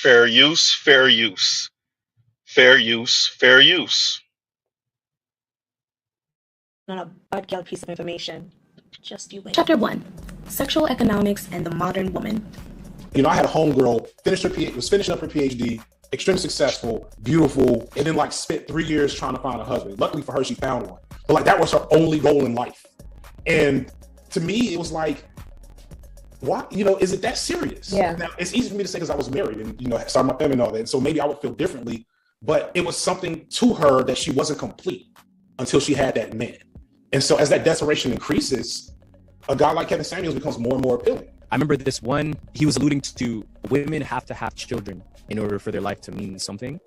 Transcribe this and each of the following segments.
Fair use, fair use. Fair use, fair use. On a butt piece of information. Just you wait. Chapter 1. Sexual Economics and the Modern Woman. You know, I had a homegirl, was finishing up her PhD, extremely successful, beautiful, and then like spent 3 years trying to find a husband. Luckily for her, she found one. But like that was her only goal in life. And to me, it was like, what, you know, is it that serious? Yeah. Now, it's easy for me to say because I was married and, you know, started my family and all that. And so maybe I would feel differently, but it was something to her that she wasn't complete until she had that man. And so as that desperation increases, a guy like Kevin Samuels becomes more and more appealing. I remember this one, he was alluding to women have to have children in order for their life to mean something,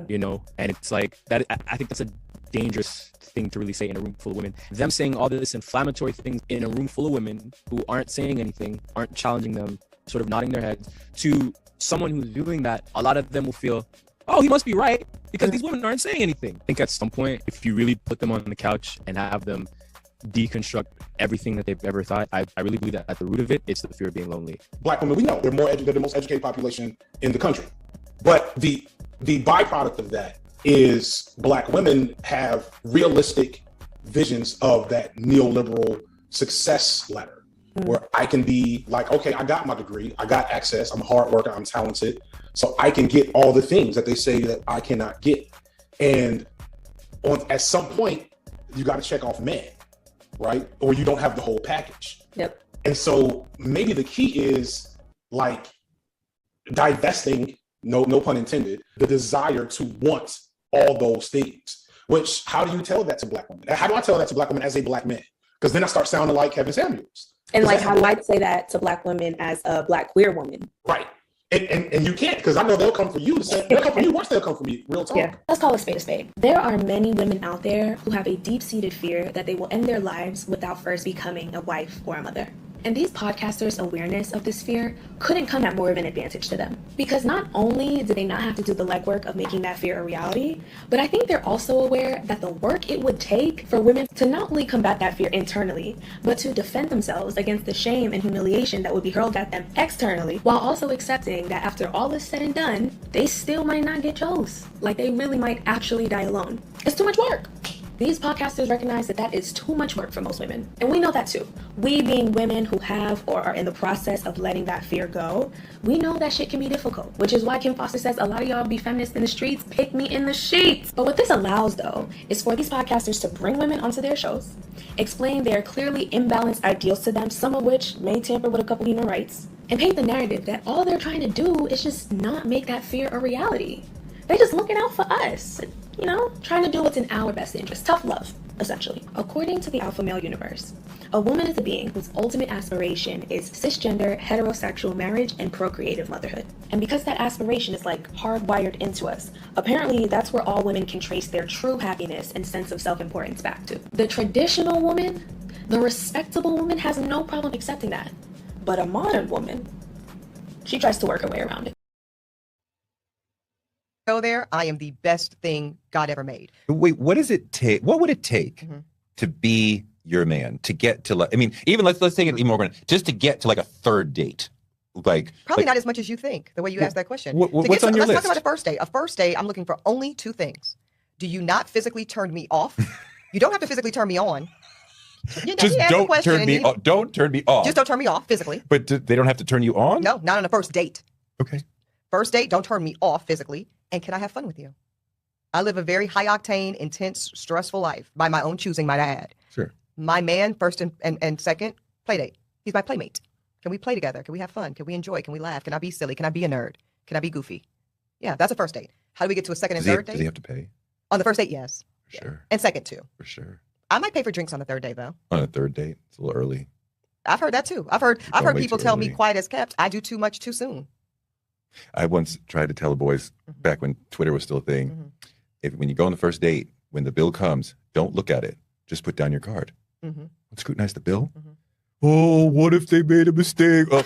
you know? And it's like, that. I think that's a dangerous thing to really say in a room full of women. Them saying all this inflammatory things in a room full of women who aren't saying anything, aren't challenging them, sort of nodding their heads, to someone who's doing that, a lot of them will feel, oh, he must be right because these women aren't saying anything. I think at some point, if you really put them on the couch and have them deconstruct everything that they've ever thought, I really believe that at the root of it, it's the fear of being lonely. Black women, we know they're the most educated population in the country. But the byproduct of that is Black women have realistic visions of that neoliberal success ladder, where I can be like, okay, I got my degree, I got access, I'm a hard worker, I'm talented, so I can get all the things that they say that I cannot get. And at some point, you got to check off man, right? Or you don't have the whole package. Yep. And so maybe the key is like divesting, no pun intended, the desire to want all those things. Which, how do you tell that to Black women? How do I tell that to Black women as a Black man? Because then I start sounding like Kevin Samuels. And like, how do I say that to Black women as a Black queer woman? Right. And you can't, because I know they'll come for you. They'll come for you once they'll come for me. Real talk. Yeah. Let's call a spade a spade. There are many women out there who have a deep-seated fear that they will end their lives without first becoming a wife or a mother. And these podcasters' awareness of this fear couldn't come at more of an advantage to them. Because not only do they not have to do the legwork of making that fear a reality, but I think they're also aware that the work it would take for women to not only combat that fear internally, but to defend themselves against the shame and humiliation that would be hurled at them externally, while also accepting that after all is said and done, they still might not get chose. Like, they really might actually die alone. It's too much work. These podcasters recognize that that is too much work for most women. And we know that too. We being women who have or are in the process of letting that fear go, we know that shit can be difficult, which is why Kim Foster says a lot of y'all be feminists in the streets, pick me in the sheets. But what this allows though, is for these podcasters to bring women onto their shows, explain their clearly imbalanced ideals to them, some of which may tamper with a couple human rights, and paint the narrative that all they're trying to do is just not make that fear a reality. They're just looking out for us, you know, trying to do what's in our best interest. Tough love, essentially. According to the alpha male universe, a woman is a being whose ultimate aspiration is cisgender, heterosexual marriage, and procreative motherhood. And because that aspiration is like hardwired into us, apparently that's where all women can trace their true happiness and sense of self-importance back to. The traditional woman, the respectable woman, has no problem accepting that. But a modern woman, she tries to work her way around it. Go there, I am the best thing God ever made. Wait, what does it take? What would it take to be your man, to get to, I mean, even let's take it even more, just to get to like a third date? Probably not as much as you think, the way you asked that question. What's on your list? Let's talk about a first date. A first date, I'm looking for only two things. Do you not physically turn me off? You don't have to physically turn me on. Just don't turn me off. Don't turn me off. Just don't turn me off physically. But they don't have to turn you on? No, not on a first date. Okay. First date, don't turn me off physically. And can I have fun with you? I live a very high octane, intense, stressful life by my own choosing, might I add. Sure. My man, first and second, play date. He's my playmate. Can we play together? Can we have fun? Can we enjoy? Can we laugh? Can I be silly? Can I be a nerd? Can I be goofy? Yeah, that's a first date. How do we get to a second and third date? Does he have to pay? On the first date, yes. For sure. And second, too. For sure. I might pay for drinks on the third date, though. On a third date? It's a little early. I've heard that, too. I've heard people tell me quiet as kept. I do too much too soon. I once tried to tell the boys back when Twitter was still a thing, when you go on the first date, when the bill comes, don't look at it. Just put down your card. Don't scrutinize the bill. Oh, what if they made a mistake? Oh,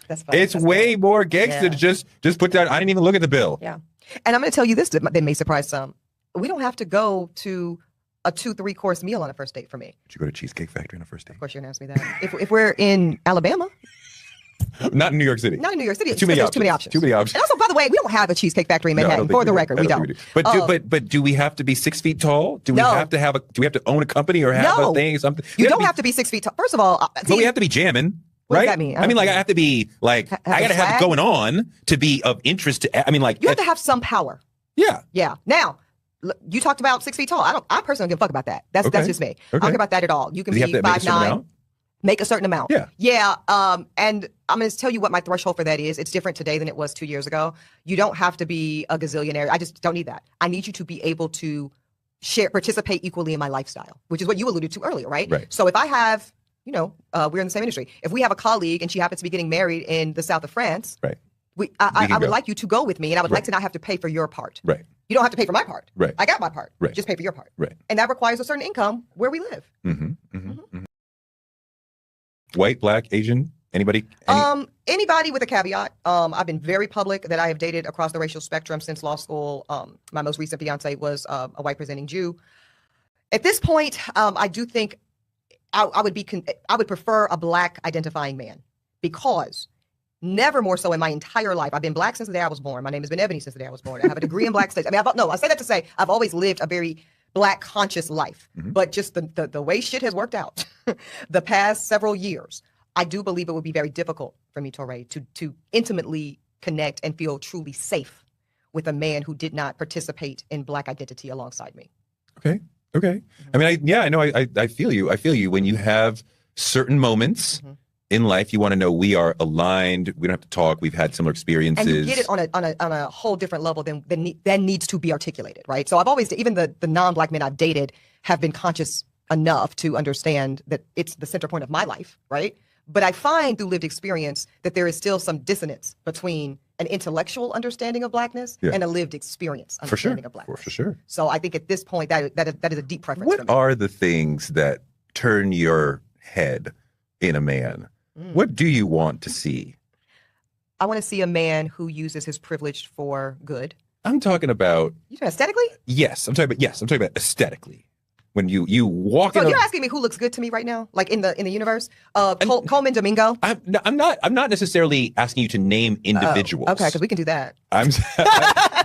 That's funny. It's way more gangster to just put down. I didn't even look at the bill. Yeah. And I'm going to tell you this that may surprise some. We don't have to go to a 2-3 course meal on a first date for me. Did you go to Cheesecake Factory on a first date? Of course, you're going to ask me that. If we're in Alabama. Not in New York City. Not in New York City. Too many options. Too many options. Too many options. And also, by the way, we don't have a Cheesecake Factory in No, I Manhattan. don't think For the we do. record, I we don't think don't. we do. But do we have to be 6 feet tall? Do we No. have to have do we have to own a company or have a thing? Something? You don't have to be 6 feet tall. First of all, but we have to be jamming. What right? does that mean? I mean, like, I have to be like, I gotta have it going on to be of interest to. I mean, like, you have to have some power. Yeah. Yeah. Now, you talked about 6 feet tall. I personally don't give a fuck about that. That's just me. I don't care about that at all. You can be 5'9". Make a certain amount. Yeah. Yeah. And I'm going to tell you what my threshold for that is. It's different today than it was 2 years ago. You don't have to be a gazillionaire. I just don't need that. I need you to be able to participate equally in my lifestyle, which is what you alluded to earlier, right? Right. So if I have, we're in the same industry. If we have a colleague and she happens to be getting married in the south of France, right. I would like you to go with me, and I would like to not have to pay for your part. Right. You don't have to pay for my part. Right. I got my part. Right. Just pay for your part. Right. And that requires a certain income where we live. White, black, Asian, anybody? Anybody with a caveat. I've been very public that I have dated across the racial spectrum since law school. My most recent fiance was a white presenting Jew. At this point, I do think I would prefer a black identifying man, because never more so in my entire life. I've been black since the day I was born. My name has been Ebony since the day I was born. I have a degree in black studies. I mean, I say that to say I've always lived a very black conscious life, but just the way shit has worked out the past several years, I do believe it would be very difficult for me, Torre, to intimately connect and feel truly safe with a man who did not participate in black identity alongside me. Okay. I mean, I know. I feel you. I feel you when you have certain moments in life. You want to know we are aligned. We don't have to talk. We've had similar experiences, and you get it on a whole different level than needs to be articulated, right? So I've always, even the non-black men I've dated have been conscious enough to understand that it's the center point of my life, right? But I find through lived experience that there is still some dissonance between an intellectual understanding of blackness and a lived experience understanding of blackness. For sure. So I think at this point that is a deep preference. What are the things that turn your head in a man? What do you want to see? I want to see a man who uses his privilege for good. I'm talking about aesthetically? Yes, I'm talking about aesthetically. When you walk in. So you're asking me who looks good to me right now, like in the universe? Coleman Domingo. I'm not necessarily asking you to name individuals. Okay, because we can do that.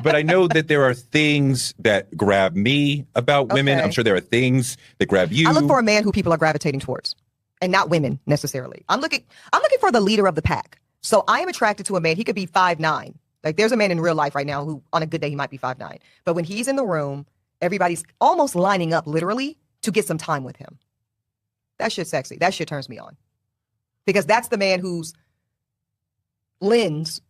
But I know that there are things that grab me about women. I'm sure there are things that grab you. I look for a man who people are gravitating towards, and not women necessarily. I'm looking for the leader of the pack. So I am attracted to a man. He could be 5'9". Like, there's a man in real life right now who, on a good day, he might be 5'9". But when he's in the room, everybody's almost lining up literally to get some time with him. That shit's sexy. That shit turns me on. Because that's the man whose lens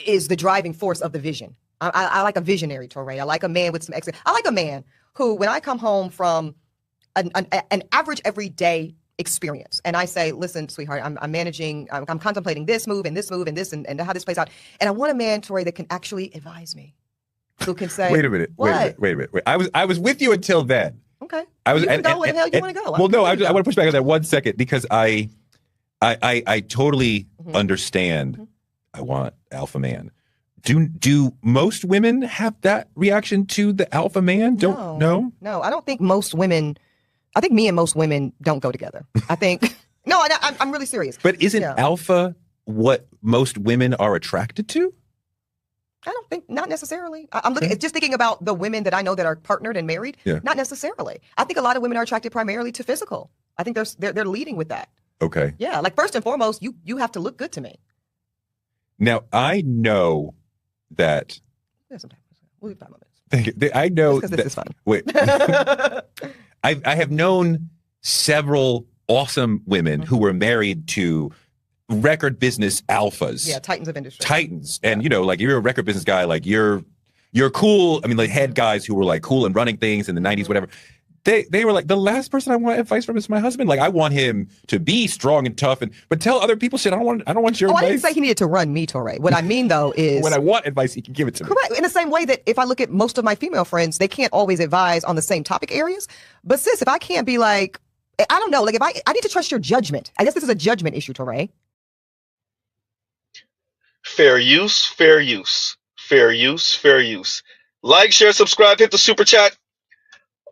is the driving force of the vision. I like a visionary, Torre. I like a man with some I like a man who, when I come home from an average everyday experience and I say, listen, sweetheart, I'm managing, I'm contemplating this move and this move and this and how this plays out. And I want a man, Torre, that can actually advise me. Who can say, wait a minute. I was with you until then. Okay. You can go where the hell you want to go. Well, no, I want to push back on that 1 second, because I totally understand. I want alpha man. Do most women have that reaction to the alpha man? No, I don't think most women. I think me and most women don't go together. I think no, I'm really serious. But isn't alpha what most women are attracted to? I don't think, not necessarily. I'm looking, just thinking about the women that I know that are partnered and married. Yeah. Not necessarily. I think a lot of women are attracted primarily to physical. I think they're leading with that. Okay. Yeah, like first and foremost, you have to look good to me. Now I know that. Yeah, sometimes we'll leave 5 minutes. Thank you. I know because this is fun. Wait, I have known several awesome women who were married to record business alphas. Yeah, titans of industry. Titans. And, like, you're a record business guy, like, you're cool. I mean, like, head guys who were, like, cool and running things in the 90s, whatever. They were like, the last person I want advice from is my husband. Like, I want him to be strong and tough, but tell other people shit. I don't want your advice. I didn't say he needed to run me, Torre. What I mean, though, is... when I want advice, he can give it to me. Correct. In the same way that if I look at most of my female friends, they can't always advise on the same topic areas. But sis, if I can't be like... I don't know. Like, if I need to trust your judgment. I guess this is a judgment issue, Torre. Fair use, fair use. Fair use, fair use. Like, share, subscribe, hit the super chat.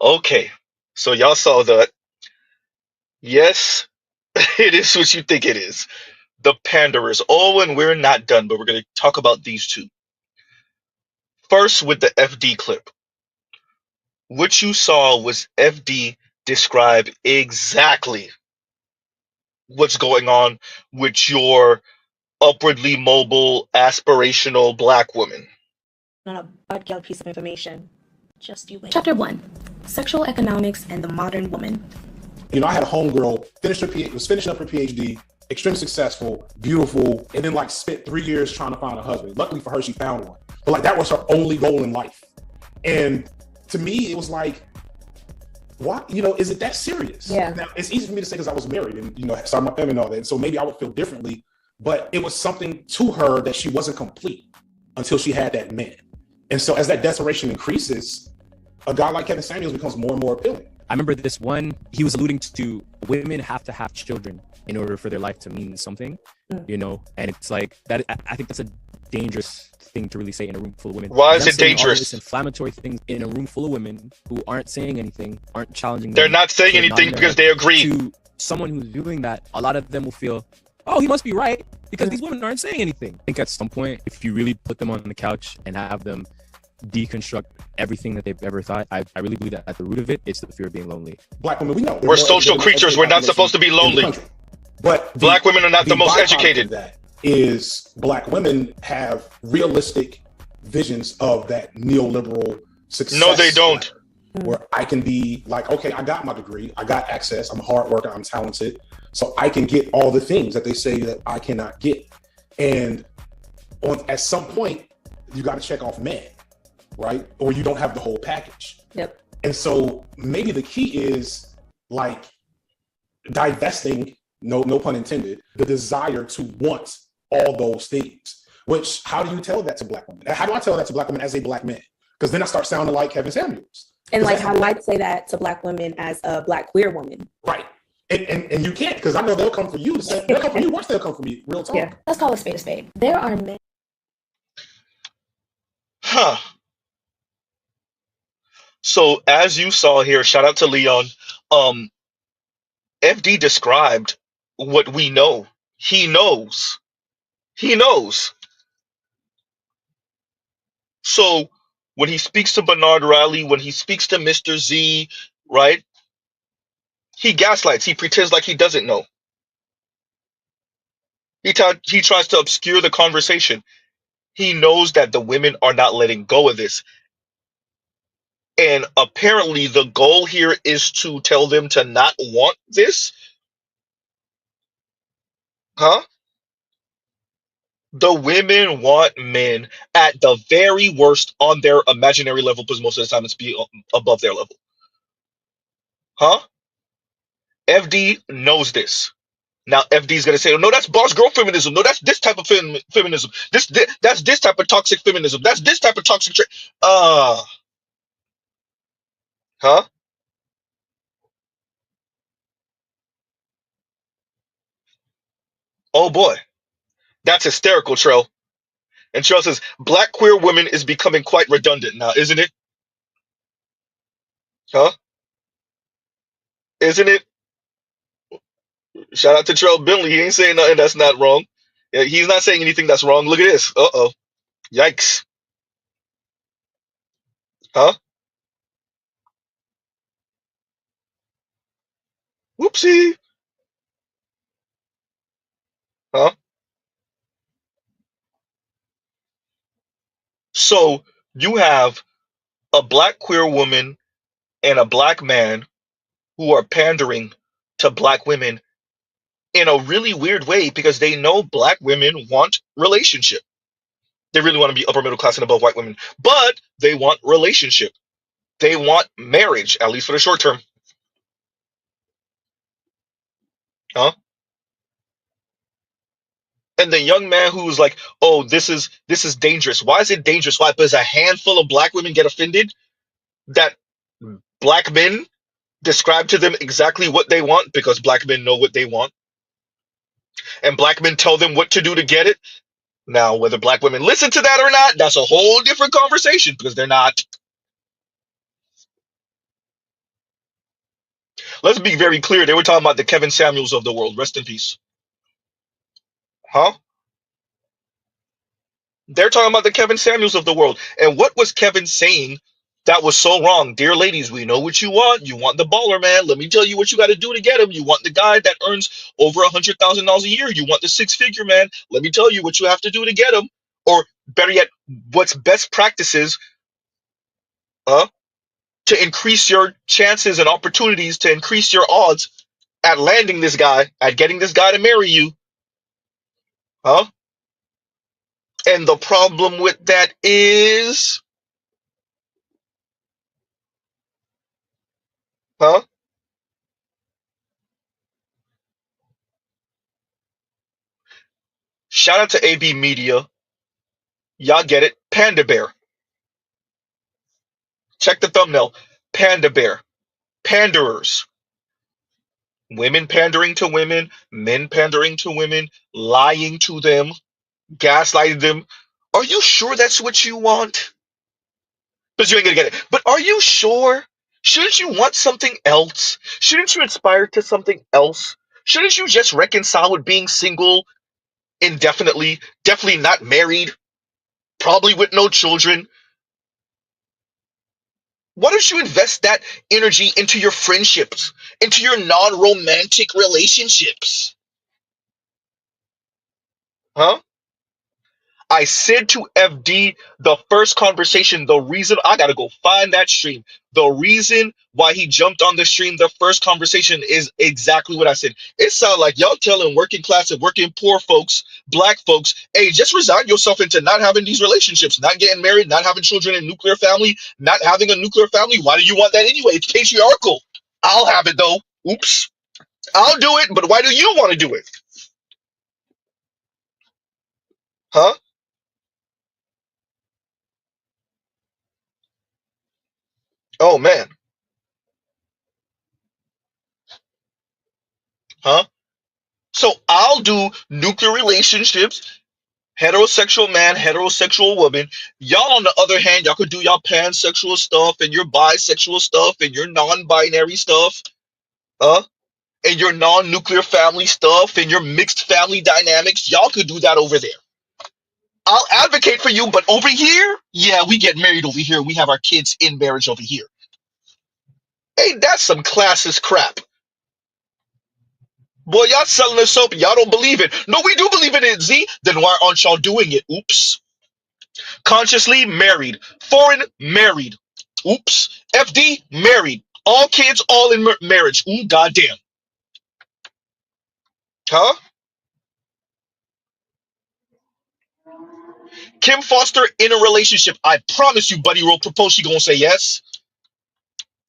Okay, so y'all saw that. Yes, it is what you think it is. the Panderers. Oh, and we're not done, but we're going to talk about these two. First, with the FD clip. What you saw was FD describe exactly what's going on with your upwardly mobile, aspirational black woman. On a butt piece of information. Just you wait. Chapter 1. Sexual Economics and the Modern Woman. You know, I had a homegirl, was finishing up her PhD, extremely successful, beautiful, and then like spent 3 years trying to find a husband. Luckily for her, she found one. But like that was her only goal in life. And to me, it was like, what? You know, is it that serious? Yeah. Now, it's easy for me to say because I was married and, you know, started my family and all that. And so maybe I would feel differently, but it was something to her that she wasn't complete until she had that man. And so as that desperation increases, a guy like Kevin Samuels becomes more and more appealing. I remember this one, he was alluding to women have to have children in order for their life to mean something, you know, and it's like that. I think that's a dangerous thing to really say in a room full of women. Why is Them it saying all dangerous? this inflammatory things in a room full of women who aren't saying anything, aren't challenging them. They're not saying to anything nod because their they head. agree. To someone who's doing that, a lot of them will feel, oh, he must be right because these women aren't saying anything. I think at some point, if you really put them on the couch and have them deconstruct everything that they've ever thought, I really believe that at the root of it, it's the fear of being lonely. Black women, we know. We're social creatures. We're not supposed to be lonely. But Black women are not the most byproduct educated. of that is black women have realistic visions of that neoliberal success. No, they don't. ladder, where I can be like, okay, I got my degree, I got access, I'm a hard worker, I'm talented, so I can get all the things that they say that I cannot get. And at some point, you got to check off man, right? Or you don't have the whole package. Yep. And so maybe the key is like divesting, no pun intended, the desire to want all those things. Which, how do you tell that to black women? How do I tell that to black women as a black man? Because then I start sounding like Kevin Samuels. And like, how do I say that to black women as a black queer woman? Right. And you can't, because I know they'll come for you. They'll come for you once they'll come for me. Real talk. Yeah. Let's call a spade a spade. There are many. Huh. So as you saw here, shout out to Leon. FD described what we know. He knows. He knows. So when he speaks to Bernard Riley, when he speaks to Mr. Z, right? He gaslights. He pretends like he doesn't know. He tries to obscure the conversation. He knows that the women are not letting go of this. And apparently the goal here is to tell them to not want this. Huh? The women want men at the very worst on their imaginary level, because most of the time it's be above their level. Huh? FD knows this. Now FD's gonna say, oh, no, that's boss girl feminism. No, that's this type of feminism. That's this type of toxic feminism. That's this type of toxic. Huh? Oh boy, that's hysterical, Trell. And Trell says, black queer women is becoming quite redundant now, isn't it? Huh? Isn't it? Shout out to Trell Bentley. He ain't saying nothing that's not wrong. Yeah, he's not saying anything that's wrong. Look at this. Uh-oh. Yikes. Huh? Whoopsie. Huh? So you have a black queer woman and a black man who are pandering to black women in a really weird way because they know black women want relationship. They really want to be upper middle class and above white women, but they want relationship. They want marriage, at least for the short term. Huh? And the young man who's like, oh, this is dangerous. Why is it dangerous? Why? Because a handful of black women get offended that black men describe to them exactly what they want because black men know what they want. And black men tell them what to do to get it. Now, whether black women listen to that or not, that's a whole different conversation because they're not. Let's be very clear. They were talking about the Kevin Samuels of the world. Rest in peace. Huh? They're talking about the Kevin Samuels of the world. And what was Kevin saying that was so wrong? Dear ladies, we know what you want. You want the baller man. Let me tell you what you got to do to get him. You want the guy that earns over $100,000 a year. You want the six-figure man. Let me tell you what you have to do to get him. Or better yet, what's best practices uh, to increase your chances and opportunities, to increase your odds at landing this guy, at getting this guy to marry you. Huh? And the problem with that is, huh? Shout out to AB Media. Y'all get it. Panda Bear. Check the thumbnail. Panda Bear. Panderers. Women pandering to women, men pandering to women, lying to them, gaslighting them. Are you sure that's what you want? Because you ain't gonna get it. But are you sure? Shouldn't you want something else? Shouldn't you aspire to something else? Shouldn't you just reconcile with being single indefinitely? Definitely not married, probably with no children. Why don't you invest that energy into your friendships, into your non-romantic relationships? Huh? I said to FD the first conversation, the reason I gotta go find that stream. The reason why he jumped on the stream, the first conversation is exactly what I said. It sounds like y'all telling working class and working poor folks, black folks, hey, just resign yourself into not having these relationships, not getting married, not having children in nuclear family, not having a nuclear family. Why do you want that anyway? It's patriarchal. I'll have it though. Oops. I'll do it, but why do you want to do it? Huh? Oh man. Huh? So I'll do nuclear relationships, heterosexual man, heterosexual woman. Y'all, on the other hand, y'all could do y'all pansexual stuff and your bisexual stuff and your non-binary stuff, huh? And your non-nuclear family stuff and your mixed family dynamics. Y'all could do that over there. I'll advocate for you, but over here, yeah, we get married over here. We have our kids in marriage over here. Hey, that's some classist crap. Boy, y'all selling us soap and y'all don't believe it. No, we do believe in it, Z. Then why aren't y'all doing it? Oops. Consciously married. Foreign married. Oops. FD married. All kids, all in marriage. Ooh, goddamn. Huh? Kim Foster in a relationship. I promise you, Buddy will propose. She gonna say yes.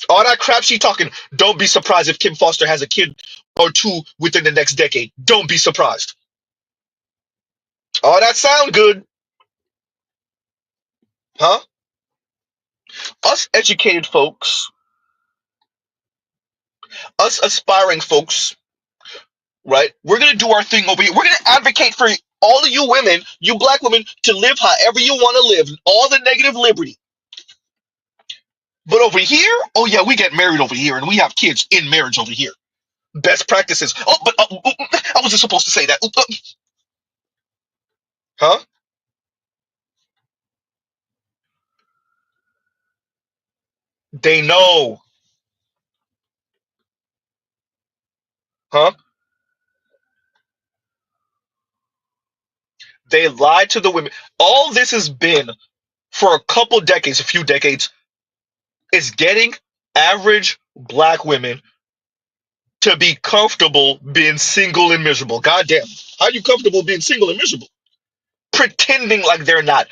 All that crap she talking. Don't be surprised if Kim Foster has a kid or two within the next decade. Don't be surprised. All that sound good. Huh? Us educated folks, us aspiring folks, right? We're gonna do our thing over here. We're gonna advocate for all of you women, you black women, to live however you want to live, all the negative liberty. But over here, oh yeah, we get married over here, and we have kids in marriage over here. Best practices. Oh, but I wasn't supposed to say that. Huh? They know. Huh? They lied to the women. All this has been for a couple decades, a few decades, is getting average black women to be comfortable being single and miserable. Goddamn. How are you comfortable being single and miserable? Pretending like they're not.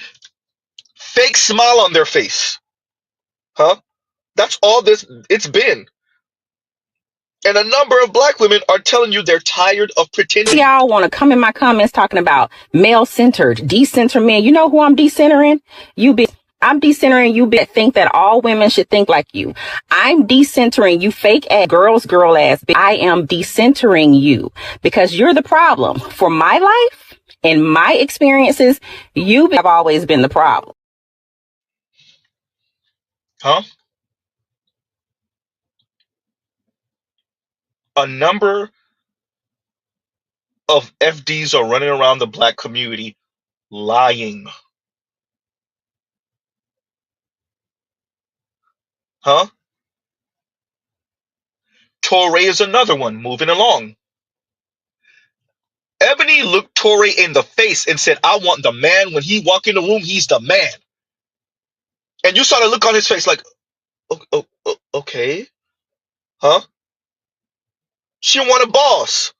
Fake smile on their face. Huh? That's all this it's been. And a number of black women are telling you they're tired of pretending. Y'all want to come in my comments talking about male-centered, decenter men. You know who I'm decentering? You bitch. I'm decentering you bitch think that all women should think like you. I'm decentering you fake ass girl ass bitch. I am decentering you because you're the problem. For my life and my experiences, you have always been the problem. Huh? A number of FDs are running around the black community lying. Huh? Torre is another one moving along. Ebony looked Torre in the face and said, I want the man. When he walk in the room, he's the man. And you saw the look on his face like, okay. Huh? She want a boss.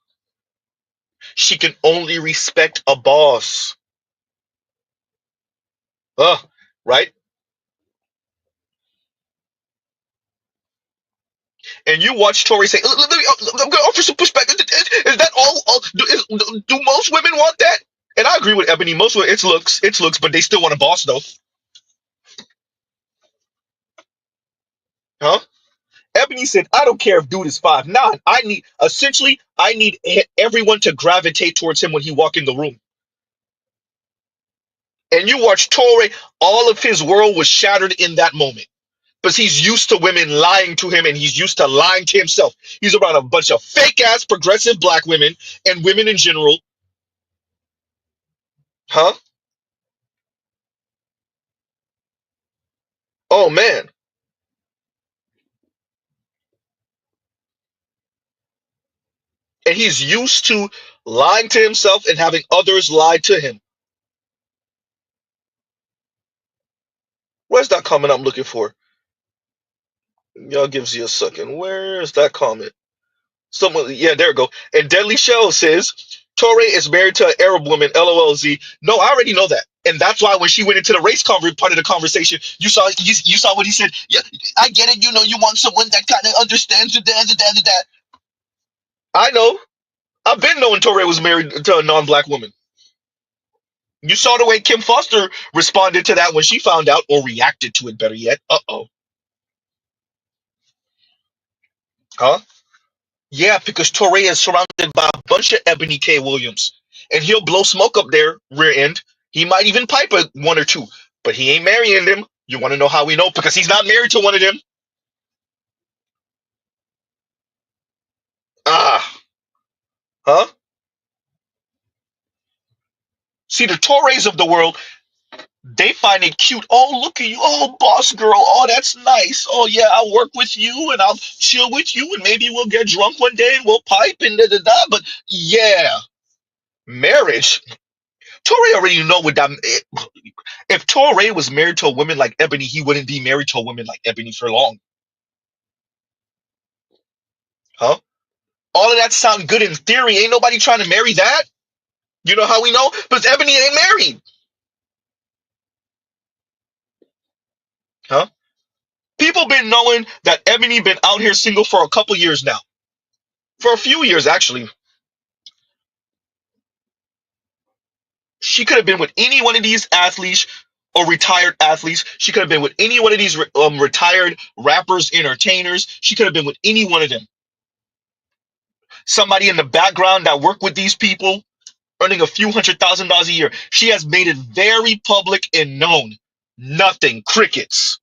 She can only respect a boss. Right? And you watch Tori say, "Let me, I'm going to offer some pushback. Is that all? Do most women want that?" And I agree with Ebony. Most women, it's looks, but they still want a boss, though. Huh? Ebony said, "I don't care if dude is 5'9". I need everyone to gravitate towards him when he walk in the room." And you watch Tori, all of his world was shattered in that moment. Because he's used to women lying to him and he's used to lying to himself. He's around a bunch of fake ass progressive black women and women in general. Huh? Oh man. And he's used to lying to himself and having others lie to him. Where's that comment I'm looking for? Y'all gives you a second. Where's that comment? Someone, yeah, there we go. And Deadly Shell says, Torre is married to an Arab woman, LOLZ. No, I already know that. And that's why when she went into the race part of the conversation, you saw what he said. Yeah, I get it. You know, you want someone that kind of understands that. I know. I've been knowing Torre was married to a non-black woman. You saw the way Kim Foster responded to that when she found out, or reacted to it, better yet. Uh-oh. Huh? Yeah, because Torre is surrounded by a bunch of Ebony K. Williams. And he'll blow smoke up their rear end. He might even pipe one or two. But he ain't marrying them. You want to know how we know? Because he's not married to one of them. Ah. Huh? See, the Torres of the world, they find it cute. Oh, look at you. Oh, boss girl. Oh, that's nice. Oh, yeah, I'll work with you and I'll chill with you and maybe we'll get drunk one day and we'll pipe and da-da-da. But yeah, marriage. Torre already know what that. If Torre was married to a woman like Ebony, he wouldn't be married to a woman like Ebony for long. Huh? All of that sound good in theory. Ain't nobody trying to marry that. You know how we know? Because Ebony ain't married. Huh? People been knowing that Ebony been out here single for a couple years now. For a few years, actually. She could have been with any one of these athletes or retired athletes. She could have been with any one of these retired rappers, entertainers. She could have been with any one of them. Somebody in the background that worked with these people, earning a few $100,000 a year. She has made it very public and known. Nothing. Crickets.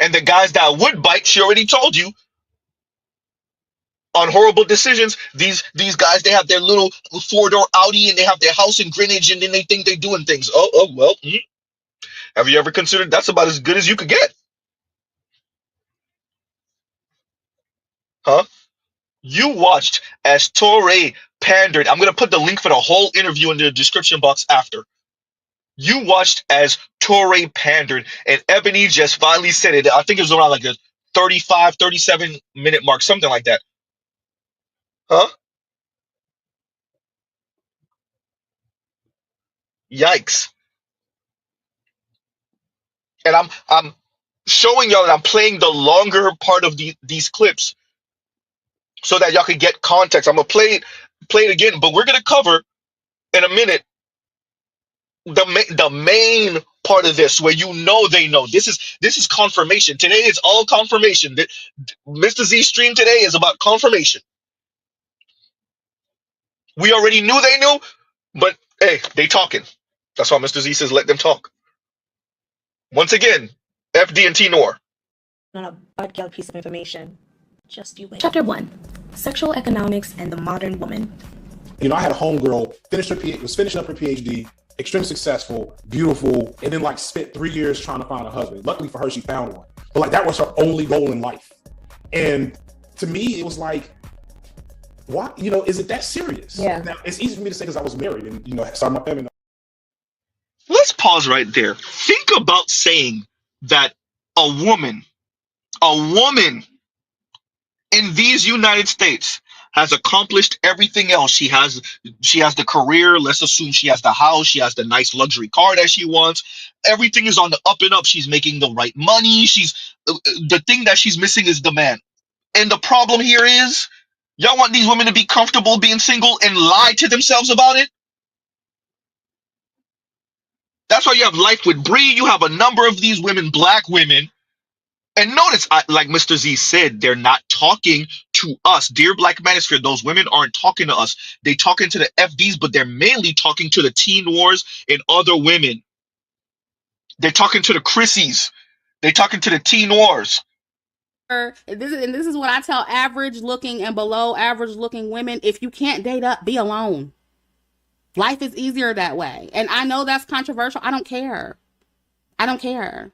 And the guys that would bite, she already told you, on horrible decisions, these guys, they have their little four-door Audi and they have their house in Greenwich and then they think they're doing things. Oh, well. Have you ever considered that's about as good as you could get? Huh? You watched as Torre pandered. I'm going to put the link for the whole interview in the description box after. You watched as Torre pandered and Ebony just finally said it. I think it was around like a 35, 37-minute mark, something like that. Huh? Yikes. And I'm showing y'all that I'm playing the longer part of these clips so that y'all can get context. I'm gonna play it again, but we're gonna cover in a minute the main part of this where you know they know. This is confirmation. Today is all confirmation. Mr. Z stream today is about confirmation. We already knew they knew, but hey, they talking. That's why Mr. Z says let them talk. Once again, FD and T Noir. On a bad girl piece of information. Just you wait. Chapter 1. Sexual Economics and the Modern Woman. You know, I had a homegirl was finishing up her PhD, extremely successful, beautiful, and then like spent 3 years trying to find a husband. Luckily for her, she found one. But like that was her only goal in life. And to me, it was like, why? You know, is it that serious? Yeah. Now it's easy for me to say because I was married and you know, started my family. Let's pause right there. Think about saying that a woman in these United States has accomplished everything else. She has the career. Let's assume she has the house. She has the nice luxury car that she wants. Everything is on the up and up. She's making the right money. The thing that she's missing is the man. And the problem here is, y'all want these women to be comfortable being single and lie to themselves about it? That's why you have Life with Bree. You have a number of these women, black women. And notice, like Mr. Z said, they're not talking to us. Dear Black Manosphere, those women aren't talking to us. They're talking to the FDs, but they're mainly talking to the Teen Wars and other women. They're talking to the Chrissies. They're talking to the Teen Wars. This is what I tell average looking and below average looking women. If you can't date up, be alone. Life is easier that way. And I know that's controversial. I don't care. I don't care.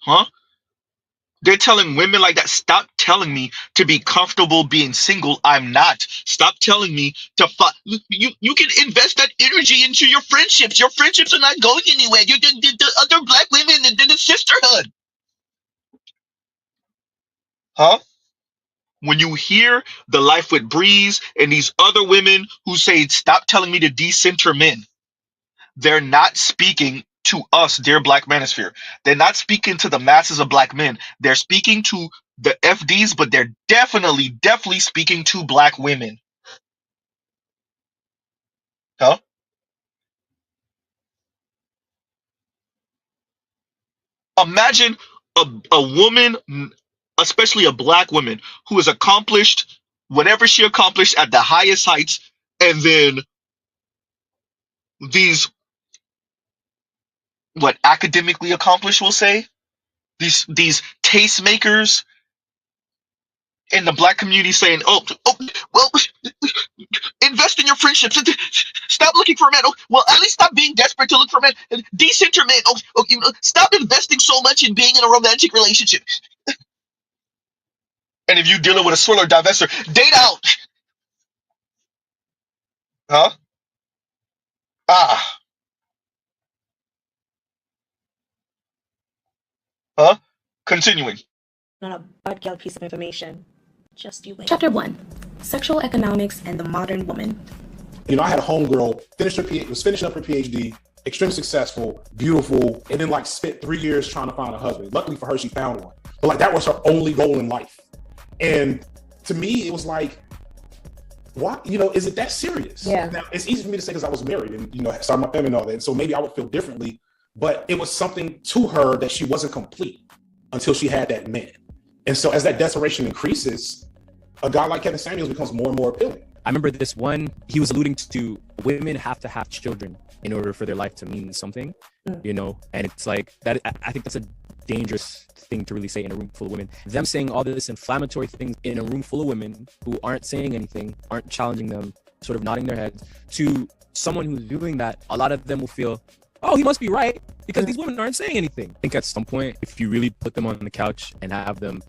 Huh? They're telling women like that, stop telling me to be comfortable being single. I'm not. Stop telling me to you can invest that energy into your friendships. Your friendships are not going anywhere. You're the other black women and the sisterhood. Huh? When you hear the Life with Breeze and these other women who say, stop telling me to decenter men, they're not speaking to us, dear Black Manosphere. They're not speaking to the masses of black men. They're speaking to the FDs, but they're definitely speaking to black women. Huh? Imagine a woman, especially a black woman, who has accomplished whatever she accomplished at the highest heights, and then these academically accomplished, we'll say, these tastemakers in the black community saying, oh, well, invest in your friendships. Stop looking for men. Oh, well, at least stop being desperate to look for men. Decenter men. Stop investing so much in being in a romantic relationship. And if you're dealing with a swindler, divester, date out. Huh? Ah. Huh? Continuing. On a bud piece of information. Just you wait. Chapter 1. Sexual Economics and the Modern Woman. You know, I had a homegirl was finishing up her PhD, extremely successful, beautiful, and then like spent 3 years trying to find a husband. Luckily for her, she found one. But like that was her only goal in life. And to me, it was like, why? You know, is it that serious? Yeah. Now it's easy for me to say because I was married and you know started my family and all that. And so maybe I would feel differently, but it was something to her that she wasn't complete until she had that man. And so as that desperation increases, a guy like Kevin Samuels becomes more and more appealing. I remember this one, he was alluding to women have to have children in order for their life to mean something, you know? And it's like, that. I think that's a dangerous thing to really say in a room full of women. Them saying all this inflammatory things in a room full of women who aren't saying anything, aren't challenging them, sort of nodding their heads, to someone who's doing that, a lot of them will feel, oh, he must be right because these women aren't saying anything. I think at some point, if you really put them on the couch and have them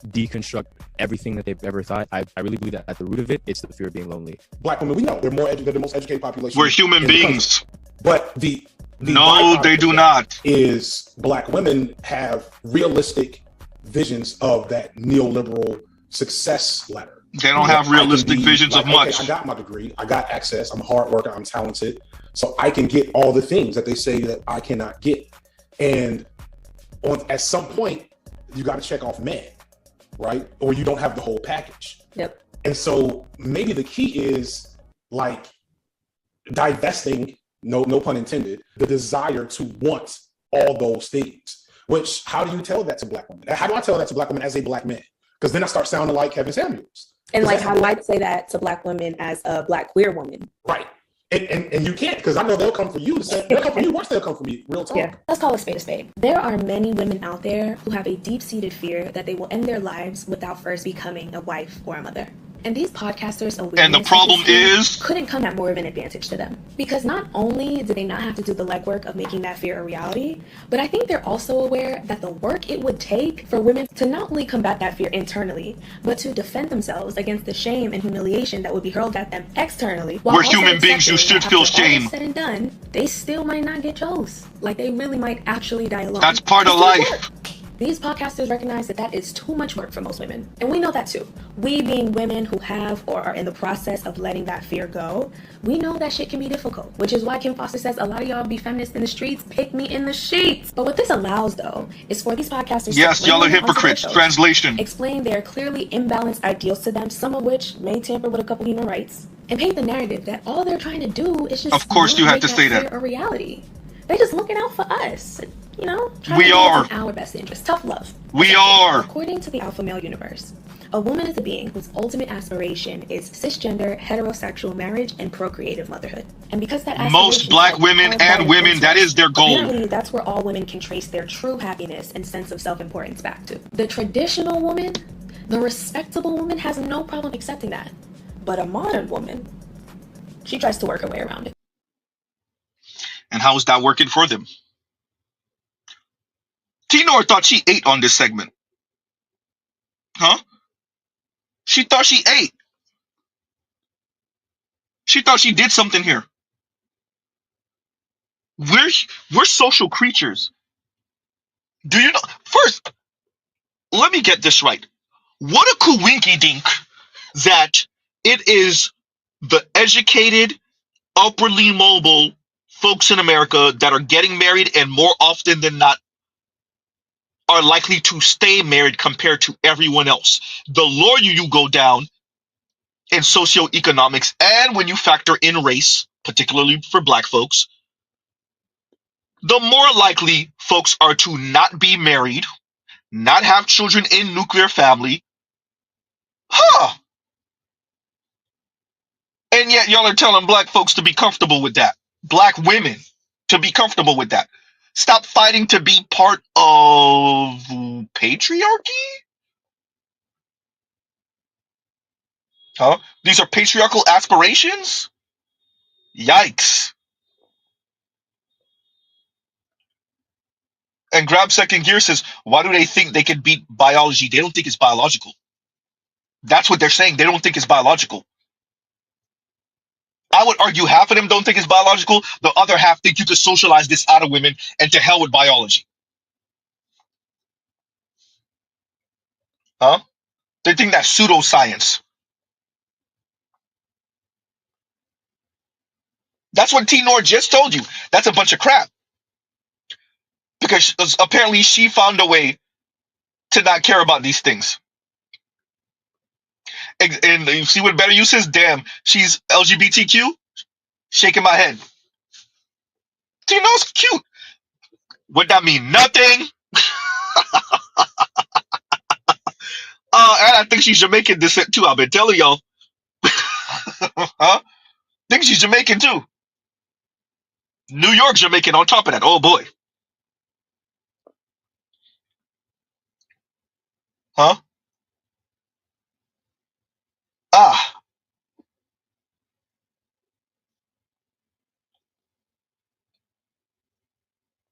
deconstruct everything that they've ever thought, I really believe that at the root of it, it's the fear of being lonely. Black women, we know they're they're the most educated population. We're human beings. But the no, they do not. Is black women have realistic visions of that neoliberal success ladder. They don't have realistic visions of much. Okay, I got my degree, I got access, I'm a hard worker, I'm talented, so I can get all the things that they say that I cannot get. And at some point, you got to check off man, right? Or you don't have the whole package. Yep. And so maybe the key is like divesting, no pun intended, the desire to want all those things. Which, how do you tell that to black women? How do I tell that to black women as a black man? Because then I start sounding like Kevin Samuels. And like, how do I say that to black women as a black queer woman? Right. And you can't, because I know they'll come for you. They'll come for you. Watch, they'll come for me. Real talk. Yeah, let's call a spade a spade. There are many women out there who have a deep-seated fear that they will end their lives without first becoming a wife or a mother. And these podcasters' awareness And the problem is, couldn't come at more of an advantage to them. Because not only do they not have to do the legwork of making that fear a reality, but I think they're also aware that the work it would take for women to not only combat that fear internally, but to defend themselves against the shame and humiliation that would be hurled at them externally. we're human beings, you should feel shame. Said and done, they still might not get chose. Like, they really might actually die alone. That's part of life. These podcasters recognize that that is too much work for most women. And we know that too. We being women who have or are in the process of letting that fear go, we know that shit can be difficult. Which is why Kim Foster says a lot of y'all be feminists in the streets, pick me in the sheets. But what this allows though, is for these podcasters yes, to y'all are hypocrites. Translation. explain their clearly imbalanced ideals to them, some of which may tamper with a couple human rights, and paint the narrative that all they're trying to do is just Of course you have to say that. a reality. They're just looking out for us. You know, we are in our best interest. Tough love. We are. According to the alpha male universe, a woman is a being whose ultimate aspiration is cisgender, heterosexual marriage and procreative motherhood. And because that most black women and women, that is their goal. Apparently, that's where all women can trace their true happiness and sense of self-importance back to. The traditional woman, the respectable woman, has no problem accepting that. But a modern woman, she tries to work her way around it. And how is that working for them? T-Nor thought she ate on this segment. Huh? She thought she ate. She thought she did something here. We're social creatures. Do you know? First, let me get this right. What a coinky dink that it is the educated, upwardly mobile folks in America that are getting married, and more often than not are likely to stay married compared to everyone else. The lower you go down in socioeconomics, and when you factor in race, particularly for black folks, the more likely folks are to not be married, not have children in nuclear family. Huh. And yet y'all are telling black folks to be comfortable with that. Black women to be comfortable with that. Stop fighting to be part of patriarchy? Huh? These are patriarchal aspirations? Yikes. And Grab Second Gear says, why do they think they can beat biology? They don't think it's biological. That's what they're saying. They don't think it's biological. I would argue half of them don't think it's biological. The other half think you could socialize this out of women, and to hell with biology. Huh? They think that's pseudoscience. That's what T-Nor just told you. That's a bunch of crap. Because apparently she found a way to not care about these things. And you see what Better Use is? Damn, she's LGBTQ? Shaking my head. T-Nor's cute. Would that mean nothing? And I think she's Jamaican descent too. I've been telling y'all. Huh? Think she's Jamaican too. New York Jamaican on top of that. Oh boy. Huh? Ah.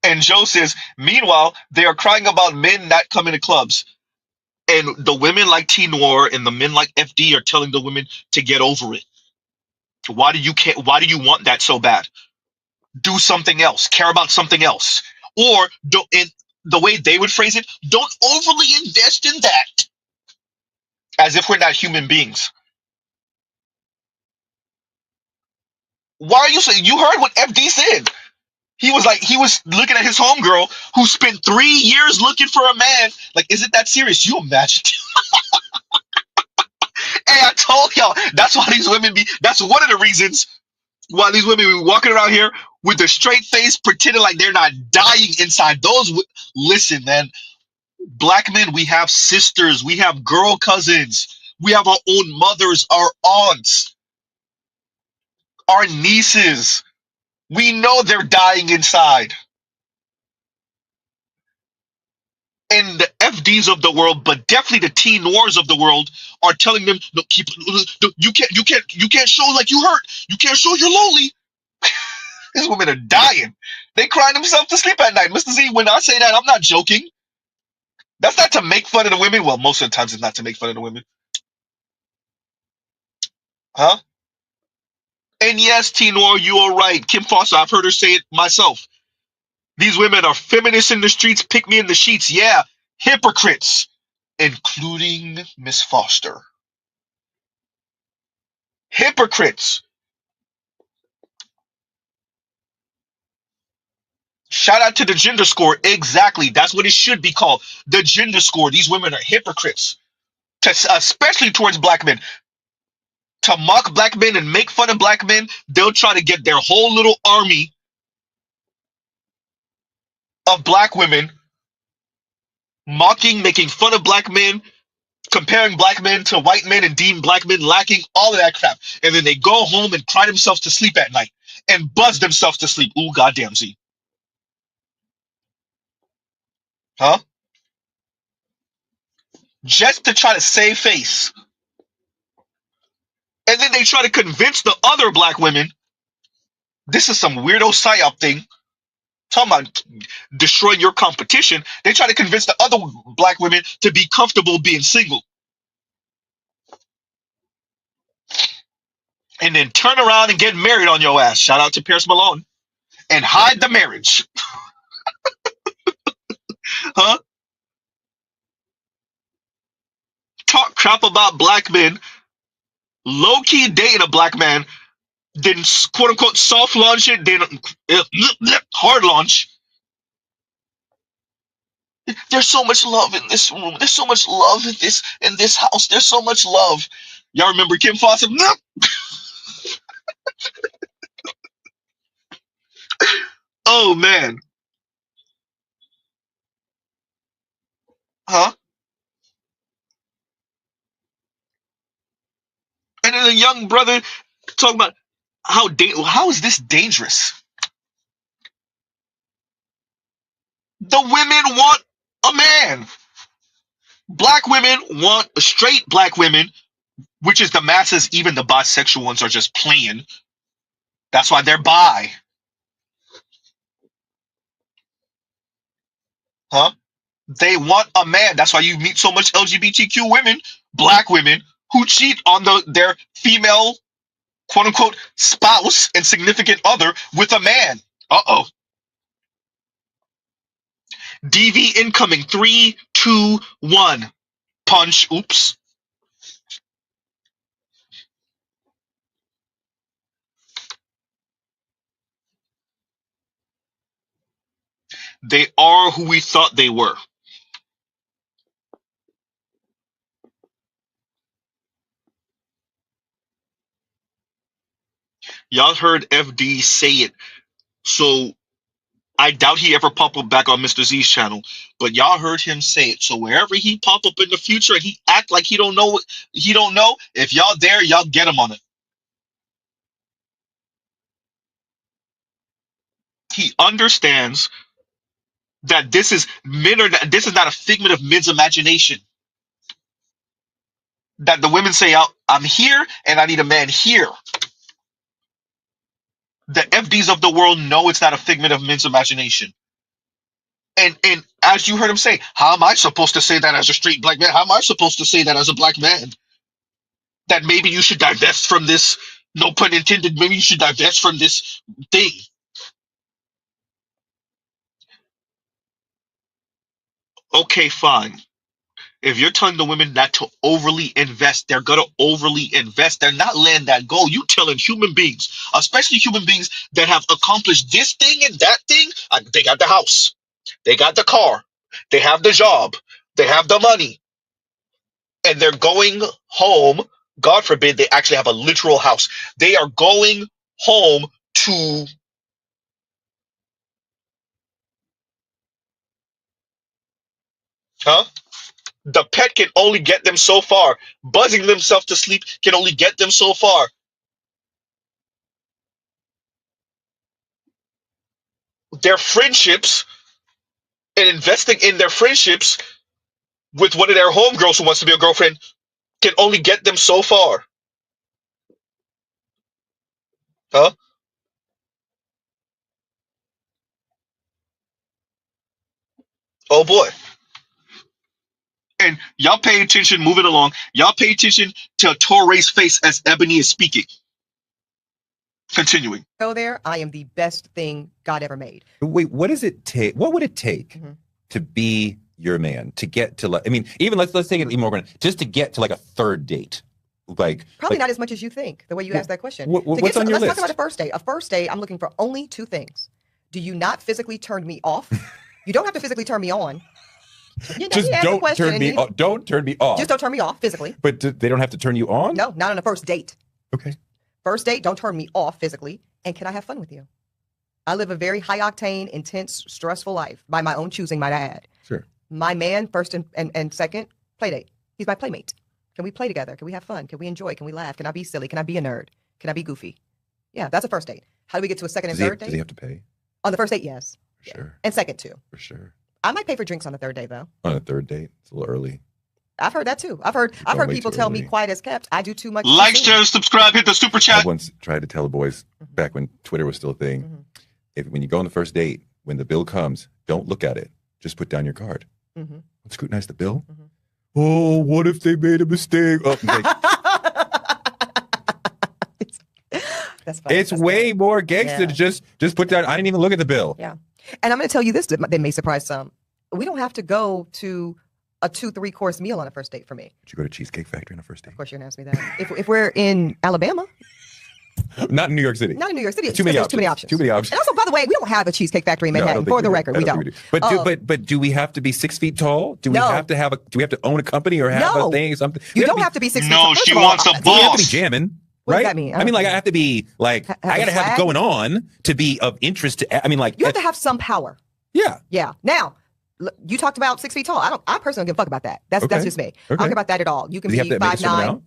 And Joe says, meanwhile, they are crying about men not coming to clubs. And the women like T-Nor and the men like FD are telling the women to get over it. Why do you want that so bad? Do something else. Care about something else. Or in the way they would phrase it, don't overly invest in that. As if we're not human beings. Why are you saying? You heard what FD said. He was looking at his homegirl who spent 3 years looking for a man. Like, is it that serious? You imagine? Hey, I told y'all, that's why these women that's one of the reasons why these women be walking around here with a straight face, pretending like they're not dying inside. Listen, man, black men, we have sisters, we have girl cousins, we have our own mothers, our aunts. our nieces. We know they're dying inside. And the FDs of the world, but definitely the teen noirs of the world, are telling them, no, no, you can't show like you hurt. You can't show you're lonely. These women are dying. They cry themselves to sleep at night. Mr. Z, when I say that, I'm not joking. That's not to make fun of the women. Well, most of the times it's not to make fun of the women. Huh? And yes, Teen Noir, you are right. Kim Foster, I've heard her say it myself. These women are feminists in the streets, pick me in the sheets. Yeah, hypocrites, including Miss Foster. Hypocrites. Shout out to the gender score. Exactly. That's what it should be called. The gender score. These women are hypocrites, especially towards black men. To mock black men and make fun of black men, they'll try to get their whole little army of black women mocking, making fun of black men, comparing black men to white men and deem black men lacking, all of that crap. And then they go home and cry themselves to sleep at night and buzz themselves to sleep. Ooh, goddamn Z. Huh? Just to try to save face. And then they try to convince the other black women, this is some weirdo psyop thing, talking about destroying your competition. They try to convince the other black women to be comfortable being single. And then turn around and get married on your ass. Shout out to Pierce Malone. And hide the marriage. Huh? Talk crap about black men, low-key dating a black man, then quote-unquote soft launch it, then hard launch. There's so much love in this room. There's so much love in this house. There's so much love. Y'all remember Kim Foster? Oh man. Huh? And then a young brother talking about how is this dangerous? The women want a man. Black women want straight black women, which is the masses. Even the bisexual ones are just playing. That's why they're bi. Huh? They want a man. That's why you meet so much LGBTQ women, black women, who cheat on their female, quote unquote, spouse and significant other with a man. Uh-oh. DV incoming. 3, 2, 1. Punch. Oops. They are who we thought they were. Y'all heard FD say it. So I doubt he ever pop up back on Mr. Z's channel, but y'all heard him say it. So wherever he pop up in the future and he act like he don't know, if y'all there, y'all get him on it. He understands that this is this is not a figment of men's imagination. That the women say, I'm here and I need a man here. The FDs of the world know it's not a figment of men's imagination. And as you heard him say, how am I supposed to say that as a straight black man? How am I supposed to say that as a black man? That maybe you should divest from this, no pun intended, maybe you should divest from this thing. Okay, fine. If you're telling the women not to overly invest, they're gonna overly invest. They're not letting that go. You telling human beings, especially human beings that have accomplished this thing and that thing, they got the house, they got the car, they have the job, they have the money, and they're going home. God forbid they actually have a literal house. They are going home to huh? The pet can only get them so far. Buzzing themselves to sleep can only get them so far. their friendships and investing in their friendships with one of their homegirls who wants to be a girlfriend can only get them so far. Huh? Oh boy. And y'all pay attention, moving along. Y'all pay attention to Torre's face as Ebony is speaking. Continuing. Go there. I am the best thing God ever made. Wait, what does it take? What would it take to be your man, to get to, like, I mean, even let's take it even more, just to get to like a third date? Probably not as much as you think, the way you asked that question. What's on your list? Let's talk about a first date. A first date, I'm looking for only two things. Do you not physically turn me off? You don't have to physically turn me on. Just don't turn me off. Don't turn me off. Just don't turn me off physically. But they don't have to turn you on? No, not on a first date. Okay. First date, don't turn me off physically. And can I have fun with you? I live a very high octane, intense, stressful life by my own choosing, might I add. Sure. My man, first and second, play date. He's my playmate. Can we play together? Can we have fun? Can we enjoy? Can we laugh? Can I be silly? Can I be a nerd? Can I be goofy? Yeah, that's a first date. How do we get to a second and third date? Does he have to pay? On the first date, yes. For sure. And second, too. For sure. I might pay for drinks on the third date, though. On a third date? It's a little early. I've heard that, too. I've heard people tell me quiet as kept. I do too much. Like, share, subscribe, hit the super chat. I once tried to tell the boys back when Twitter was still a thing, when you go on the first date, when the bill comes, don't look at it. Just put down your card. Don't scrutinize the bill. Oh, what if they made a mistake? Oh, That's funny. It's way more gangster to just put down. I didn't even look at the bill. Yeah. And I'm going to tell you this that may surprise some. We don't have to go to a 2-3 course meal on a first date for me. Did you go to Cheesecake Factory on a first date? Of course, you're going to ask me that. If we're in Alabama. Not in New York City. Not in New York City. Too many options. Too many options. And also, by the way, we don't have a Cheesecake Factory in Manhattan. For the record, we don't. But do we have to be 6 feet tall? Do we have to do we have to own a company or have a thing? Something? You don't have to be 6 feet tall. No, she wants a boss. We have to be jamming. What right? does that mean? I mean, like, I have to be like, I gotta have it going on to be of interest to. I mean, like, you have to have some power. Yeah. Yeah. Now, you talked about 6 feet tall. I personally don't give a fuck about that. That's just me. I don't care about that at all. You can be 5'9".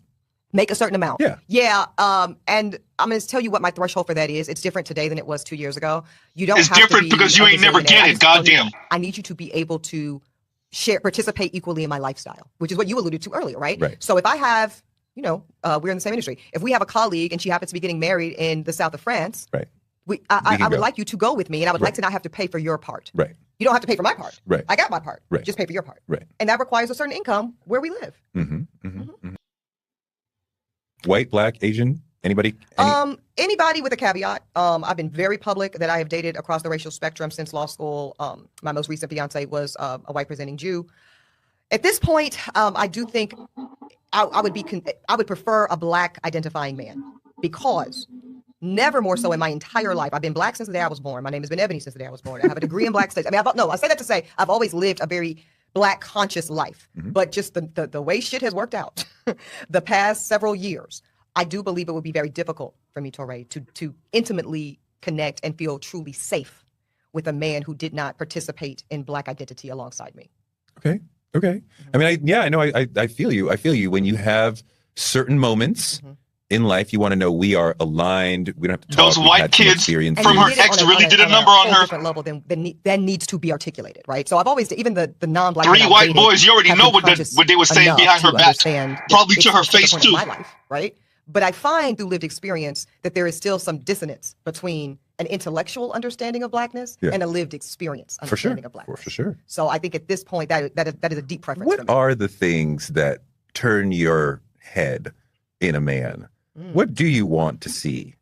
Make a certain amount. Yeah. Yeah. And I'm going to tell you what my threshold for that is. It's different today than it was 2 years ago. You don't. It's have different to be because you ain't never get it. Goddamn. I need you to be able to participate equally in my lifestyle, which is what you alluded to earlier, right? Right. So if I have, we're in the same industry. If we have a colleague and she happens to be getting married in the south of France, right? I would like you to go with me, and I would like to not have to pay for your part. Right. You don't have to pay for my part. Right. I got my part. Right. Just pay for your part. Right. And that requires a certain income where we live. White, black, Asian, anybody? Anybody with a caveat. I've been very public that I have dated across the racial spectrum since law school. My most recent fiance was a white presenting Jew. At this point, I do think I would prefer a black identifying man, because never more so in my entire life. I've been black since the day I was born. My name has been Ebony since the day I was born. I have a degree in black studies. I mean, I say that to say I've always lived a very black conscious life, but just the way shit has worked out the past several years, I do believe it would be very difficult for me, Torre, to intimately connect and feel truly safe with a man who did not participate in black identity alongside me. Okay. I mean, I know. I feel you. I feel you when you have certain moments in life. You want to know we are aligned. We don't have to talk. Those white kids from her ex really did a number on her. Different level than needs to be articulated, right? So I've always, even the non-black 3 white boys, you already know what they were saying behind her back, probably to her face too. My life, right? But I find through lived experience that there is still some dissonance between an intellectual understanding of blackness and a lived experience understanding of blackness. For sure. So I think at this point that is a deep preference. What are the things that turn your head in a man? What do you want to see?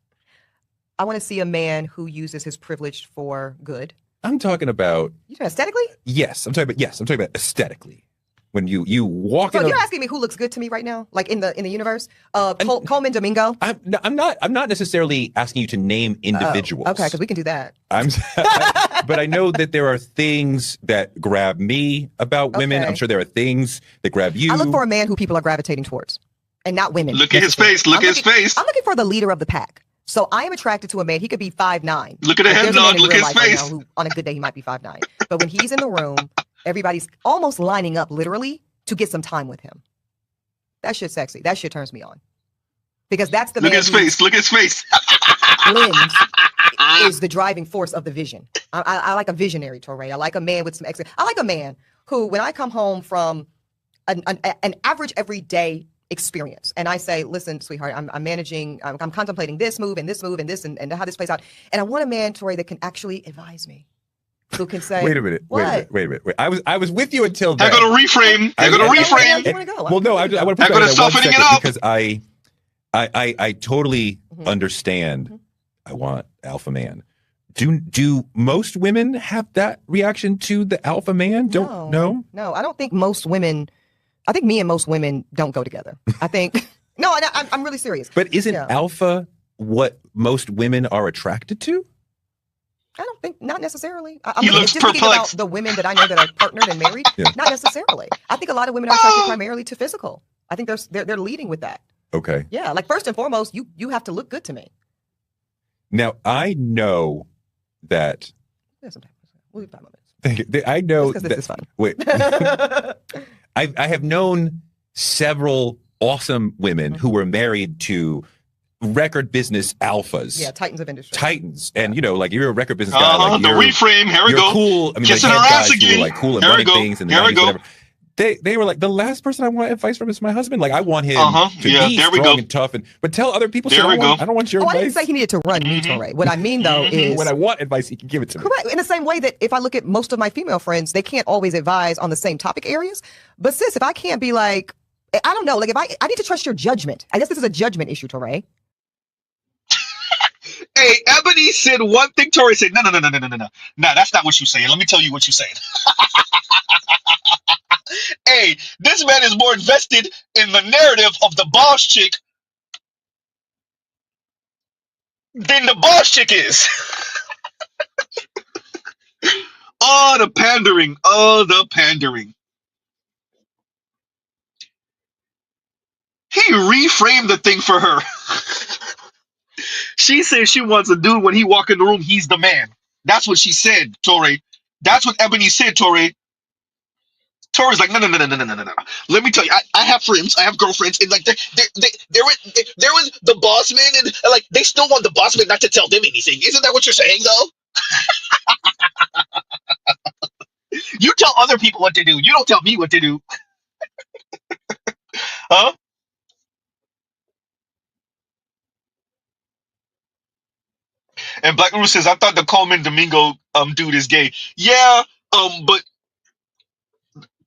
I want to see a man who uses his privilege for good. I'm talking about. You talking aesthetically? Yes, I'm talking about aesthetically. When you walk in. So you're asking me who looks good to me right now, like in the universe? Coleman Domingo. I'm not necessarily asking you to name individuals. Okay, because we can do that. But I know that there are things that grab me about women. I'm sure there are things that grab you. I look for a man who people are gravitating towards, and not women. Look at his face. Look at his face. I'm looking for the leader of the pack. So I am attracted to a man. He could be 5'9". Look at the head nod. Look at his face. Right now, on a good day, he might be 5'9". But when he's in the room, everybody's almost lining up literally to get some time with him. That shit's sexy. That shit turns me on. Because that's the Look at his face. Look at his face. Lens is the driving force of the vision. I like a visionary, Torre. I like a man with some I like a man who, when I come home from an average everyday experience, and I say, listen, sweetheart, I'm managing, I'm contemplating this move and this move and this and how this plays out, and I want a man, Torre, that can actually advise me, who can say, wait a minute. I was with you until They're then. going to reframe. They're going to reframe. Well, no, I want to put They're going to softening it up because I totally understand. I want alpha man. Do most women have that reaction to the alpha man? No, I don't think most women. I think me and most women don't go together. I think no, I'm really serious. But isn't alpha what most women are attracted to? I don't think, not necessarily. He looks just thinking about perplexed. the women that I know that are partnered and married. Not necessarily. I think a lot of women are attracted primarily to physical. I think they're leading with that. Okay. Yeah, like first and foremost, you have to look good to me. Now I know that. Yeah, sometimes we'll leave 5 minutes. Thank you. I know because this is fun. Wait, I have known several awesome women who were married to record business alphas. Yeah, titans of industry. Titans, and like you're a record business guy. Like, the reframe. Here we go. Cool. I mean, Kissing like, her ass guys who were, again. like cool and Here we running go. things and Here we go. whatever. They were like, the last person I want advice from is my husband. Like, I want him to be there we strong go. and tough, but tell other people. There we go. I don't want your I advice. didn't say he needed to run me, Torre. What I mean though is, when I want advice, he can give it to me. Correct. In the same way that if I look at most of my female friends, they can't always advise on the same topic areas. But sis, if I can't be like, I don't know, like if I need to trust your judgment. I guess this is a judgment issue, Torre. Hey, Ebony said one thing. Tori said, no. No, that's not what you're saying. Let me tell you what you're saying. Hey, this man is more invested in the narrative of the boss chick than the boss chick is. Oh, the pandering. Oh, the pandering. He reframed the thing for her. She said she wants a dude when he walk in the room, he's the man. That's what she said, Tori. That's what Ebony said, Tori. Tori's like, no. Let me tell you, I have friends, I have girlfriends, and like they're with the boss man, and like they still want the boss man not to tell them anything. Isn't that what you're saying, though? You tell other people what to do. You don't tell me what to do. Huh? And Black Rose says, I thought the Coleman Domingo dude is gay. Yeah, but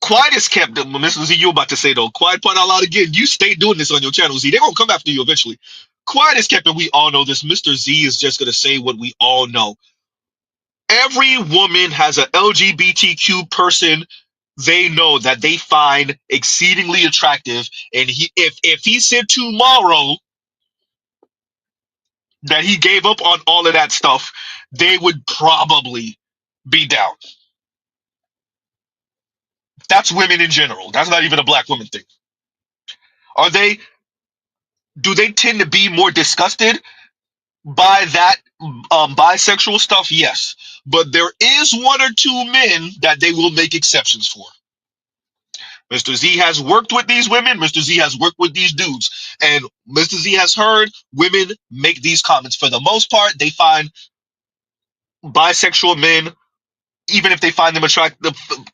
quiet is kept. Mr. Z, you about to say though, quiet part out loud again. You stay doing this on your channel, Z. They're gonna come after you eventually. Quiet is kept, and we all know this. Mr. Z is just gonna say what we all know. Every woman has an LGBTQ person they know that they find exceedingly attractive, and if he said tomorrow that he gave up on all of that stuff, they would probably be down. That's women in general. That's not even a black woman thing. Do they tend to be more disgusted by that bisexual stuff? Yes. But there is one or two men that they will make exceptions for. Mr. Z has worked with these women. Mr. Z has worked with these dudes. And Mr. Z has heard women make these comments. For the most part, they find bisexual men, even if they find them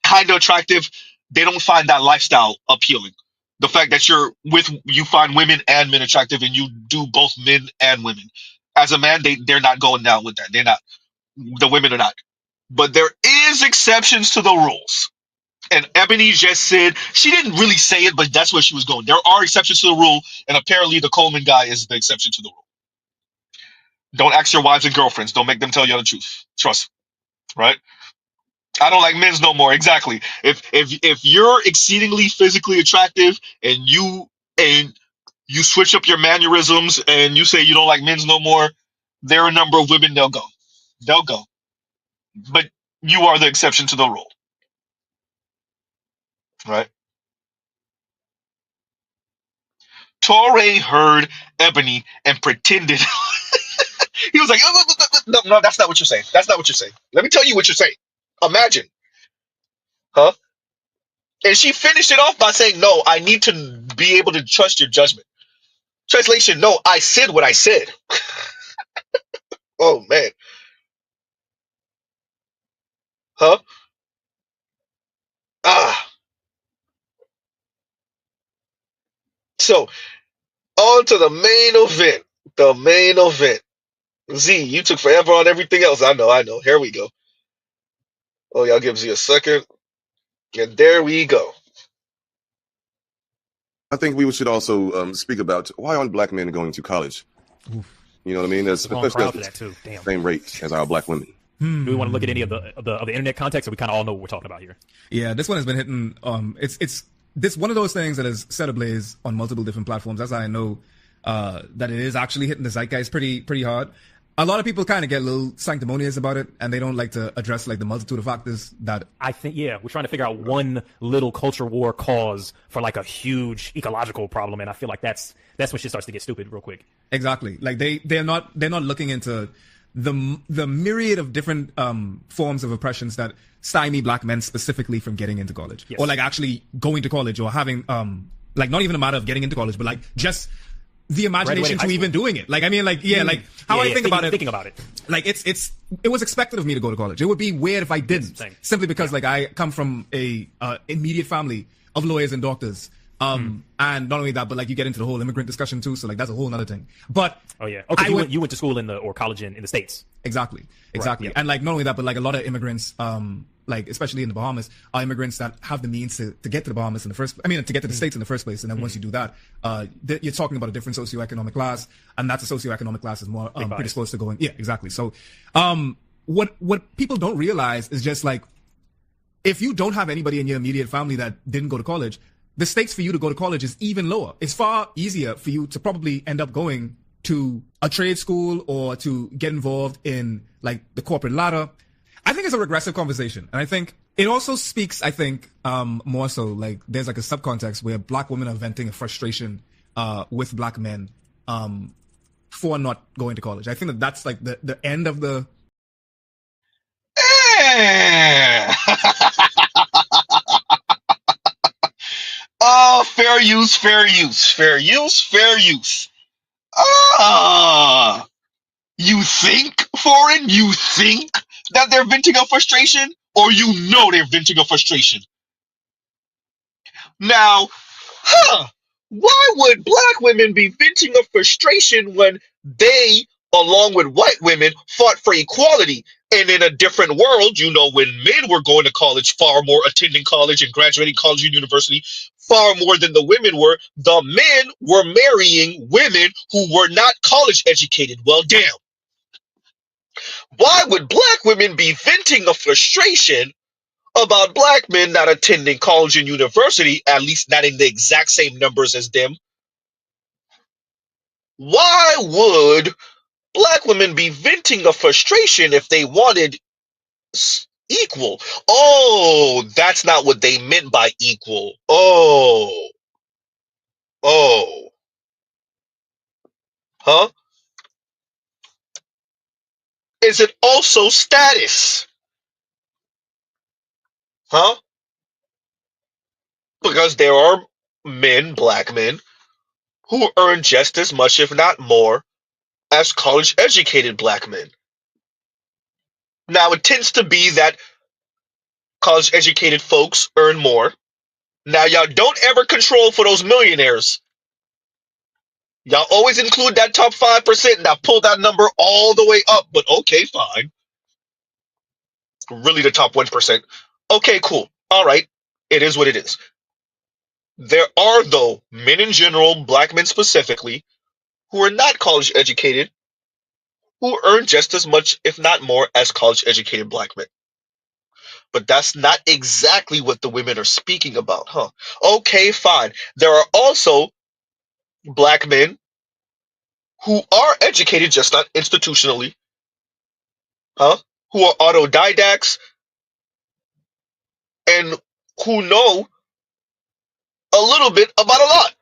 kind of attractive, they don't find that lifestyle appealing. The fact that you find women and men attractive, and you do both men and women. As a man, they're not going down with that. They're not. The women are not. But there is exceptions to the rules. And Ebony just said, she didn't really say it, but that's where she was going. There are exceptions to the rule, and apparently the Coleman guy is the exception to the rule. Don't ask your wives and girlfriends. Don't make them tell you the truth. Trust me, right? I don't like men's no more. Exactly. If you're exceedingly physically attractive and you switch up your mannerisms and you say you don't like men's no more, there are a number of women they'll go. They'll go. But you are the exception to the rule. Right? Torre heard Ebony and pretended. He was like, no, that's not what you're saying. That's not what you're saying. Let me tell you what you're saying. Imagine. Huh? And she finished it off by saying, no, I need to be able to trust your judgment. Translation, no, I said what I said. Oh, man. So on to the main event. The main event. Z, you took forever on everything else. I know. Here we go. Oh, y'all give Z a second. And there we go. I think we should also speak about why aren't black men going to college? You know what I mean? There's especially at the same rate as our black women. Do we want to look at any of the internet context, or we kind of all know what we're talking about here? Yeah, this one has been hitting. It's this one of those things that is set ablaze on multiple different platforms. That's how I know that it is actually hitting the zeitgeist pretty hard. A lot of people kind of get a little sanctimonious about it, and they don't like to address like the multitude of factors that I think. Yeah, we're trying to figure out one little culture war cause for like a huge ecological problem, and I feel like that's when shit starts to get stupid real quick. Exactly. Like they're not looking into the myriad of different forms of oppressions that stymie black men specifically from getting into college, yes. Or like actually going to college, or having like not even a matter of getting into college, but like just the imagination to even doing it. Like, I mean, like, yeah, like how I think about it. Thinking about it. Like, it was expected of me to go to college. It would be weird if I didn't. Simply because, like, I come from a immediate family of lawyers and doctors. And not only that, but like you get into the whole immigrant discussion too. So like that's a whole other thing. But oh yeah, okay. You went to school or college in the States. Exactly. Right, yeah. And like not only that, but like a lot of immigrants, like especially in the Bahamas, are immigrants that have the means to get to the Bahamas in the first. I mean, to get to the States in the first place. And then once you do that, you're talking about a different socioeconomic class, and that's a socioeconomic class is more predisposed to going. Yeah, exactly. So, what people don't realize is just like if you don't have anybody in your immediate family that didn't go to college, the stakes for you to go to college is even lower. It's far easier for you to probably end up going to a trade school or to get involved in like the corporate ladder. I think it's a regressive conversation. And I think it also speaks, more so like there's like a subcontext where black women are venting a frustration, with black men, for not going to college. I think that that's like the end of the. Oh, fair use. Ah, you think, foreign? You think that they're venting a frustration, or you know they're venting a frustration? Now, why would black women be venting a frustration when they, along with white women, fought for equality? And in a different world, when men were going to college far more, attending college and graduating college and university far more than the women were, the men were marrying women who were not college educated. Well, damn. Why would black women be venting a frustration about black men not attending college and university, at least not in the exact same numbers as them? Why would black women be venting a frustration if they wanted equal? Oh, that's not what they meant by equal. Oh. Huh? Is it also status? Huh? Because there are men, black men, who earn just as much, if not more, as college educated black men. Now, it tends to be that college educated folks earn more. Now, y'all don't ever control for those millionaires. Y'all always include that top 5%. Now, pull that number all the way up. But okay, fine. Really, the top 1%. Okay, cool. All right. It is what it is. There are, though, men in general, black men specifically, who are not college educated, who earn just as much, if not more, as college educated black men. But that's not exactly what the women are speaking about, huh? Okay, fine. There are also black men who are educated, just not institutionally, huh? Who are autodidacts and who know a little bit about a lot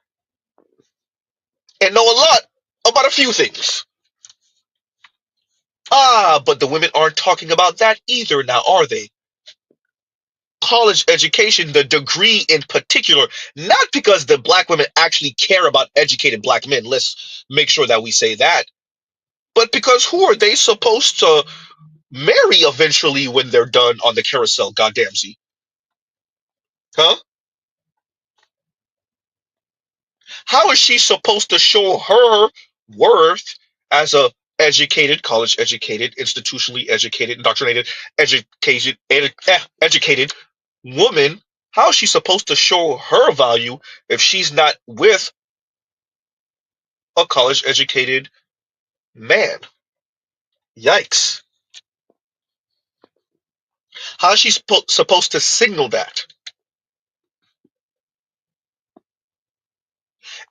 and know a lot about a few things. But the women aren't talking about that either now, are they? College education, the degree in particular, not because the black women actually care about educated black men. Let's make sure that we say that. But because who are they supposed to marry eventually when they're done on the carousel? Goddamn Z. Huh? How is she supposed to show her worth as a educated, college educated, institutionally educated, indoctrinated, educated woman? How is she supposed to show her value if she's not with a college educated man? Yikes. How is she supposed to signal that?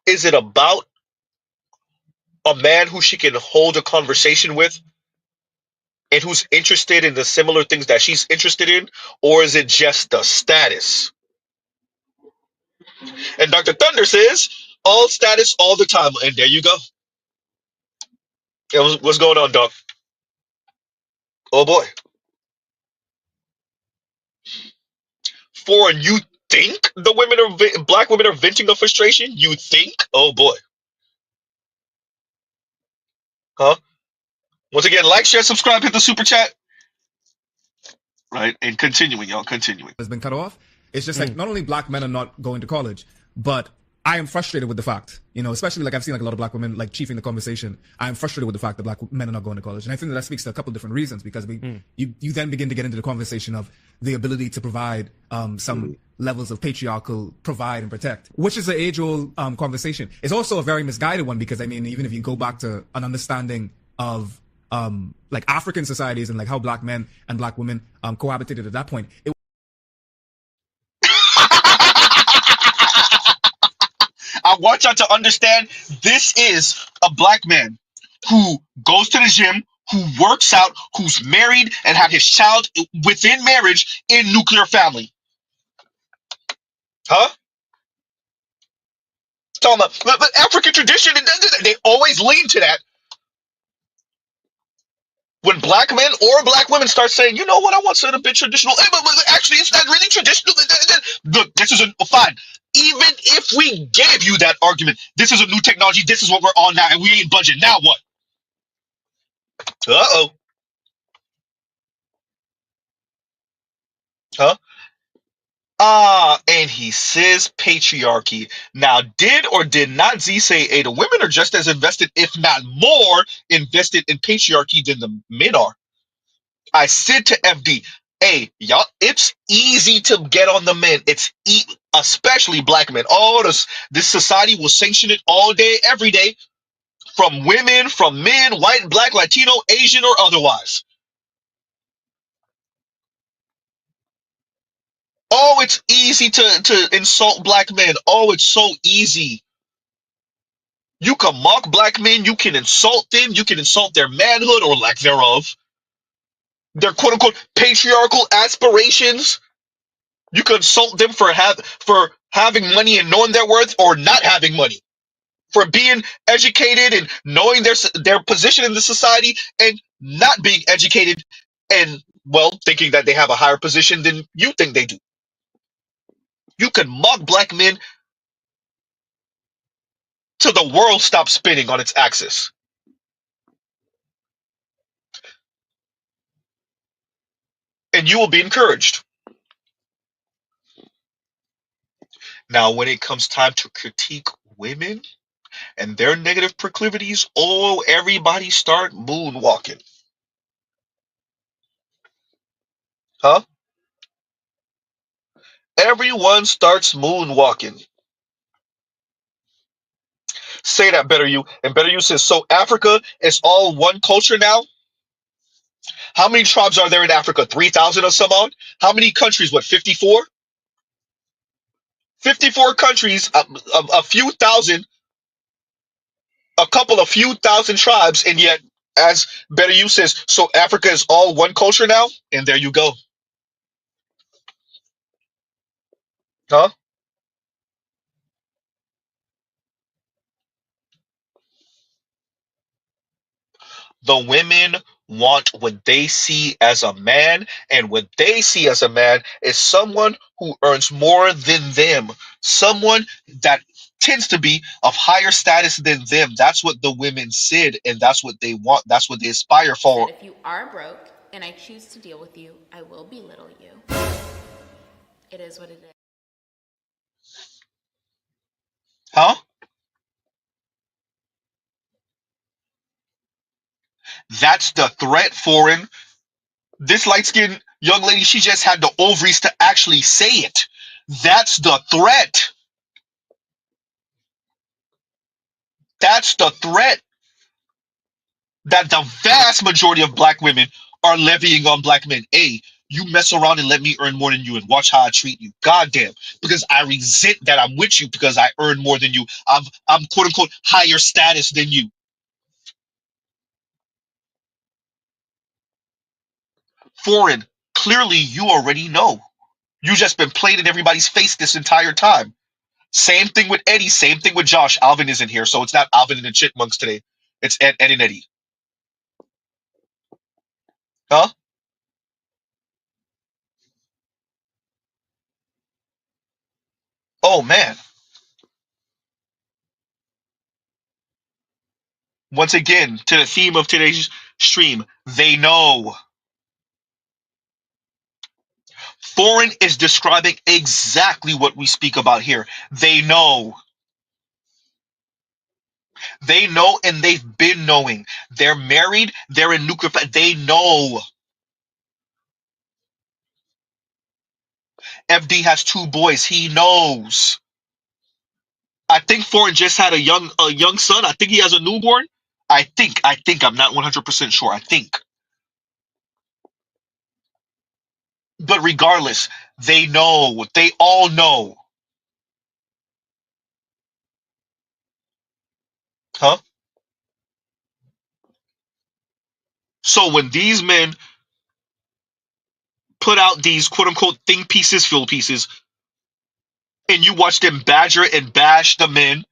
Is it about a man who she can hold a conversation with and who's interested in the similar things that she's interested in? Or is it just the status? And Dr. Thunder says, all status all the time. And there you go. What's going on, Doc? Oh boy. Foreign, you think the women are black women are venting a frustration? You think? Oh boy. Huh? Once again, like, share, subscribe, hit the super chat. Right? And continuing, y'all, continuing. Has been cut off. It's just like not only black men are not going to college, but I am frustrated with the fact, especially like I've seen like a lot of black women like chiefing the conversation. I am frustrated with the fact that black men are not going to college. And I think that speaks to a couple of different reasons because you then begin to get into the conversation of the ability to provide some levels of patriarchal provide and protect, which is an age-old conversation. It's also a very misguided one because, I mean, even if you go back to an understanding of like African societies and like how black men and black women cohabitated at that point, I want y'all to understand this is a black man who goes to the gym, who works out, who's married and had his child within marriage in nuclear family. Huh? Talking about the African tradition, they always lean to that. When black men or black women start saying, you know what, I want something a bit traditional. Hey, but actually, it's not really traditional. Look, this is fine. Even if we gave you that argument, this is a new technology. This is what we're on now, and we ain't budging. Now what? Uh-oh. Huh? And he says patriarchy. Now, did or did not Z say, hey, the women are just as invested, if not more, invested in patriarchy than the men are? I said to FD, hey, y'all, it's easy to get on the men. It's especially black men. Oh, this society will sanction it all day, every day, from women, from men, white, black, Latino, Asian, or otherwise. Oh, it's easy to insult black men. Oh, it's so easy. You can mock black men. You can insult them. You can insult their manhood or lack thereof. Their quote unquote patriarchal aspirations. You can insult them for having money and knowing their worth, or not having money, for being educated and knowing their position in the society, and not being educated and, well, thinking that they have a higher position than you think they do. You can mock black men till the world stops spinning on its axis. And you will be encouraged. Now, when it comes time to critique women and their negative proclivities, oh, everybody start moonwalking. Huh? Everyone starts moonwalking. Say that, Better You. And Better You says, so Africa is all one culture now? How many tribes are there in Africa? 3,000 or some odd? How many countries? What, 54? 54 countries, a few thousand, a couple of few thousand tribes, and yet, as Better You says, so Africa is all one culture now? And there you go. Huh? The women want what they see as a man, and what they see as a man is someone who earns more than them, someone that tends to be of higher status than them. That's what the women said, and that's what they want. That's what they aspire for. If you are broke and I choose to deal with you, I will belittle you. It is what it is. Huh? That's the threat, foreign. This light-skinned young lady, she just had the ovaries to actually say it. That's the threat. That's the threat that the vast majority of black women are levying on black men. Hey, you mess around and let me earn more than you and watch how I treat you. Goddamn. Because I resent that I'm with you because I earn more than you. I'm quote unquote higher status than you. Foreign, clearly you already know. You just been played in everybody's face this entire time. Same thing with Eddie, same thing with Josh. Alvin isn't here, so it's not Alvin and the Chipmunks today. It's Ed and Eddie. Huh? Oh man. Once again, to the theme of today's stream, they know. Foreign is describing exactly what we speak about here. They know. They know and they've been knowing. They're married, they're in nuclear they know. FD has 2 boys. He knows. I think Foreign just had a young son. I think he has a newborn. I think I'm not 100% sure. I think. But regardless, they know. They all know. Huh? So when these men put out these quote unquote think pieces, feel pieces, and you watch them badger and bash the men,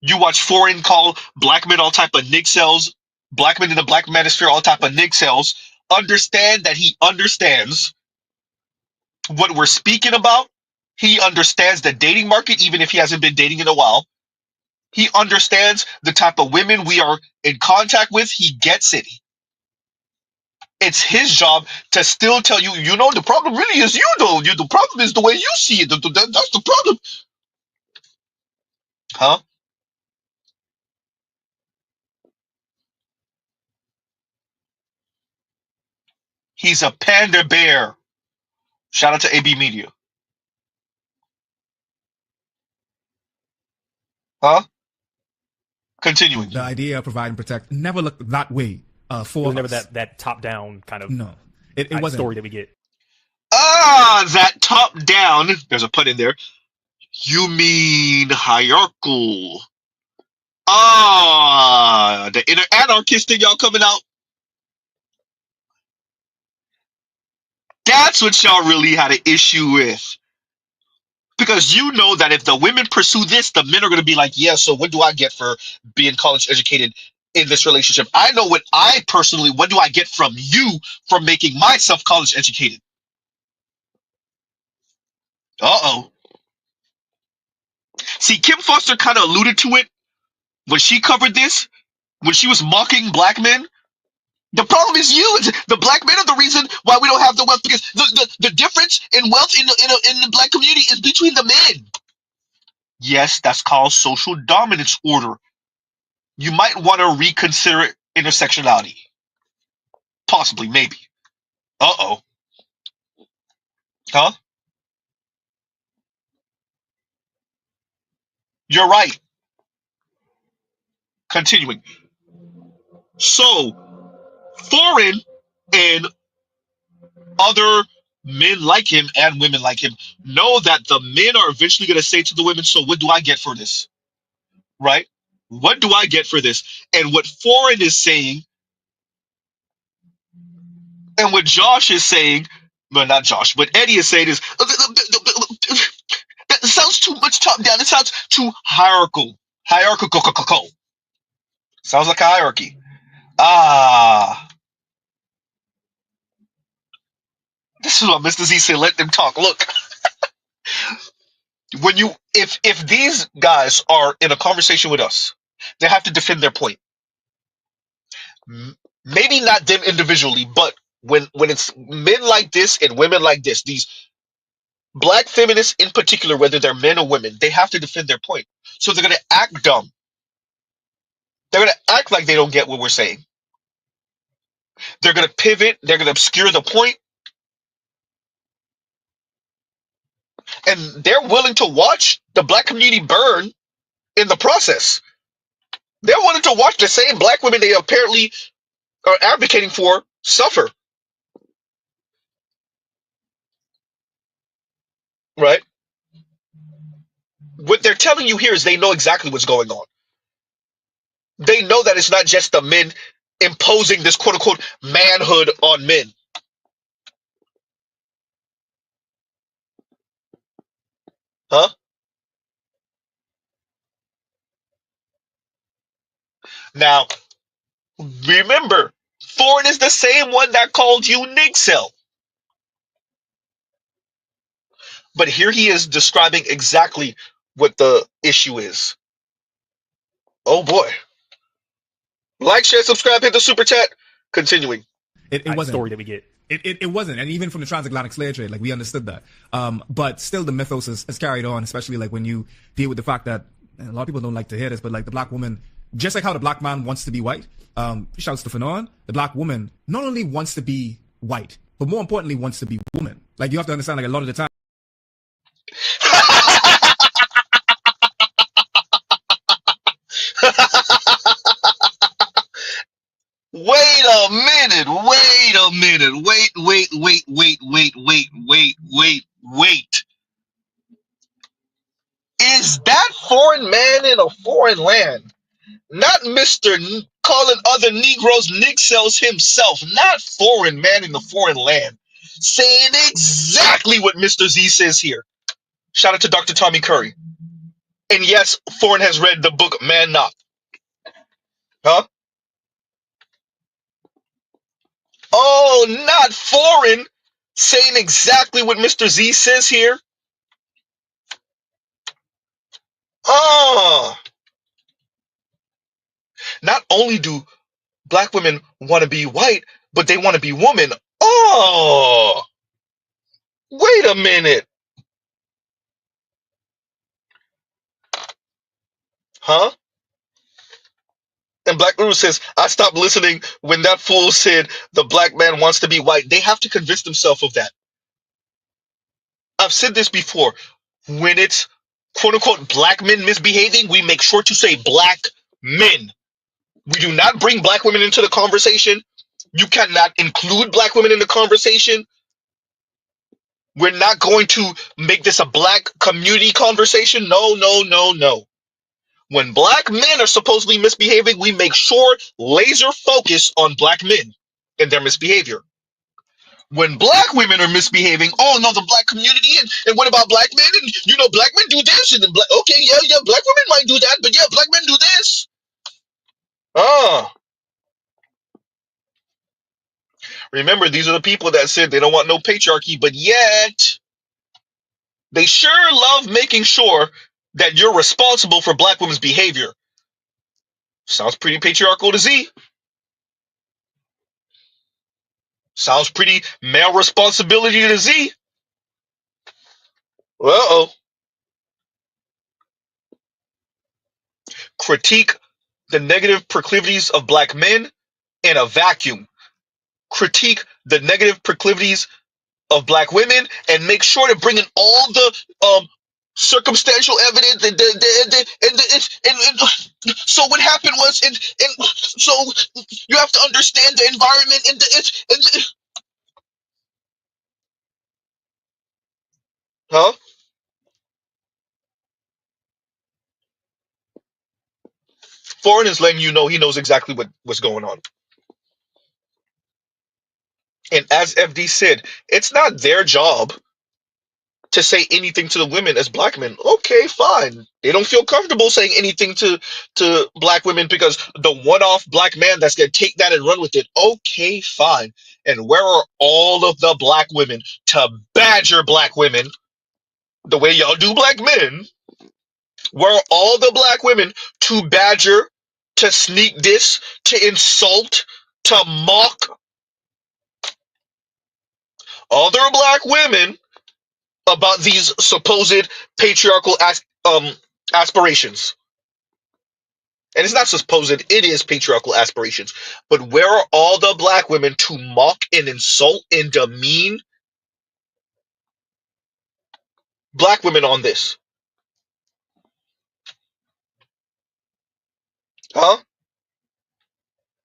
you watch Foreign call black men all type of nick cells, black men in the black manosphere all type of nick cells, understand that he understands what we're speaking about. He understands the dating market, even if he hasn't been dating in a while. He understands the type of women we are in contact with. He gets it. It's his job to still tell you, you know, the problem really is you, though. The problem is the way you see it. That's the problem. Huh? He's a panda bear. Shout out to AB Media. Huh? Continuing. The idea of provide and protect never looked that way for It was never us. that top down kind of No, it wasn't. story that we get. That top down. There's a pun in there. You mean hierarchical? The inner anarchist in y'all coming out. That's what y'all really had an issue with. Because you know that if the women pursue this, the men are going to be like, yeah, so what do I get for being college educated in this relationship? I know what do I get from you for making myself college educated? Uh-oh. See, Kim Foster kind of alluded to it when she covered this, when she was mocking black men. The problem is you. The black men are the reason why we don't have the wealth, because the difference in wealth in the black community is between the men. Yes, that's called social dominance order. You might want to reconsider intersectionality. Possibly, maybe. Uh-oh. Huh? You're right. Continuing. So, Foreign and other men like him and women like him know that the men are eventually going to say to the women, so what do I get for this? Right? What do I get for this? And what Foreign is saying, and what Josh is saying, well, not Josh, what Eddie is saying is, that sounds too much top down. It sounds too hierarchical. Hierarchical. Sounds like a hierarchy. This is what Mr. Z said. Let them talk. Look, if these guys are in a conversation with us, they have to defend their point. Maybe not them individually, but when it's men like this and women like this, these black feminists in particular, whether they're men or women, they have to defend their point. So they're going to act dumb. They're going to act like they don't get what we're saying. They're going to pivot. They're going to obscure the point, and they're willing to watch the black community burn in the process. They're willing to watch the same black women they apparently are advocating for suffer. Right? What they're telling you here is they know exactly what's going on. They know that it's not just the men imposing this quote unquote manhood on men. Huh? Now, remember, Foreign is the same one that called you Nixel. But here he is describing exactly what the issue is. Oh boy. Like, share, subscribe, hit the super chat. Continuing. It wasn't story that we get. It wasn't, and even from the transatlantic slave trade, like we understood that. But still, the mythos is carried on, especially like when you deal with the fact that, and a lot of people don't like to hear this, but like the black woman, just like how the black man wants to be white, shouts to Fanon, the black woman not only wants to be white, but more importantly wants to be woman. Like you have to understand, like a lot of the time. Wait a minute. Wait. Is that foreign man in a foreign land? Not Mr. Calling other Negroes Nixels himself. Not foreign man in the foreign land. Saying exactly what Mr. Z says here. Shout out to Dr. Tommy Curry. And yes, Foreign has read the book Man Not. Huh? Oh, not Foreign saying exactly what Mr. Z says here. Oh. Not only do black women want to be white, but they want to be woman. Oh. Wait a minute. Huh? And Black Guru says, I stopped listening when that fool said the black man wants to be white. They have to convince themselves of that. I've said this before. When it's quote unquote black men misbehaving, we make sure to say black men. We do not bring black women into the conversation. You cannot include black women in the conversation. We're not going to make this a black community conversation. No. When black men are supposedly misbehaving, we make sure laser focus on black men and their misbehavior. When black women are misbehaving, oh no, the black community, and what about black men? And you know, black men do this, and then okay, yeah, black women might do that, but yeah, black men do this. Remember, these are the people that said they don't want no patriarchy, but yet they sure love making sure that you're responsible for black women's behavior. Sounds pretty patriarchal to Z. Sounds pretty male responsibility to Z. Uh-oh. Critique the negative proclivities of black men in a vacuum. Critique the negative proclivities of black women and make sure to bring in all the circumstantial evidence and so what happened was and so you have to understand the environment and huh? Foreign is letting you know he knows exactly what's going on. And as FD said, it's not their job to say anything to the women as black men. Okay, fine. They don't feel comfortable saying anything to black women because the one-off black man that's going to take that and run with it. Okay, fine. And where are all of the black women to badger black women the way y'all do black men? Where are all the black women to badger, to sneak diss, to insult, to mock other black women about these supposed patriarchal aspirations? And it's not supposed, it is patriarchal aspirations. But where are all the black women to mock and insult and demean black women on this? Huh?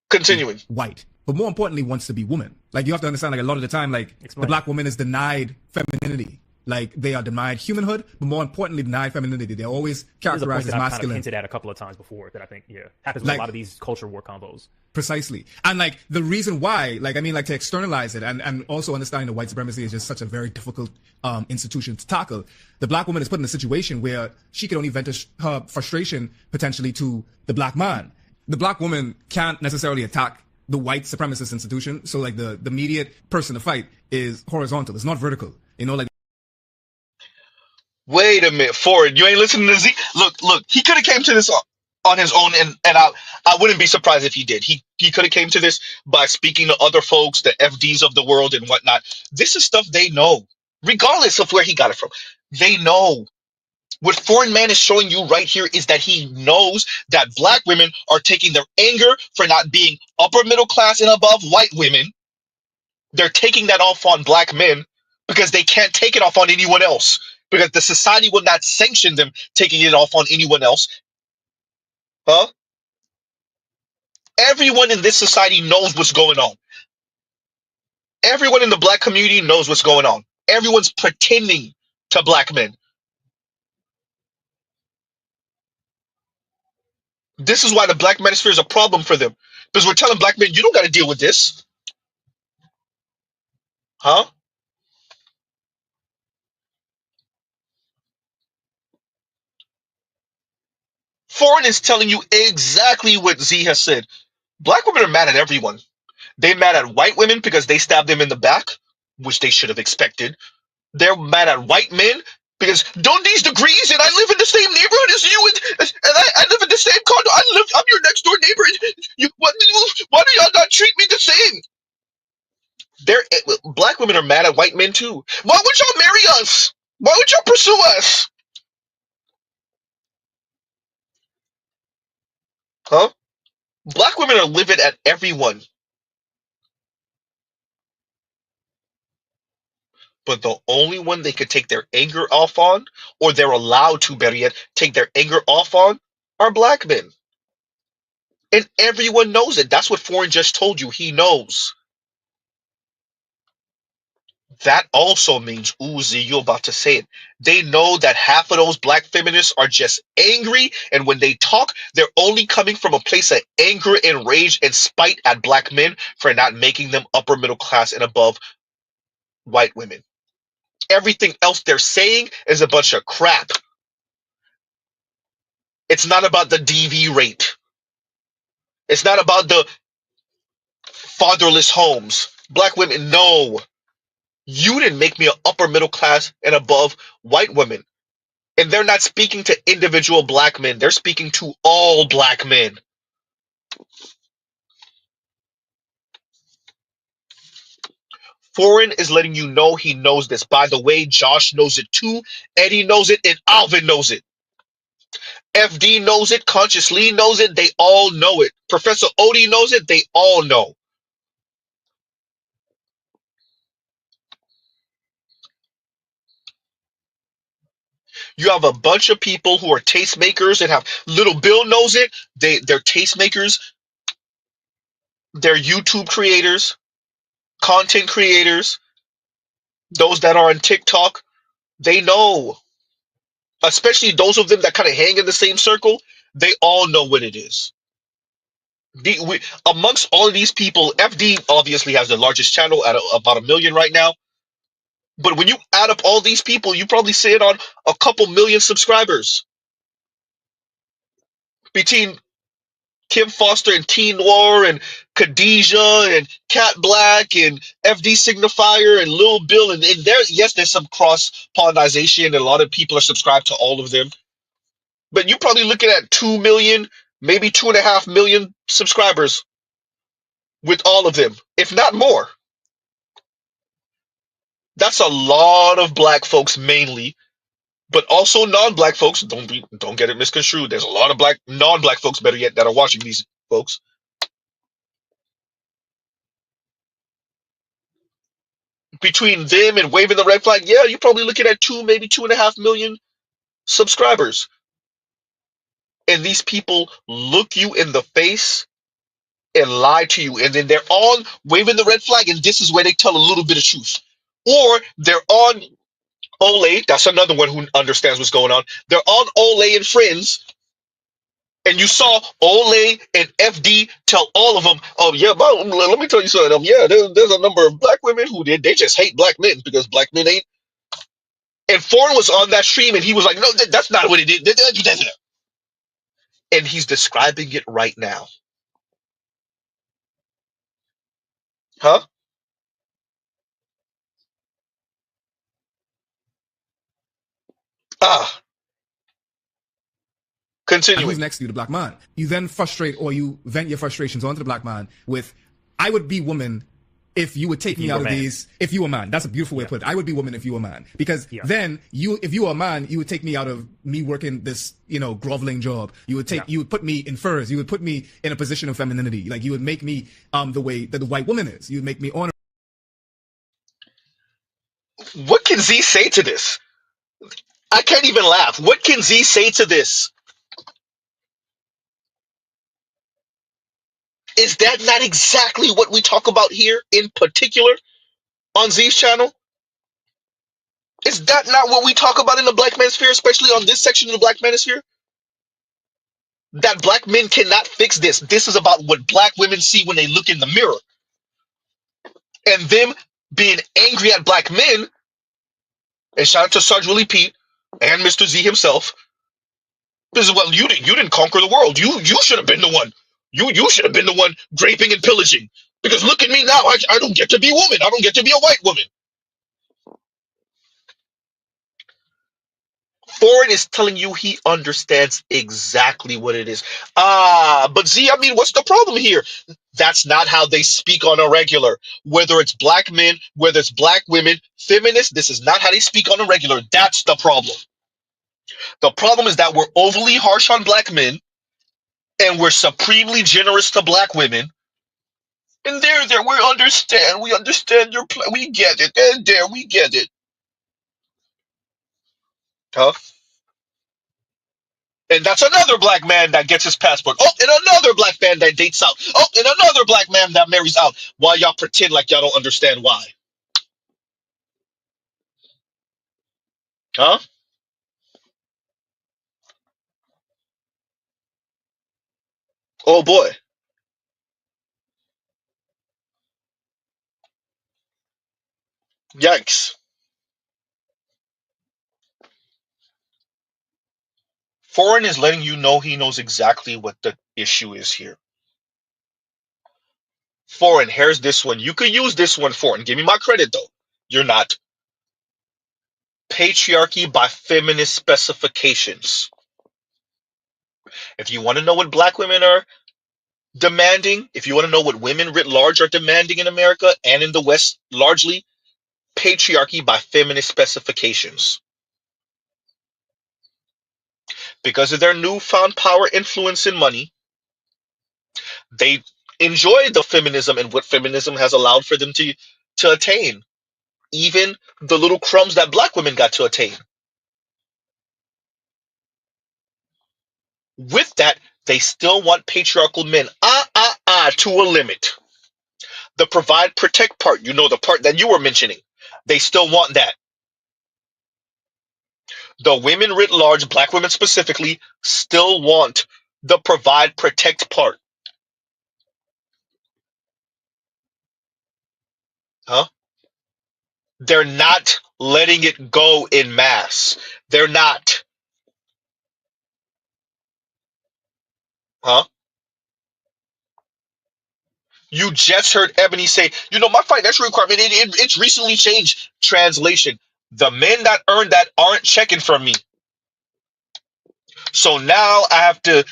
Continuing. White, but more importantly, wants to be woman. Like, you have to understand, like, a lot of the time, like, the black woman is denied femininity. Like, they are denied humanhood, but more importantly, denied femininity. They're always characterized as I've masculine. kind of hinted at a couple of times before that I think, happens with a lot of these culture war combos. Precisely. And like the reason why, like, I mean, like, to externalize it and also understanding that white supremacy is just such a very difficult institution to tackle. The black woman is put in a situation where she can only vent her frustration potentially to the black man. The black woman can't necessarily attack the white supremacist institution. So like the immediate person to fight is horizontal. It's not vertical. You know, like. Wait a minute, Ford. You ain't listening to Z. Look. He could have came to this on his own, and I wouldn't be surprised if he did. He could have came to this by speaking to other folks, the FDs of the world and whatnot. This is stuff they know, regardless of where he got it from. They know. What Foreign Man is showing you right here is that he knows that black women are taking their anger for not being upper middle class and above white women. They're taking that off on black men because they can't take it off on anyone else, because the society will not sanction them taking it off on anyone else. Huh? Everyone in this society knows what's going on. Everyone in the black community knows what's going on. Everyone's pretending to black men. This is why the black manosphere is a problem for them. Because we're telling black men, you don't got to deal with this. Huh? Foreign is telling you exactly what Z has said. Black women are mad at everyone. They're mad at white women because they stabbed them in the back, which they should have expected. They're mad at white men because don't these degrees, and I live in the same neighborhood as you, and I live in the same condo. I'm your next door neighbor. Why do y'all not treat me the same? Black women are mad at white men too. Why would y'all marry us? Why would y'all pursue us? Huh? Black women are livid at everyone. But the only one they could take their anger off on, or they're allowed to, better yet, take their anger off on, are black men. And everyone knows it. That's what Foreign just told you. He knows. That also means, Uzi, you're about to say it. They know that half of those black feminists are just angry, and when they talk, they're only coming from a place of anger and rage and spite at black men for not making them upper middle class and above white women. Everything else they're saying is a bunch of crap. It's not about the DV rate. It's not about the fatherless homes. Black women, no. You didn't make me an upper middle class and above white women. And they're not speaking to individual black men. They're speaking to all black men. Foreign is letting you know he knows this. By the way, Josh knows it too. Eddie knows it, and Alvin knows it. FD knows it. Conscious Lee knows it. They all know it. Professor Odie knows it. They all know. You have a bunch of people who are tastemakers and have Little Bill knows it. They're tastemakers. They're YouTube creators, content creators, those that are on TikTok. They know. Especially those of them that kind of hang in the same circle, they all know what it is. Amongst all of these people, FD obviously has the largest channel at about 1 million right now. But when you add up all these people, you probably sit on a couple million subscribers. Between Kim Foster and T Noir and Khadijah and Cat Black and FD Signifier and Lil Bill, and there's some cross pollination and a lot of people are subscribed to all of them. But you're probably looking at 2 million, maybe 2.5 million subscribers with all of them, if not more. That's a lot of black folks mainly But also non-black folks, don't get it misconstrued. There's a lot of non-black folks, better yet, that are watching these folks. Between them and waving the red flag, yeah, you're probably looking at 2, maybe 2.5 million subscribers. And these people look you in the face and lie to you, and then they're on waving the red flag, and this is where they tell a little bit of truth. Or they're on Olay, that's another one who understands what's going on. They're on Olay and Friends, and you saw Olay and FD tell all of them, oh yeah, but let me tell you something. Yeah, there's a number of black women who they just hate black men because black men ain't. And Foreign was on that stream, and he was like, no, that's not what he did. And he's describing it right now. Huh? Ah. Continuing. Who's next to you, the black man. You then frustrate, or you vent your frustrations onto the black man with, I would be woman if you would take me out of these, if you were a man. That's a beautiful way to put it. I would be woman if you were a man. Because then if you were a man, you would take me out of me working this, groveling job. You would put me in furs. You would put me in a position of femininity. Like you would make me the way that the white woman is. You would make me honor. What can Z say to this? I can't even laugh. What can Z say to this? Is that not exactly what we talk about here in particular on Z's channel? Is that not what we talk about in the black manosphere, especially on this section of the black manosphere? That black men cannot fix this. This is about what black women see when they look in the mirror. And them being angry at black men, and shout out to Sarge Willie Pete and Mr. Z himself. This is, well, you didn't conquer the world. You should have been the one. You should have been the one raping and pillaging. Because look at me now. I don't get to be a woman. I don't get to be a white woman. Foreign is telling you he understands exactly what it is. But Z, I mean, what's the problem here? That's not how they speak on a regular. Whether it's black men, whether it's black women, feminists, this is not how they speak on a regular. That's the problem. The problem is that we're overly harsh on black men, and we're supremely generous to black women. And we understand your plan. We get it. And there, we get it. Huh? And that's another black man that gets his passport. Oh, and another black man that dates out. Oh, and another black man that marries out. While y'all pretend like y'all don't understand why. Huh? Oh boy. Yikes. Foreign is letting you know he knows exactly what the issue is here. Foreign, here's this one. You could use this one, Foreign. Give me my credit, though. You're not. Patriarchy by feminist specifications. If you want to know what black women are demanding, if you want to know what women writ large are demanding in America and in the West largely, patriarchy by feminist specifications. Because of their newfound power, influence, and money, they enjoy the feminism and what feminism has allowed for them to attain. Even the little crumbs that black women got to attain. With that, they still want patriarchal men. To a limit. The provide, protect part, the part that you were mentioning. They still want that. The women writ large, black women specifically, still want the provide, protect part. Huh? They're not letting it go in mass. They're not. Huh? You just heard Ebony say, my financial requirement, it's recently changed. Translation. The men that earn that aren't checking from me. So now I have to,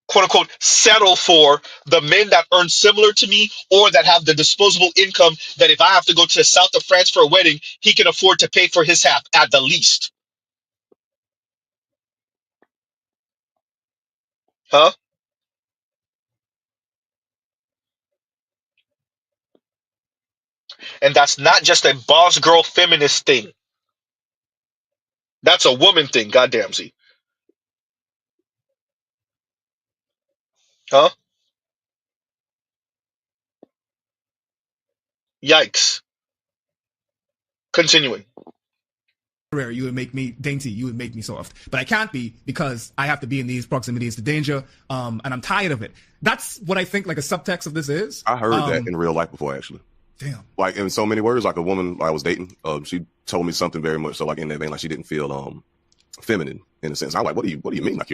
quote unquote, settle for the men that earn similar to me or that have the disposable income that if I have to go to the south of France for a wedding, he can afford to pay for his half at the least. Huh? And that's not just a boss girl feminist thing. That's a woman thing, goddamn Z. Huh? Yikes. Continuing. You would make me dainty. You would make me soft. But I can't be because I have to be in these proximities to danger, and I'm tired of it. That's what I think like a subtext of this is. I heard that in real life before, actually. Damn. Like in so many words, like a woman I was dating, she told me something very much so like in that vein, like she didn't feel feminine in a sense. I'm like, what do you mean? Like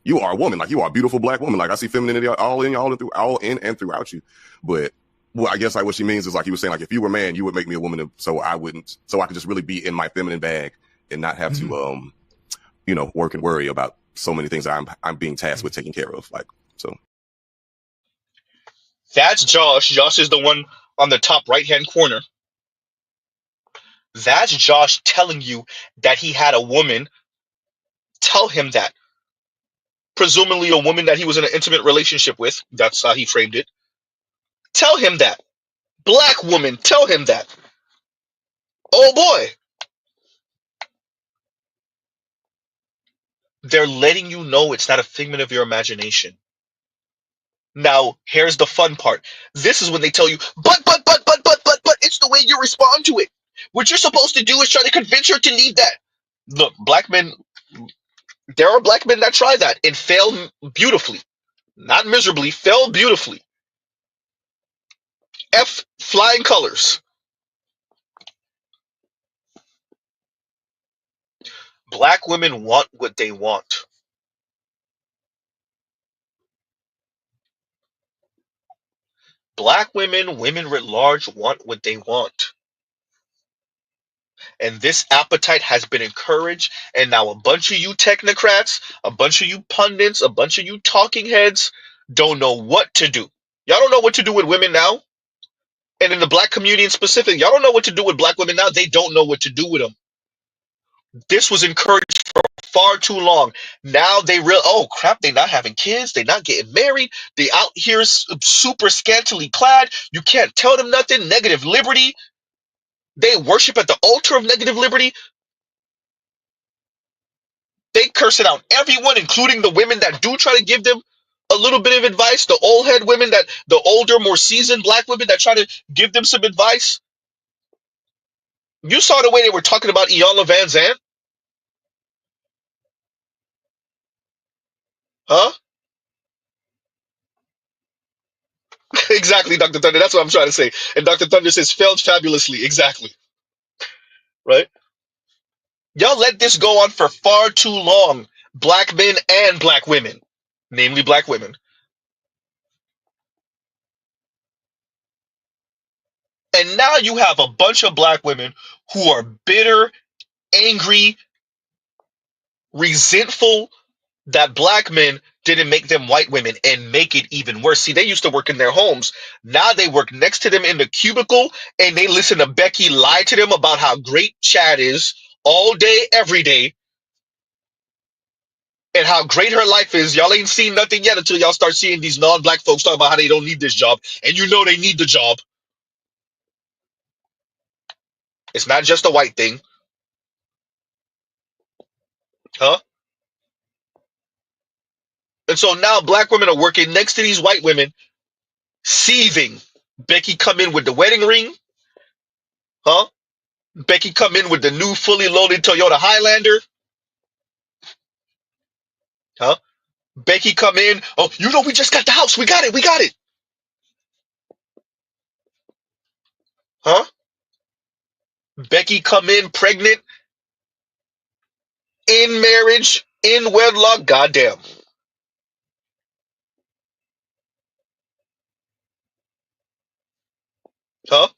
you are a woman, like you are a beautiful black woman. Like I see femininity all in and throughout you. But well, I guess like what she means is like you were saying, like if you were a man, you would make me a woman, so I could just really be in my feminine bag and not have to work and worry about so many things that I'm being tasked with taking care of. Like so. That's Josh. Josh is the one on the top right-hand corner. That's Josh telling you that he had a woman tell him that. Presumably a woman that he was in an intimate relationship with. That's how he framed it. Tell him that. Black woman, tell him that. Oh boy. They're letting you know it's not a figment of your imagination. Now, here's the fun part. This is when they tell you, but, it's the way you respond to it. What you're supposed to do is try to convince her to need that. Look, black men, there are black men that try that and fail beautifully. Not miserably, fail beautifully. F flying colors. Black women want what they want. Black women, women writ large, want what they want. And this appetite has been encouraged, and now a bunch of you technocrats, a bunch of you pundits, a bunch of you talking heads don't know what to do. Y'all don't know what to do with women now. And in the black community in specific, y'all don't know what to do with black women now. They don't know what to do with them. This was encouraged for far too long. Now they oh crap, they not having kids, they not getting married, they out here super scantily clad. You can't tell them nothing. Negative liberty. They worship at the altar of negative liberty. They cursing out everyone, including the women that do try to give them a little bit of advice. The old head women, the older, more seasoned black women that try to give them some advice. You saw the way they were talking about Iyanla Van Zandt, huh? Exactly, Dr. Thunder. That's what I'm trying to say. And Dr. Thunder says failed fabulously. Exactly. Right? Y'all let this go on for far too long. Black men and black women, namely black women. And now you have a bunch of black women who are bitter, angry, resentful that black men didn't make them white women and make it even worse. See, they used to work in their homes. Now they work next to them in the cubicle and they listen to Becky lie to them about how great Chad is all day, every day, and how great her life is. Y'all ain't seen nothing yet until y'all start seeing these non-black folks talk about how they don't need this job. And you know they need the job. It's not just a white thing. Huh? And so now black women are working next to these white women, seething. Becky come in with the wedding ring. Huh? Becky come in with the new fully loaded Toyota Highlander. Huh? Becky come in. Oh, you know, we just got the house. We got it. We got it. Huh? Becky come in pregnant, in marriage, in wedlock. Goddamn. Huh?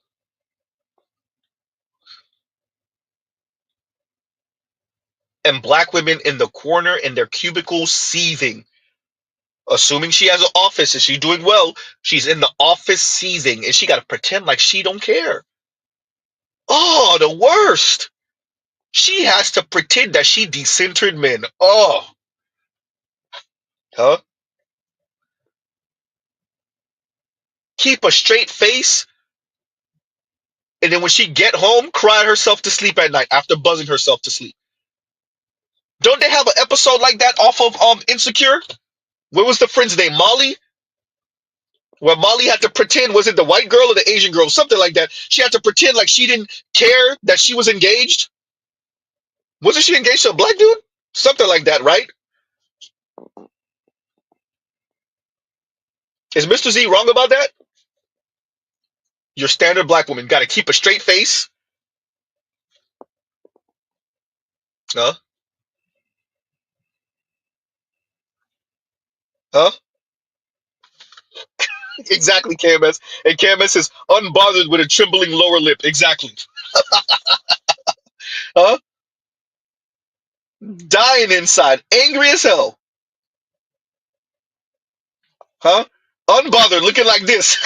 And black women in the corner in their cubicles seething. Assuming she has an office and she's doing well, she's in the office seething and she got to pretend like she don't care. Oh, the worst. She has to pretend that she decentered men. Oh. Huh? keep a straight face, and then when she get home, cry herself to sleep at night after buzzing herself to sleep. Don't they have an episode like that off of Insecure? What was the friend's name? Molly? Where Molly had to pretend, was it the white girl or the Asian girl? Something like that. She had to pretend like she didn't care that she was engaged. Wasn't she engaged to a black dude? Something like that, right? Is Mr. Z wrong about that? Your standard black woman got to keep a straight face. Huh? Huh? Exactly, KMS. And KMS is unbothered with a trembling lower lip. Exactly. Huh? Dying inside. Angry as hell. Huh? Unbothered, looking like this.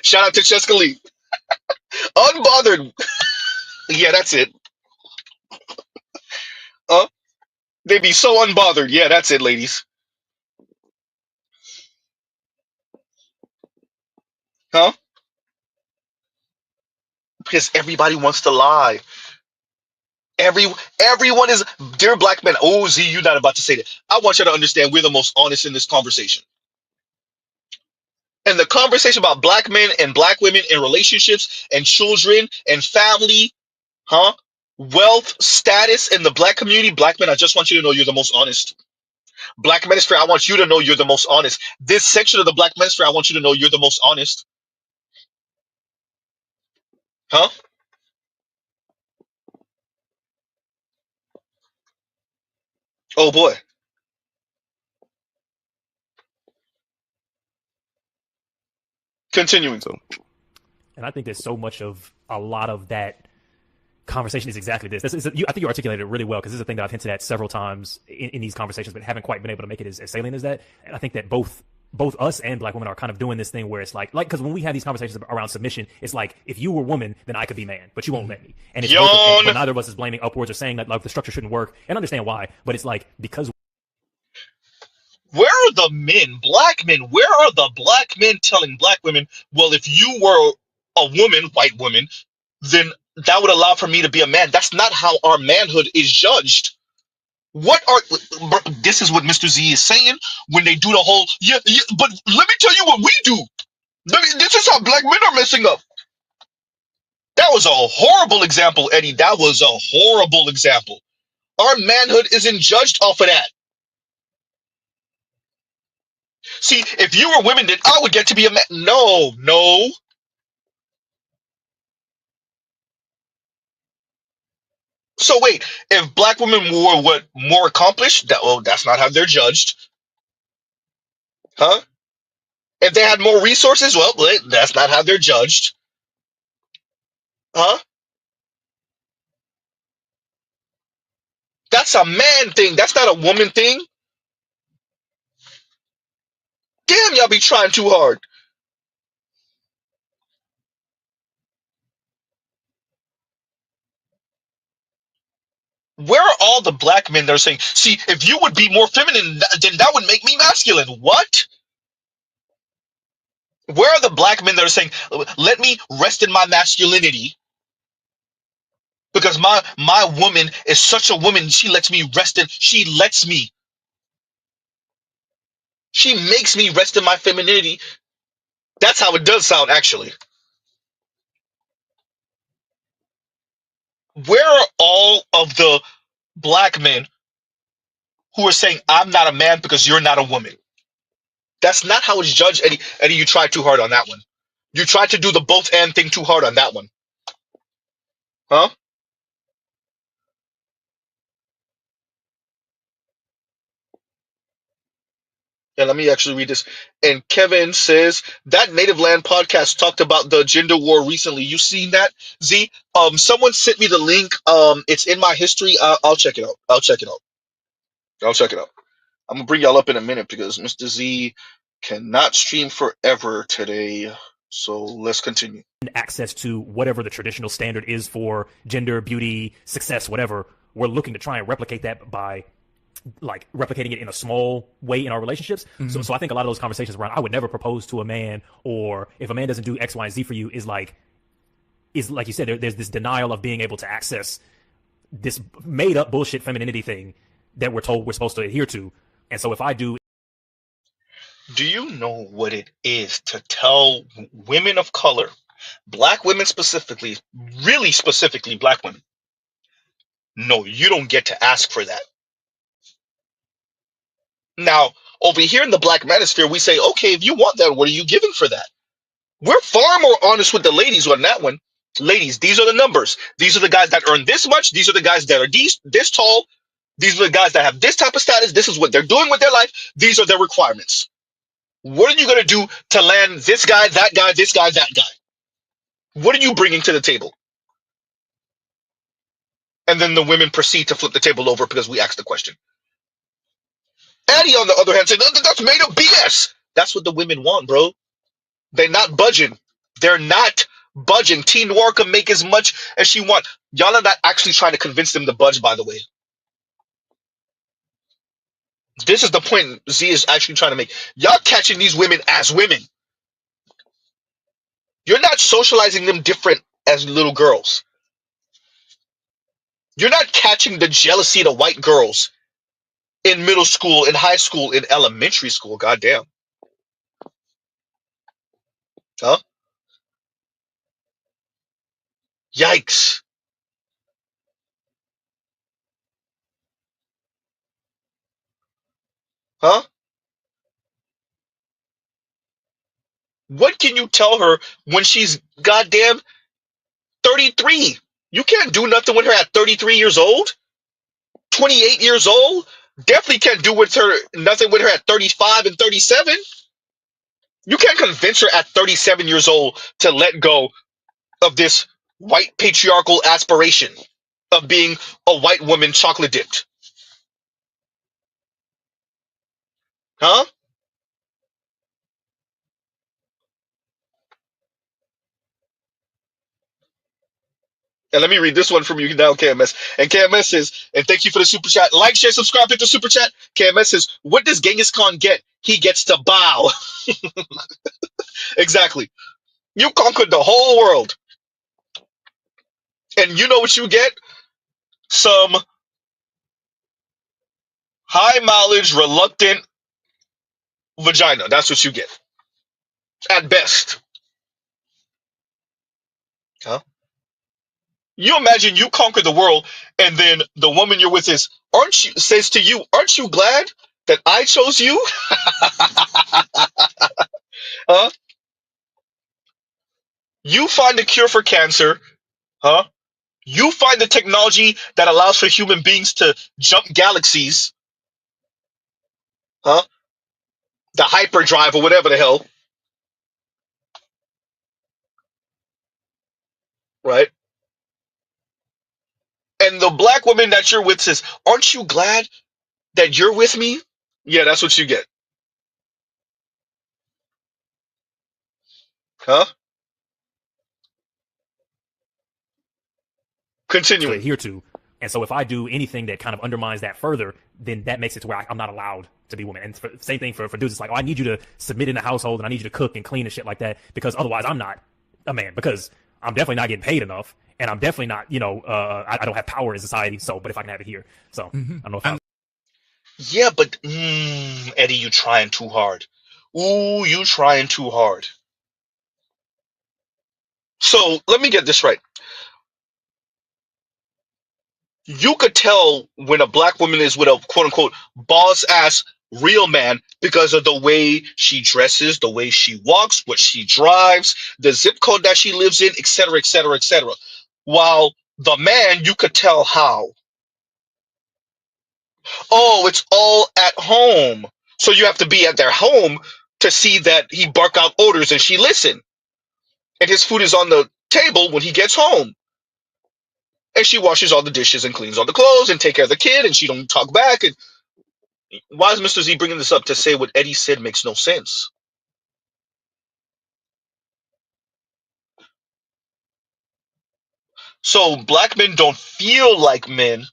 Shout out to Cheska Lee. Unbothered. Yeah, that's it. Huh? They be so unbothered. Yeah, that's it, ladies. Huh? Because everybody wants to lie. Everyone is, dear black men. Oh, Z, you're not about to say that. I want you to understand we're the most honest in this conversation. And the conversation about black men and black women and relationships and children and family, huh? Wealth, status in the black community, black men, I just want you to know you're the most honest. Black ministry, I want you to know you're the most honest. This section of the black ministry, I want you to know you're the most honest. Huh? Oh boy. Continuing. So, and I think there's so much of a lot of that conversation is exactly this. I think you articulated it really well, because this is a thing that I've hinted at several times in these conversations, but haven't quite been able to make it as salient as that. And I think that both us and black women are kind of doing this thing where it's like because when we have these conversations around submission, it's like, if you were woman, then I could be man, but you won't let me. And it's but neither of us is blaming upwards or saying that like the structure shouldn't work, and understand why. But it's like, because where are the men, black men? Where are the black men telling black women, well, if you were a woman, white woman, then that would allow for me to be a man? That's not how our manhood is judged. This is what Mr. Z is saying when they do the whole, but let me tell you what we do. This is how black men are messing up. That was a horrible example, Eddie. That was a horrible example. Our manhood isn't judged off of that. See, if you were women, then I would get to be a man. No. So wait, if black women were more accomplished, that's not how they're judged. Huh? If they had more resources, well, that's not how they're judged. Huh? That's a man thing. That's not a woman thing. Damn, y'all be trying too hard. Where are all the black men that are saying, see, if you would be more feminine, then that would make me masculine? What? Where are the black men that are saying, let me rest in my masculinity because my woman is such a woman, she lets me rest in, she makes me rest in my femininity. That's how it does sound, actually. Where are all of the black men who are saying, I'm not a man because you're not a woman? That's not how it's judged, Eddie. Eddie, you tried too hard on that one. You tried to do the both and thing too hard on that one. Huh? Yeah, let me actually read this. And Kevin says that Native Land podcast talked about the gender war recently. You seen that, Z? Someone sent me the link. It's in my history. I'll check it out. I'll check it out. I'm gonna bring y'all up in a minute because Mr. Z cannot stream forever today. So let's continue. access to whatever the traditional standard is for gender, beauty, success, whatever, we're looking to try and replicate that by like replicating it in a small way in our relationships. So I think a lot of those conversations around I would never propose to a man, or if a man doesn't do X, Y, and Z for you, is like you said, there's this denial of being able to access this made up bullshit femininity thing that we're told we're supposed to adhere to. And so if I do you know what it is to tell women of color, black women specifically, really specifically black women, no, you don't get to ask for that. Now, over here in the black manosphere, we say, okay, if you want that, what are you giving for that? We're far more honest with the ladies on that one. Ladies, these are the numbers. These are the guys that earn this much. These are the guys that are this tall. These are the guys that have this type of status. This is what they're doing with their life. These are their requirements. What are you going to do to land this guy, that guy, this guy, that guy? What are you bringing to the table? And then the women proceed to flip the table over because we asked the question. Addie, on the other hand, said, that's made up BS. That's what the women want, bro. They're not budging. They're not budging. T Noir can make as much as she want. Y'all are not actually trying to convince them to budge, by the way. This is the point Z is actually trying to make. Y'all catching these women as women. You're not socializing them different as little girls. You're not catching the jealousy of the white girls in middle school, in high school, in elementary school. Goddamn. Huh? Yikes. Huh? What can you tell her when she's goddamn 33? You can't do nothing with her at 33 years old, 28 years old. Definitely can't do with her nothing with her at 35 and 37. You can't convince her at 37 years old to let go of this white patriarchal aspiration of being a white woman chocolate dipped. Huh? And let me read this one from you now, KMS. And KMS says, and thank you for the super chat. Like, share, subscribe, hit the super chat. KMS says, what does Genghis Khan get? He gets to bow. Exactly. You conquered the whole world. And you know what you get? Some high mileage, reluctant vagina. That's what you get. At best. Huh? You imagine you conquer the world, and then the woman you're with says to you, aren't you glad that I chose you? Huh? You find the cure for cancer, huh? You find the technology that allows for human beings to jump galaxies, huh? The hyperdrive or whatever the hell, right? And the black woman that you're with says, aren't you glad that you're with me? Yeah, that's what you get. Huh? to Continuing. adhere to. And so if I do anything that kind of undermines that further, then that makes it to where I'm not allowed to be women. And same thing for dudes. It's like, oh, I need you to submit in the household and I need you to cook and clean and shit like that, because otherwise I'm not a man, because I'm definitely not getting paid enough. And I'm definitely not, I don't have power in society. So, but if I can have it here. So I don't know if Yeah, but Eddie, you trying too hard. Ooh, you trying too hard. So let me get this right. You could tell when a black woman is with a quote unquote boss ass real man because of the way she dresses, the way she walks, what she drives, the zip code that she lives in, etc., etc., etc. While the man, you could tell how. Oh, it's all at home. So you have to be at their home to see that he bark out orders and she listen. And his food is on the table when he gets home. And she washes all the dishes and cleans all the clothes and take care of the kid, and she don't talk back. And why is Mr. Z bringing this up? To say what Eddie said makes no sense. So black men don't feel like men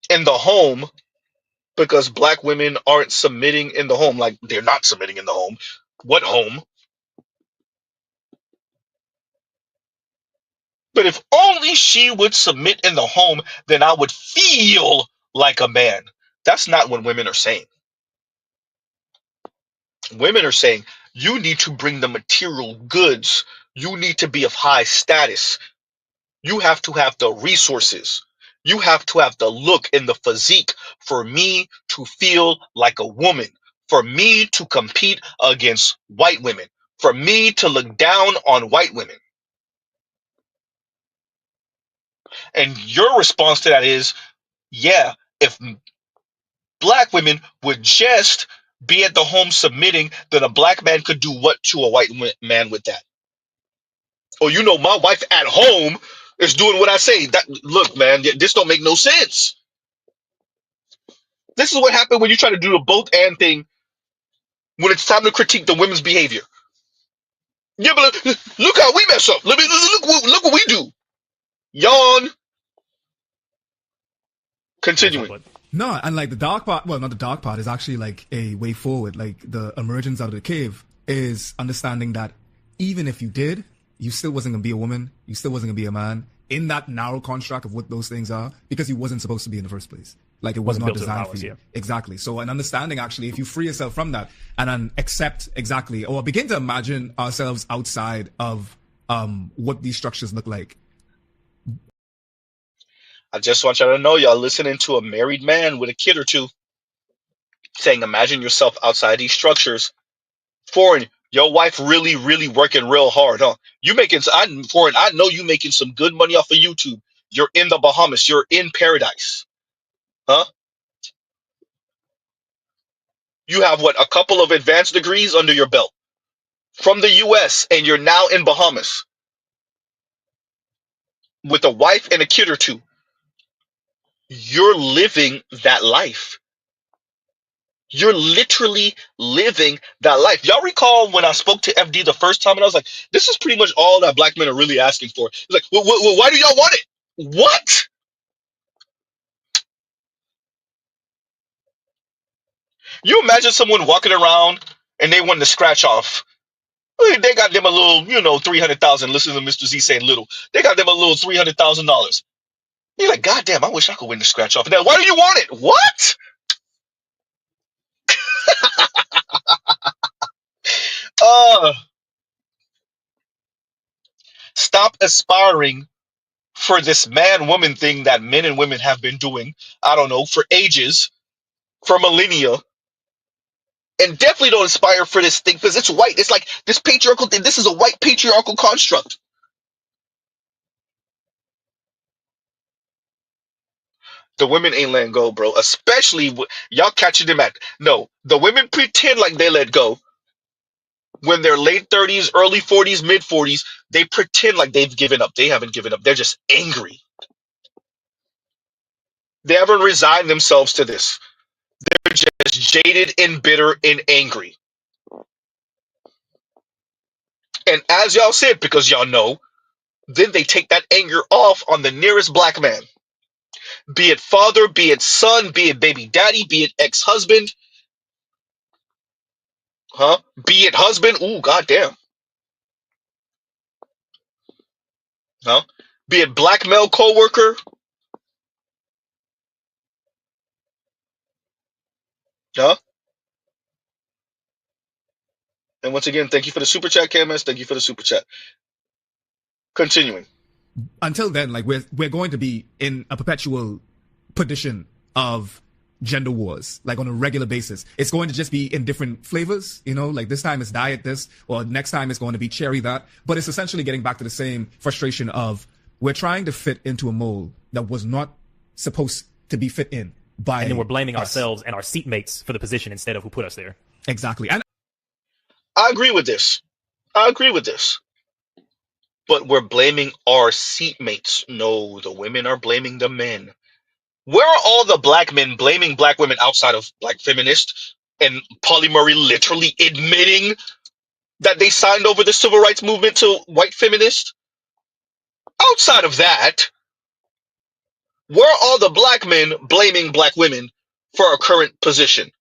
in the home because black women aren't submitting in the home. Like, they're not submitting in the home. What home? But if only she would submit in the home, then I would feel like a man. That's not what women are saying. Women are saying, you need to bring the material goods. You need to be of high status. You have to have the resources. You have to have the look and the physique for me to feel like a woman, for me to compete against white women, for me to look down on white women. And your response to that is, yeah, if black women would just be at the home submitting, then a black man could do what to a white man with that? Oh, you know, my wife at home is doing what I say. That, look, man, this don't make no sense. This is what happened when you try to do the both and thing when it's time to critique the women's behavior. Yeah, but look how we mess up. Look what we do. Yawn. Continuing. No, and like the dark part, well, not the dark part, is actually like a way forward. Like the emergence out of the cave is understanding that even if you did, you still wasn't going to be a woman. You still wasn't going to be a man in that narrow construct of what those things are, because you wasn't supposed to be in the first place. Like, it was not designed for you. Yeah. Exactly. So an understanding, actually, if you free yourself from that and then accept exactly, or begin to imagine ourselves outside of what these structures look like. I just want y'all to know, y'all listening to a married man with a kid or two saying, imagine yourself outside these structures. Foreign, your wife really, really working real hard, huh? You making, Foreign, I know you making some good money off of YouTube. You're in the Bahamas. You're in paradise. Huh? You have, what, a couple of advanced degrees under your belt from the US, and you're now in Bahamas with a wife and a kid or two. You're living that life. You're literally living that life. Y'all recall when I spoke to FD the first time, and I was like, this is pretty much all that black men are really asking for. He's like, well, why do y'all want it? What? You imagine someone walking around and they want to scratch off. They got them a little, 300,000. Listen to Mr. Z saying little. They got them a little $300,000. You're like, God damn, I wish I could win the scratch off. Now, why do you want it? What? Stop aspiring for this man-woman thing that men and women have been doing, I don't know, for ages, for millennia. And definitely don't aspire for this thing because it's white. It's like this patriarchal thing. This is a white patriarchal construct. The women ain't letting go, bro. Especially y'all catching them at no. The women pretend like they let go when they're late 30s, early 40s, mid 40s. They pretend like they've given up. They haven't given up. They're just angry. They haven't resigned themselves to this. They're just jaded and bitter and angry. And as y'all said, because y'all know, then they take that anger off on the nearest black man. Be it father, be it son, be it baby daddy, be it ex-husband, huh? Be it husband, ooh, goddamn, huh? Be it black male co-worker, huh? And once again, thank you for the super chat, KMS. Thank you for the super chat. Continuing. Until then, like we're going to be in a perpetual position of gender wars, like on a regular basis. It's going to just be in different flavors, like this time it's diet this, or next time it's going to be cherry that. But it's essentially getting back to the same frustration of we're trying to fit into a mold that was not supposed to be fit in by. And then we're blaming ourselves and our seatmates for the position instead of who put us there. Exactly. And I agree with this. But we're blaming our seatmates. No, the women are blaming the men. Where are all the black men blaming black women outside of black feminists and polyamory literally admitting that they signed over the civil rights movement to white feminists? Outside of that, where are all the black men blaming black women for our current position?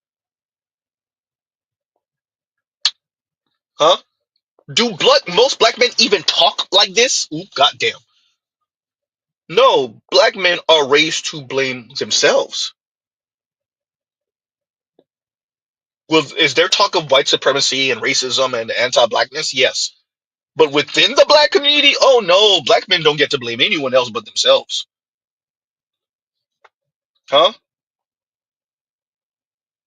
Huh? Do most black men even talk like this? Ooh, goddamn. No, black men are raised to blame themselves. Is there talk of white supremacy and racism and anti-blackness? Yes. But within the black community, oh no, black men don't get to blame anyone else but themselves. Huh?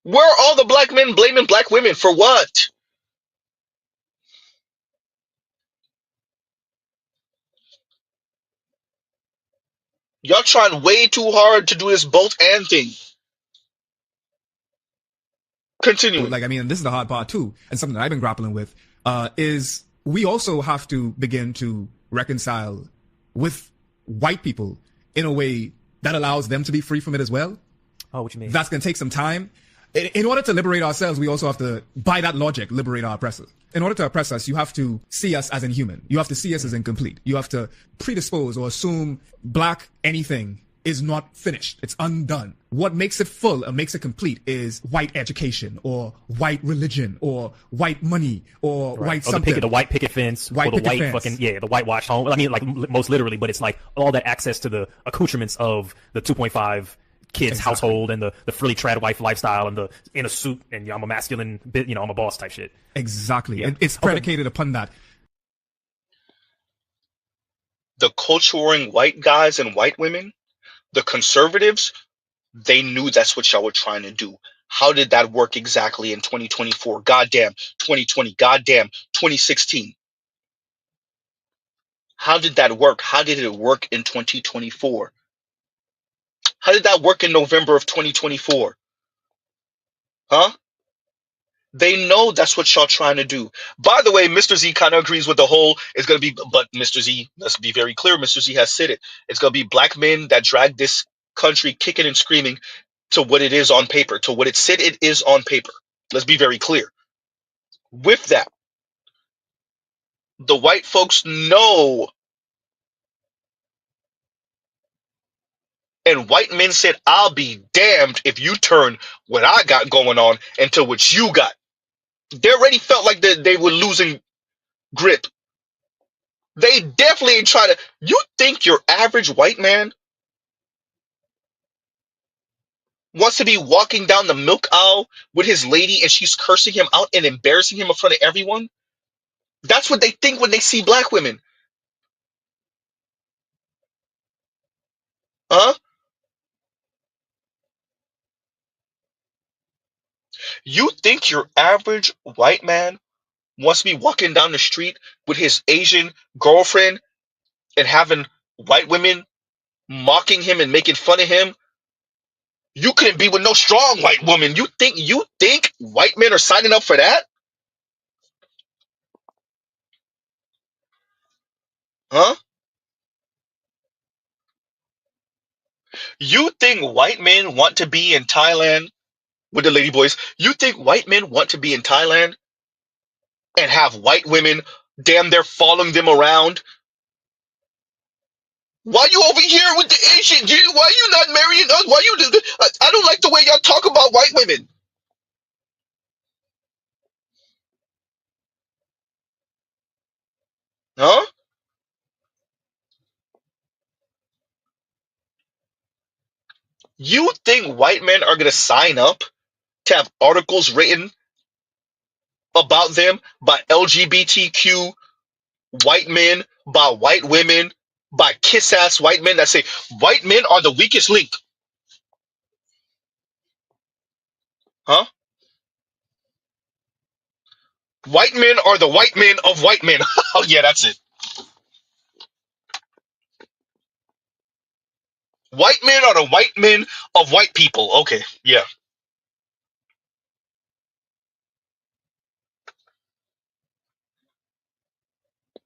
Where are all the black men blaming black women for what? Y'all trying way too hard to do this both and thing. Continuing. Like, I mean, and this is the hard part too, and something that I've been grappling with, is we also have to begin to reconcile with white people in a way that allows them to be free from it as well. Oh, what you mean? That's going to take some time. In order to liberate ourselves, we also have to, by that logic, liberate our oppressors. In order to oppress us, you have to see us as inhuman. You have to see us as incomplete. You have to predispose or assume black anything is not finished. It's undone. What makes it full and makes it complete is white education or white religion or white money or white something. The white picket fence, or the white fucking, the whitewashed home. I mean, like most literally, but it's like all that access to the accoutrements of the 2.5 kids household and the frilly trad wife lifestyle and the in a suit and I'm a masculine bit, I'm a boss type shit. Exactly. Yeah. It's predicated upon that. The culture warring white guys and white women, the conservatives, they knew that's what y'all were trying to do. How did that work exactly in 2024? Goddamn 2020. Goddamn 2016. How did that work? How did it work in 2024? How did that work in November of 2024? Huh? They know that's what y'all trying to do. By the way, Mr. Z kind of agrees with the whole, it's going to be, but Mr. Z, let's be very clear, Mr. Z has said it. It's going to be black men that drag this country kicking and screaming to what it is on paper, to what it said it is on paper. Let's be very clear. With that, the white folks know, and white men said, I'll be damned if you turn what I got going on into what you got. They already felt like they were losing grip. They definitely ain't trying to. You think your average white man wants to be walking down the milk aisle with his lady and she's cursing him out and embarrassing him in front of everyone? That's what they think when they see black women. Huh? You think your average white man wants to be walking down the street with his Asian girlfriend and having white women mocking him and making fun of him? You couldn't be with no strong white woman. You think white men are signing up for that? Huh? You think white men want to be in Thailand with the lady boys? You think white men want to be in Thailand and have white women damn they're following them around? Why you over here with the Asian? Why you not marrying us? Why you do? I don't like the way y'all talk about white women. Huh? You think white men are gonna sign up to have articles written about them by LGBTQ white men, by white women, by kiss ass white men that say white men are the weakest link? Huh? White men are the white men of white men. Oh yeah, that's it. White men are the white men of white people. Okay, yeah.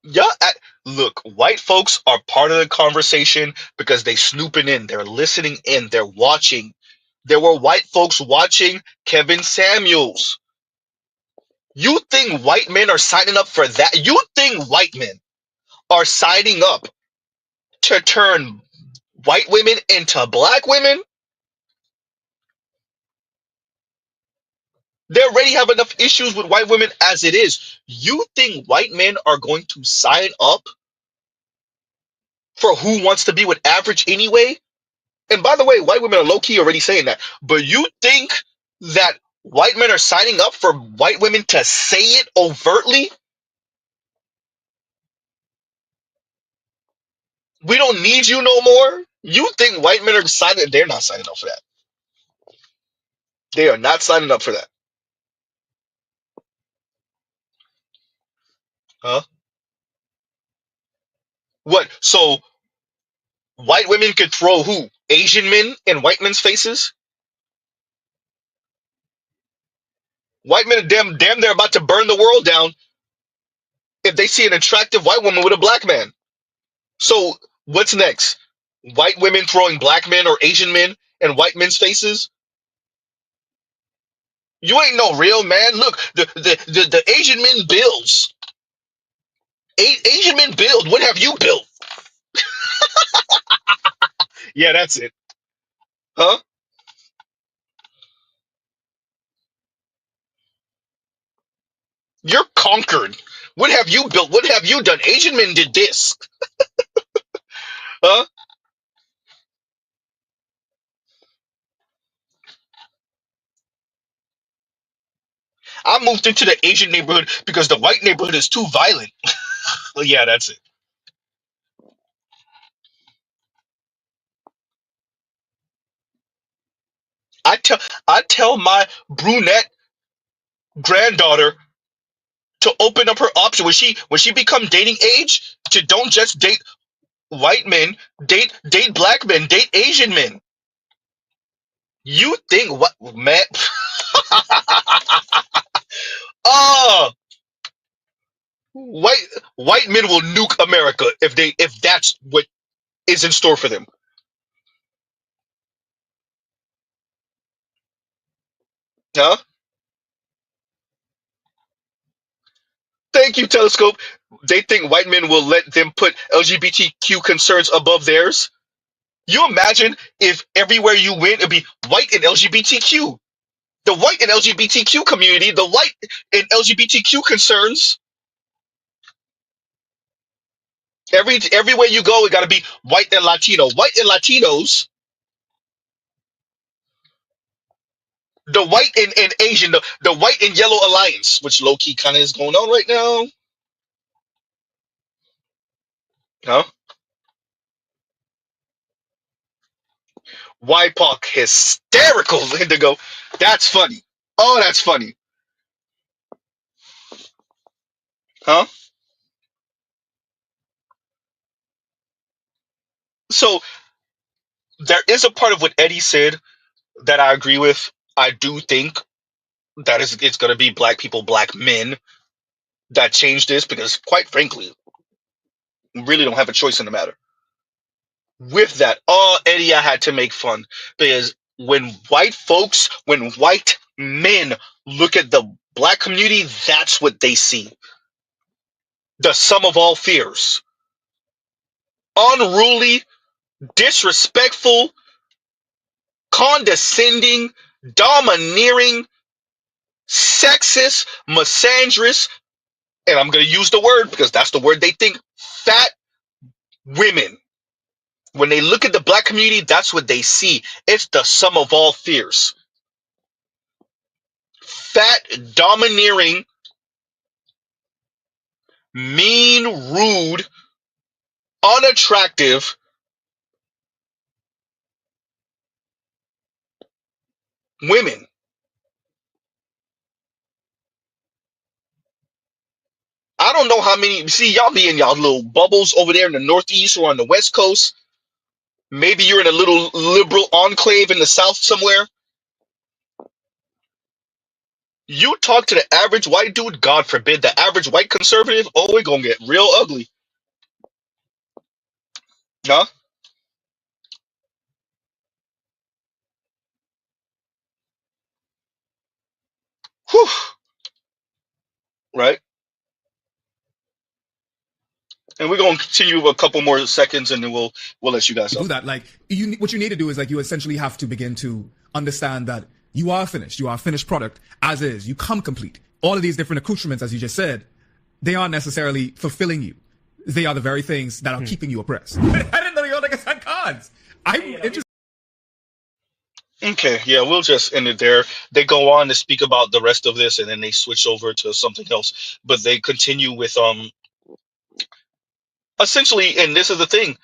Yeah, look, white folks are part of the conversation because they snooping in, they're listening in, they're watching. There were white folks watching Kevin Samuels. You think white men are signing up for that? You think white men are signing up to turn white women into black women? They already have enough issues with white women as it is. You think white men are going to sign up for Who Wants to Be with Average anyway? And by the way, white women are low-key already saying that. But you think that white men are signing up for white women to say it overtly? We don't need you no more? You think white men are signing? They're not signing up for that. They are not signing up for that. Huh? What? So white women could throw who? Asian men in white men's faces? White men are damn they're about to burn the world down if they see an attractive white woman with a black man. So what's next? White women throwing black men or Asian men in white men's faces? You ain't no real man. Look, the Asian men builds. Asian men build. What have you built? Yeah, that's it. Huh? You're conquered. What have you built? What have you done? Asian men did this. Huh? I moved into the Asian neighborhood because the white neighborhood is too violent. Well, yeah, that's it. I tell I tell my brunette granddaughter to open up her option when she become dating age to don't just date white men, date black men, date Asian men. You think what man? Oh, white white men will nuke America if that's what is in store for them. Huh? Thank you, Telescope. They think white men will let them put LGBTQ concerns above theirs. You imagine if everywhere you went it'd be white and LGBTQ. The white and LGBTQ community, the white and LGBTQ concerns. Everywhere you go, it got to be white and Latino. White and Latinos, the white and Asian, the white and yellow alliance, which low key kind of is going on right now. Huh? YPOC hysterical, Indigo. That's funny. Oh, that's funny. Huh? So there is a part of what Eddie said that I agree with. I do think that it's going to be black people, black men that change this because, quite frankly, we really don't have a choice in the matter. With that, oh, Eddie, I had to make fun because when white men look at the black community, that's what they see. The sum of all fears. Unruly, disrespectful, condescending, domineering, sexist, misandrous, and I'm going to use the word because that's the word they think, fat women. When they look at the black community, that's what they see. It's the sum of all fears. Fat, domineering, mean, rude, unattractive women. I don't know how many. See, y'all be in y'all little bubbles over there in the Northeast or on the West Coast. Maybe you're in a little liberal enclave in the South somewhere. You talk to the average white dude, God forbid, the average white conservative, oh, we're going to get real ugly. Huh? Whew. Right? And we're going to continue with a couple more seconds and then we'll let you guys do up. that. Like what you need to do is like you essentially have to begin to understand that You are finished. You are a finished product as is. You come complete. All of these different accoutrements, as you just said, they aren't necessarily fulfilling you. They are the very things that are keeping you oppressed. I didn't know y'all niggas had cons. I'm interested. Okay, yeah, we'll just end it there. They go on to speak about the rest of this, and then they switch over to something else. But they continue with essentially, and this is the thing: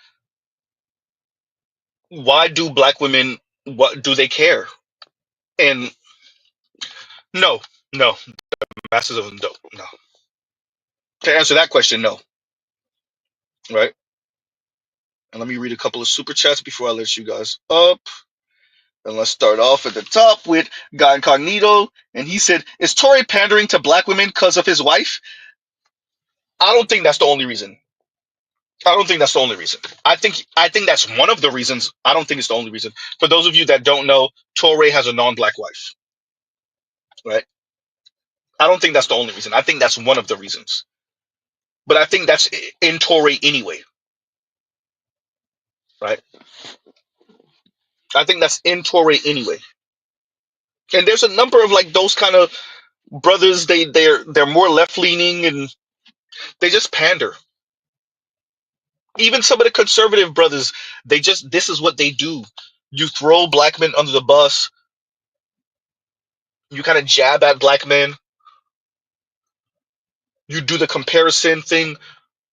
why do black women? What do they care? And no, no, masses of them don't. No. To answer that question, no. Right? And let me read a couple of super chats before I let you guys up. And let's start off at the top with Guy Incognito. And he said, is Tory pandering to black women because of his wife? I don't think that's the only reason. I don't think that's the only reason. I think that's one of the reasons. I don't think it's the only reason. For those of you that don't know, Tory has a non-black wife. Right? I don't think that's the only reason. I think that's one of the reasons. But I think that's in Tory anyway. Right? I think that's in Tory anyway. And there's a number of like those kind of brothers. They're more left leaning and they just pander. Even some of the conservative brothers, this is what they do. You throw black men under the bus. You kind of jab at black men. You do the comparison thing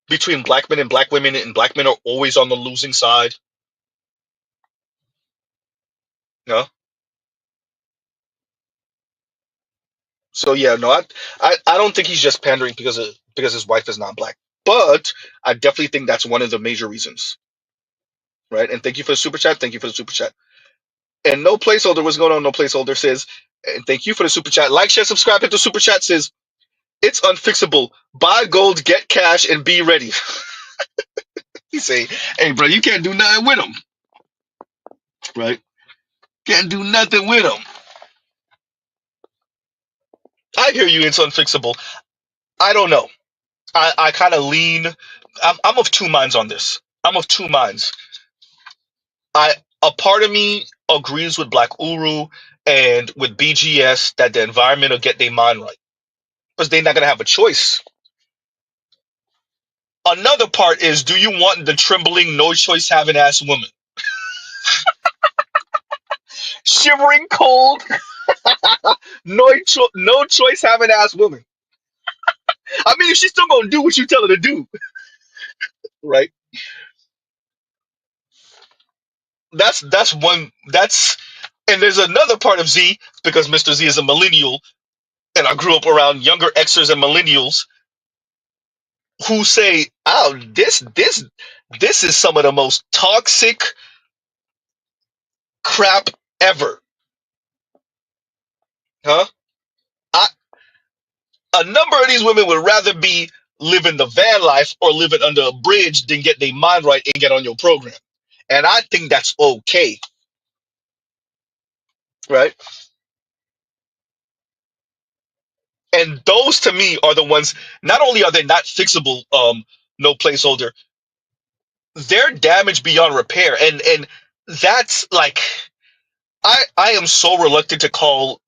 between black men and black women, and black men are always on the losing side. You know? So yeah, no, I don't think he's just pandering because his wife is not black. But I definitely think that's one of the major reasons. Right? And thank you for the super chat. Thank you for the super chat. And no placeholder, what's going on? No placeholder says, and thank you for the super chat. Like, share, subscribe, hit the super chat says, it's unfixable. Buy gold, get cash, and be ready. He say, hey, bro, you can't do nothing with them. Right? Can't do nothing with them. I hear you, it's unfixable. I don't know. I kind of lean. I'm of two minds on this. I'm of two minds. A part of me agrees with Black Uru and with BGS that the environment will get their mind right. Because they're not going to have a choice. Another part is, do you want the trembling, no choice having ass woman? Shivering cold, no choice having ass woman. I mean, she's still gonna do what you tell her to do, right? That's one. And there's another part of Z, because Mr. Z is a millennial, and I grew up around younger Xers and millennials who say, "Oh, this is some of the most toxic crap ever." Huh? I, a number of these women would rather be living the van life or living under a bridge than get their mind right and get on your program. And I think that's okay. Right? And those to me are the ones, not only are they not fixable, no placeholder, they're damaged beyond repair. And that's like, I am so reluctant to call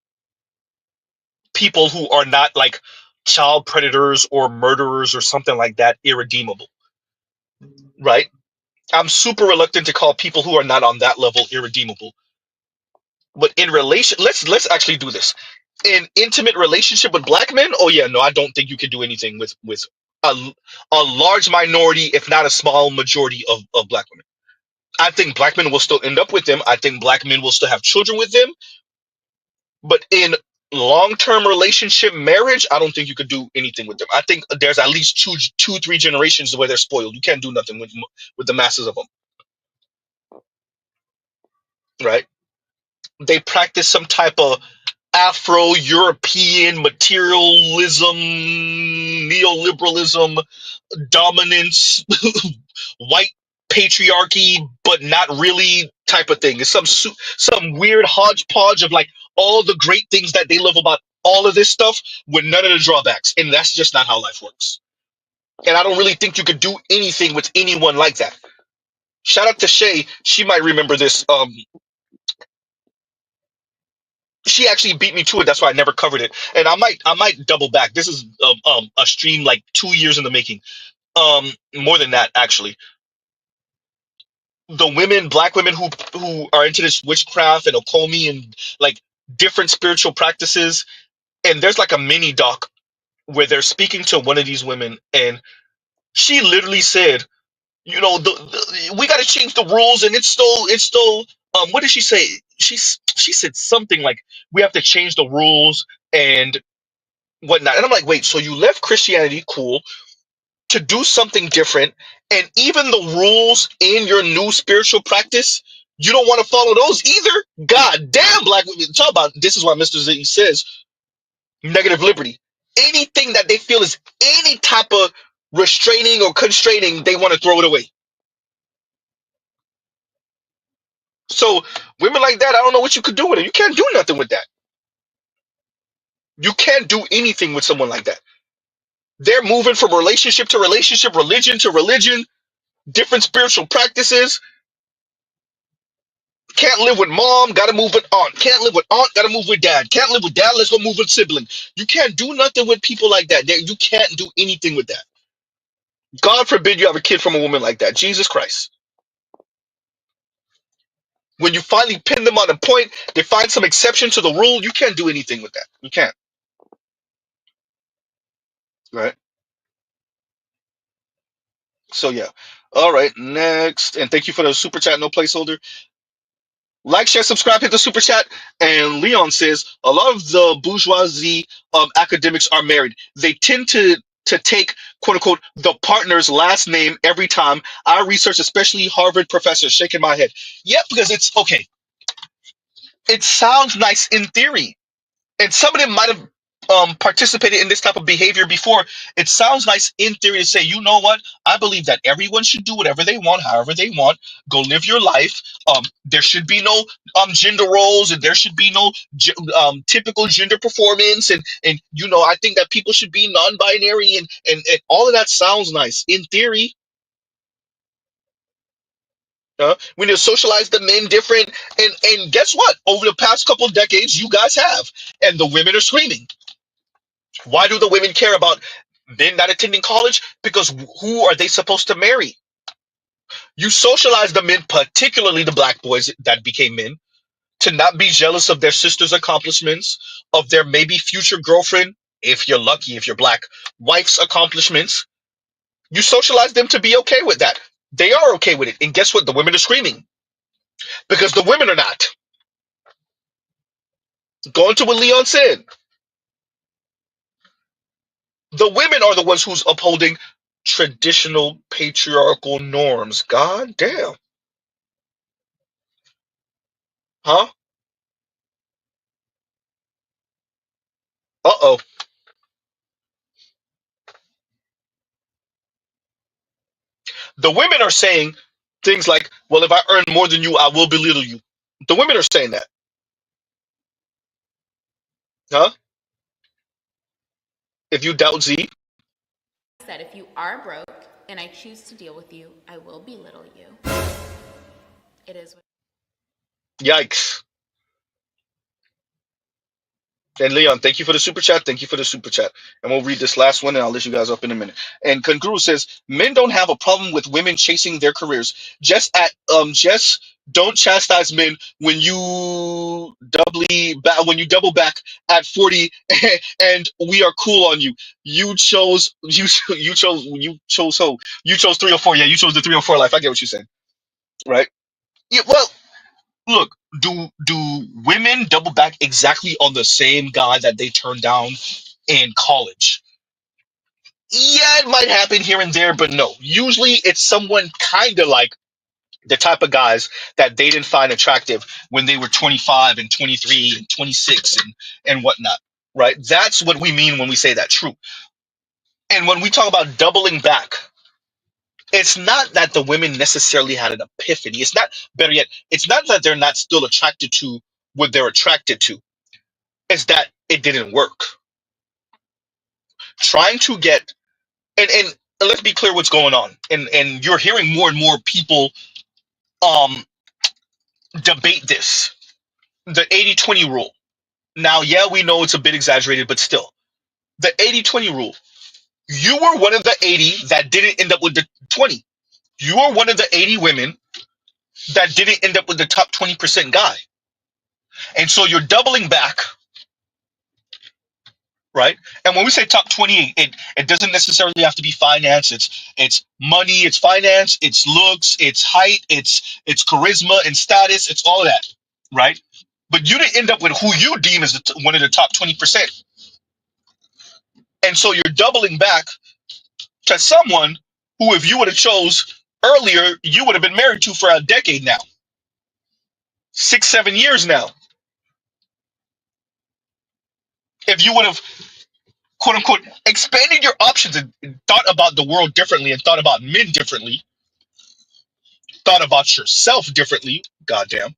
people who are not like child predators or murderers or something like that irredeemable. Right? I'm super reluctant to call people who are not on that level irredeemable. But in relation, let's actually do this. In intimate relationship with black men, oh yeah, no, I don't think you can do anything with a, a large minority, if not a small majority of black women. I think black men will still end up with them. I think black men will still have children with them. But in long-term relationship marriage, I don't think you could do anything with them. I think there's at least three generations where they're spoiled. You can't do nothing with the masses of them. Right? They practice some type of Afro-European materialism, neoliberalism, dominance, white patriarchy, but not really type of thing. It's some weird hodgepodge of like all the great things that they love about all of this stuff with none of the drawbacks. And that's just not how life works. And I don't really think you could do anything with anyone like that. Shout out to Shay. She might remember this. she actually beat me to it. That's why I never covered it. And I might double back. This is a stream like 2 years in the making. More than that, actually. The women, black women who are into this witchcraft and okomi and like different spiritual practices, and there's like a mini doc where they're speaking to one of these women, and she literally said, we got to change the rules, and it's still what did she say? She said something like we have to change the rules and whatnot. And I'm like, wait, so you left Christianity, cool, to do something different, and even the rules in your new spiritual practice, you don't want to follow those either? God damn, black women. Talk about this is why Mr. Z says negative liberty. Anything that they feel is any type of restraining or constraining, they want to throw it away. So women like that, I don't know what you could do with it. You can't do nothing with that. You can't do anything with someone like that. They're moving from relationship to relationship, religion to religion, different spiritual practices. Can't live with mom, gotta move with aunt. Can't live with aunt, gotta move with dad. Can't live with dad, let's go move with sibling. You can't do nothing with people like that. You can't do anything with that. God forbid you have a kid from a woman like that. Jesus Christ. When you finally pin them on a point, they find some exception to the rule, you can't do anything with that. You can't. Right? So yeah. All right, next. And thank you for the super chat, no placeholder. Like, share, subscribe, hit the super chat. And Leon says a lot of the bourgeoisie academics are married. They tend to take quote unquote the partner's last name every time. I research, especially Harvard professors, shaking my head. Yeah, because it's okay. It sounds nice in theory, and some of them might have participated in this type of behavior before. It sounds nice in theory to say, you know what? I believe that everyone should do whatever they want, however they want. Go live your life. There should be no gender roles, and there should be no typical gender performance. And I think that people should be non-binary, and all of that sounds nice in theory. We need to socialize the men different, and guess what? Over the past couple of decades, you guys have, and the women are screaming. Why do the women care about men not attending college? Because who are they supposed to marry? You socialize the men, particularly the black boys that became men, to not be jealous of their sister's accomplishments, of their maybe future girlfriend, if you're lucky, if you're black, wife's accomplishments. You socialize them to be okay with that. They are okay with it. And guess what? The women are screaming because the women are not. Going to what Leon said. The women are the ones who's upholding traditional patriarchal norms. God damn. Huh? Uh-oh. The women are saying things like, well, if I earn more than you, I will belittle you. The women are saying that. Huh? If you doubt Z. I said, if you are broke and I choose to deal with you, I will belittle you. It is. Yikes. And Leon, thank you for the super chat. Thank you for the super chat. And we'll read this last one and I'll let you guys up in a minute. And Kanguru says, men don't have a problem with women chasing their careers. Just don't chastise men when you double back at 40 and we are cool on you. You chose who? You chose 304. Yeah, you chose the 304 life. I get what you're saying. Right? Yeah, well, look, do women double back exactly on the same guy that they turned down in college? Yeah, it might happen here and there, but no. Usually it's someone kind of like the type of guys that they didn't find attractive when they were 25 and 23 and 26 and whatnot, right? That's what we mean when we say that, true. And when we talk about doubling back, it's not that the women necessarily had an epiphany. It's not, better yet, it's not that they're not still attracted to what they're attracted to. It's that it didn't work. Trying to get, and let's be clear what's going on. And you're hearing more and more people um debate this. The 80-20 rule. Now, yeah, we know it's a bit exaggerated, but still, the 80-20 rule. You were one of the 80 that didn't end up with the 20. You are one of the 80 women that didn't end up with the top 20% guy. And so you're doubling back, right? And when we say top 20, it doesn't necessarily have to be finance. It's money, it's finance, it's looks, it's height, it's charisma and status, it's all of that, right? But you didn't end up with who you deem as one of the top 20%. And so you're doubling back to someone who, if you would have chose earlier, you would have been married to for a decade now, 6, 7 years now. If you would have, quote unquote, expanded your options and thought about the world differently and thought about men differently, thought about yourself differently, goddamn.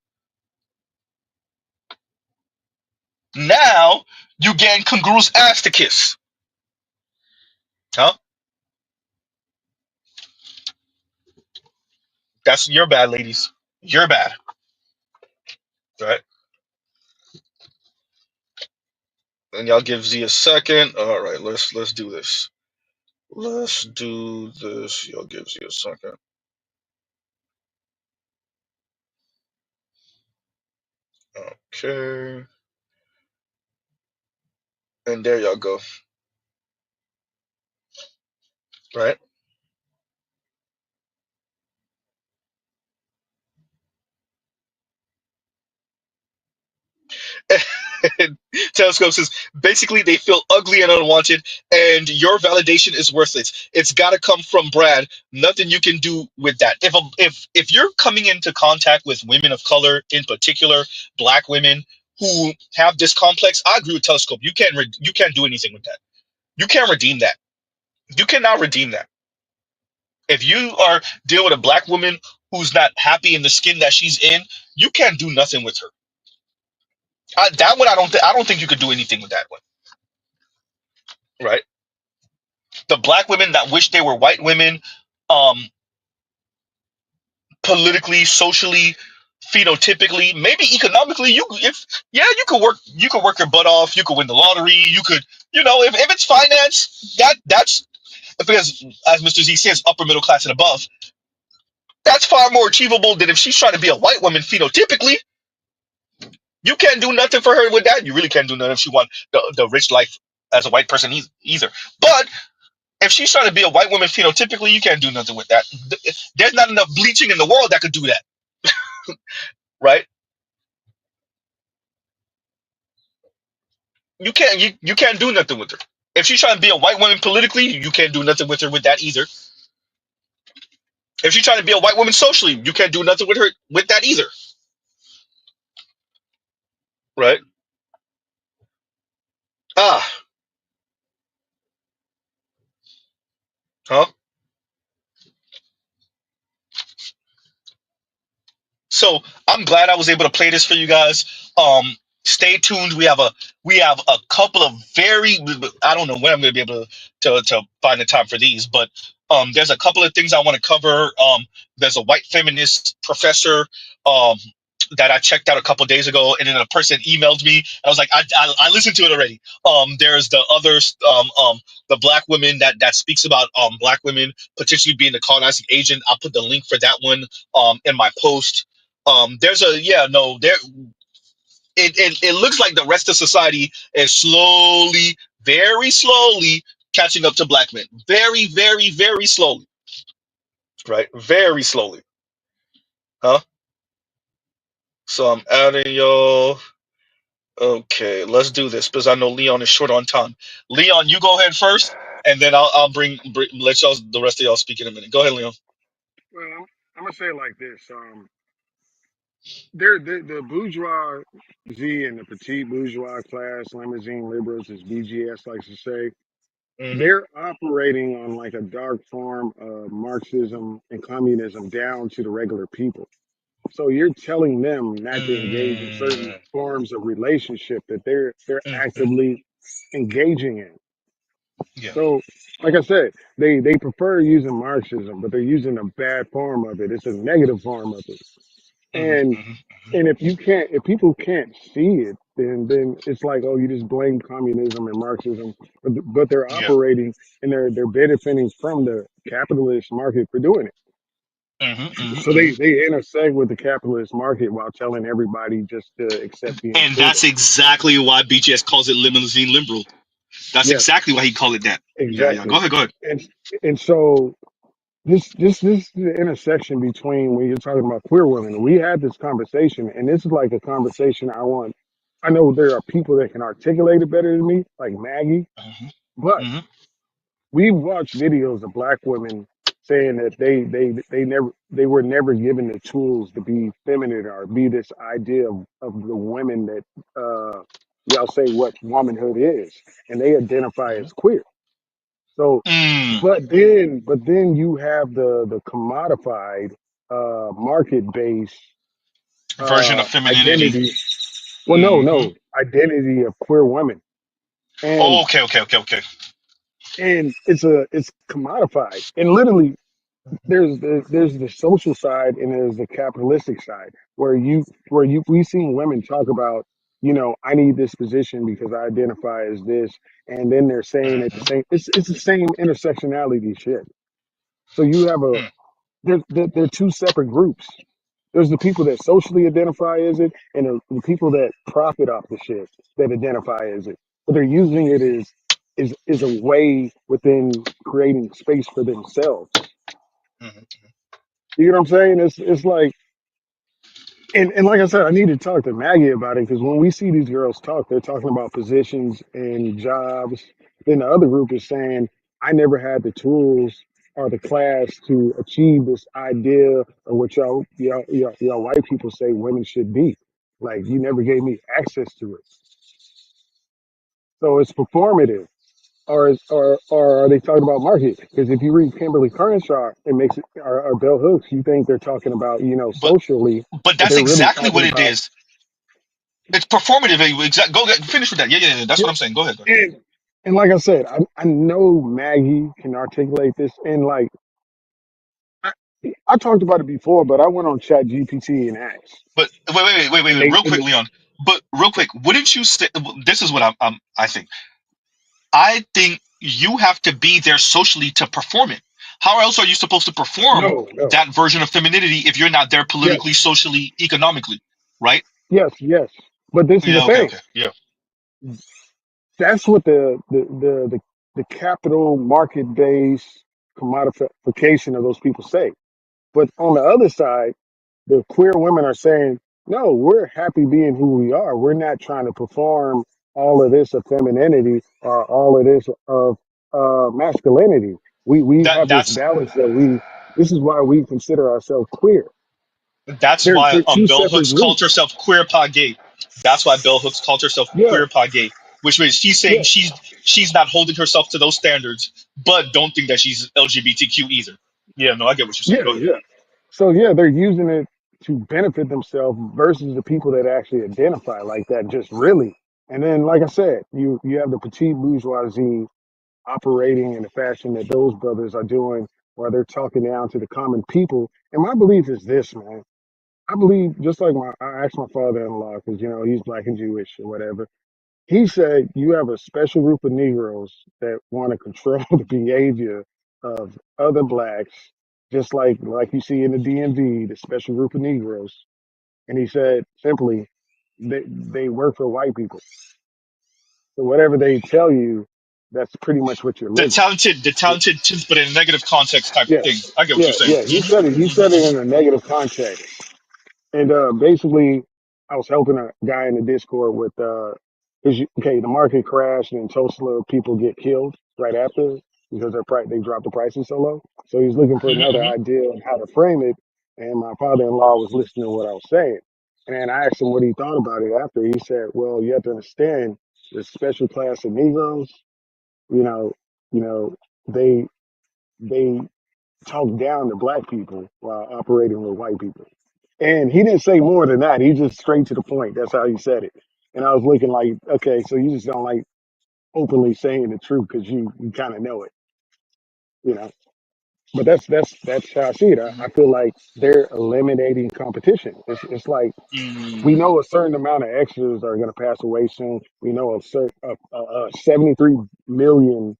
Now you getting congruous ass to kiss. Huh? That's you're bad, ladies. You're bad. Right? And y'all give Z a second. All right, let's do this. Let's do this. Y'all give Z a second. Okay. And there y'all go. Right? Telescope says basically they feel ugly and unwanted, and your validation is worthless. It's got to come from Brad. Nothing you can do with that. If you're coming into contact with women of color, in particular black women who have this complex, I agree with Telescope. You can't do anything with that. You can't redeem that. You cannot redeem that. If you are dealing with a black woman who's not happy in the skin that she's in, you can't do nothing with her. That one, I don't think you could do anything with that one. Right? The black women that wish they were white women, um, politically, socially, phenotypically, maybe economically, you could work your butt off, you could win the lottery, you could, if it's finance, that's because as Mr. Z says, upper middle class and above, that's far more achievable than if she's trying to be a white woman phenotypically. You can't do nothing for her with that. You really can't do nothing if she wants the rich life as a white person either. But if she's trying to be a white woman phenotypically, you can't do nothing with that. There's not enough bleaching in the world that could do that, right? You can't do nothing with her. If she's trying to be a white woman politically, you can't do nothing with her with that either. If she's trying to be a white woman socially, you can't do nothing with her with that either, right? Ah, huh? So I'm glad I was able to play this for you guys. Stay tuned. We have a couple of very, I don't know when I'm going to be able to find the time for these, but there's a couple of things I want to cover. There's a white feminist professor that I checked out a couple days ago, and then a person emailed me. And I was like, I listened to it already. There's the others, the black woman that speaks about black women potentially being the colonizing agent. I'll put the link for that one in my post. There's a yeah no there it looks like the rest of society is slowly, very slowly catching up to black men, very very very slowly, right, very slowly, huh? So I'm adding y'all. Okay, let's do this because I know Leon is short on time. Leon, you go ahead first, and then I'll let y'all, the rest of y'all, speak in a minute. Go ahead, Leon. Well, I'm gonna say it like this. They're the bourgeoisie and the petite bourgeois class, limousine liberals, as BGS likes to say, Mm-hmm. they're operating on like a dark form of Marxism and communism down to the regular people. So you're telling them not to engage in certain Mm, forms of relationship that they're mm-hmm. actively engaging in. Yeah. So, like I said, they prefer using Marxism, but they're using a bad form of it. It's a negative form of it. Mm-hmm, And mm-hmm, and if people can't see it, then it's like, oh, you just blame communism and Marxism, but they're Yeah. operating and they're benefiting from the capitalist market for doing it. So they intersect with the capitalist market while telling everybody just to accept being And single. that's exactly why BTS calls it limousine liberal. That's Yes, exactly why he called it that. Yeah, yeah. Go exactly. ahead, go ahead. And so this is the intersection between when you're talking about queer women. We had this conversation, and this is like a conversation I want. I know there are people that can articulate it better than me, like Maggie, but hmm we've watched videos of black women saying that they were never given the tools to be feminine or be this idea of the women that y'all say what womanhood is, and they identify as queer. So, but then you have the commodified market based Version of femininity. identity. Well, hmm no identity of queer women, and Okay, okay, okay, okay. it's commodified, and literally there's the social side and there's the capitalistic side where you we've seen women talk about, I need this position because I identify as this, and then they're saying at the same it's the same intersectionality shit. So you have a they're two separate groups. There's the people that socially identify as it, and the people that profit off the shit that identify as it. But they're using it as is a way within creating space for themselves. You know what I'm saying? It's like, and like I said, I need to talk to Maggie about it because when we see these girls talk, they're talking about positions and jobs. Then the other group is saying, I never had the tools or the class to achieve this idea of what y'all white people say women should be. Like you never gave me access to it. So it's performative. Or are they talking about market? Because if you read Kimberly Crenshaw, it makes it or Bell Hooks, you think they're talking about But socially, but but that's they're really exactly talking what it about is. It's performative. Go ahead, finish with that. Yeah, yeah, yeah. That's yeah. what I'm saying. Go ahead. Go ahead. And like I said, I know Maggie can articulate this, and like I, I talked about it before, but I went on Chat GPT and asked, But and real quick, Leon. But real quick, wouldn't you say this is what I think? I think you have to be there socially to perform it. How else are you supposed to perform no, that version of femininity if you're not there yes, politically, socially, economically, right? yes, but this is the Yeah. Okay. thing. Okay. Yeah. That's what the capital market based commodification of those people say. But on the other side, the queer women are saying, no, we're happy being who we are. We're not trying to perform all of this of femininity or all of this of masculinity. We That have this that's balance this is why we consider ourselves queer. That's why They're two Bell separate Hooks called groups. herself queer pa gay. That's why Bell Hooks called herself Yeah, queer pa gay, which means she's saying yeah, she's not holding herself to those standards, but don't think that she's LGBTQ either. Yeah, no, I get what you're saying. yeah, Go ahead. yeah. So yeah, they're using it to benefit themselves versus the people that actually identify like that, just really. And then, like I said, you have the petite bourgeoisie operating in the fashion that those brothers are doing, while they're talking down to the common people. And my belief is this, man. I believe just like I asked my father-in-law because he's black and Jewish or whatever. He said you have a special group of Negroes that want to control the behavior of other blacks, just like you see in the DMV, the special group of Negroes. And he said simply, they work for white people. So whatever they tell you, that's pretty much what you're living. The talented, but in a negative context type of thing. Yes, I get what you're yeah, saying. yeah. He said it in a negative context. And basically, I was helping a guy in the Discord with, okay, the market crashed and Tesla people get killed right after because they dropped the prices so low. So he's looking for another hmm idea on how to frame it. And my father-in-law was listening to what I was saying. And I asked him what he thought about it after. He said, well, you have to understand the special class of Negroes, you know, you know, they, they talk down to black people while operating with white people. And he didn't say more than that. He just straight to the point. That's how he said it. And I was looking like, okay, so you just don't like openly saying the truth because you kind of know it, you know. But that's how I see it. I feel like they're eliminating competition. It's like we know a certain amount of extras are going to pass away soon. We know 73 million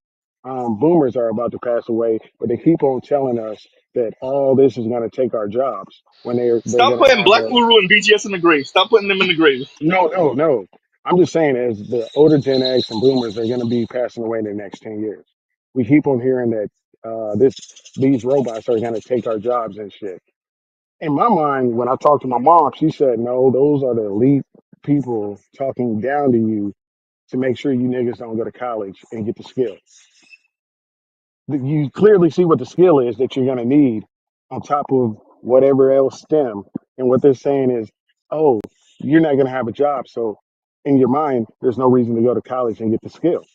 boomers are about to pass away, but they keep on telling us that all this is going to take our jobs when they're Stop going to putting have Black a Uru and BGS in the grave. Stop putting them in the grave. no. I'm just saying, as the older Gen X and boomers are going to be passing away in the next 10 years, we keep on hearing that these robots are going to take our jobs and shit. In my mind, when I talked to my mom, she said, no, those are the elite people talking down to you to make sure you niggas don't go to college and get the skill. You clearly see what the skill is that you're going to need on top of whatever else STEM. And what they're saying is, oh, you're not going to have a job. So in your mind, there's no reason to go to college and get the skill.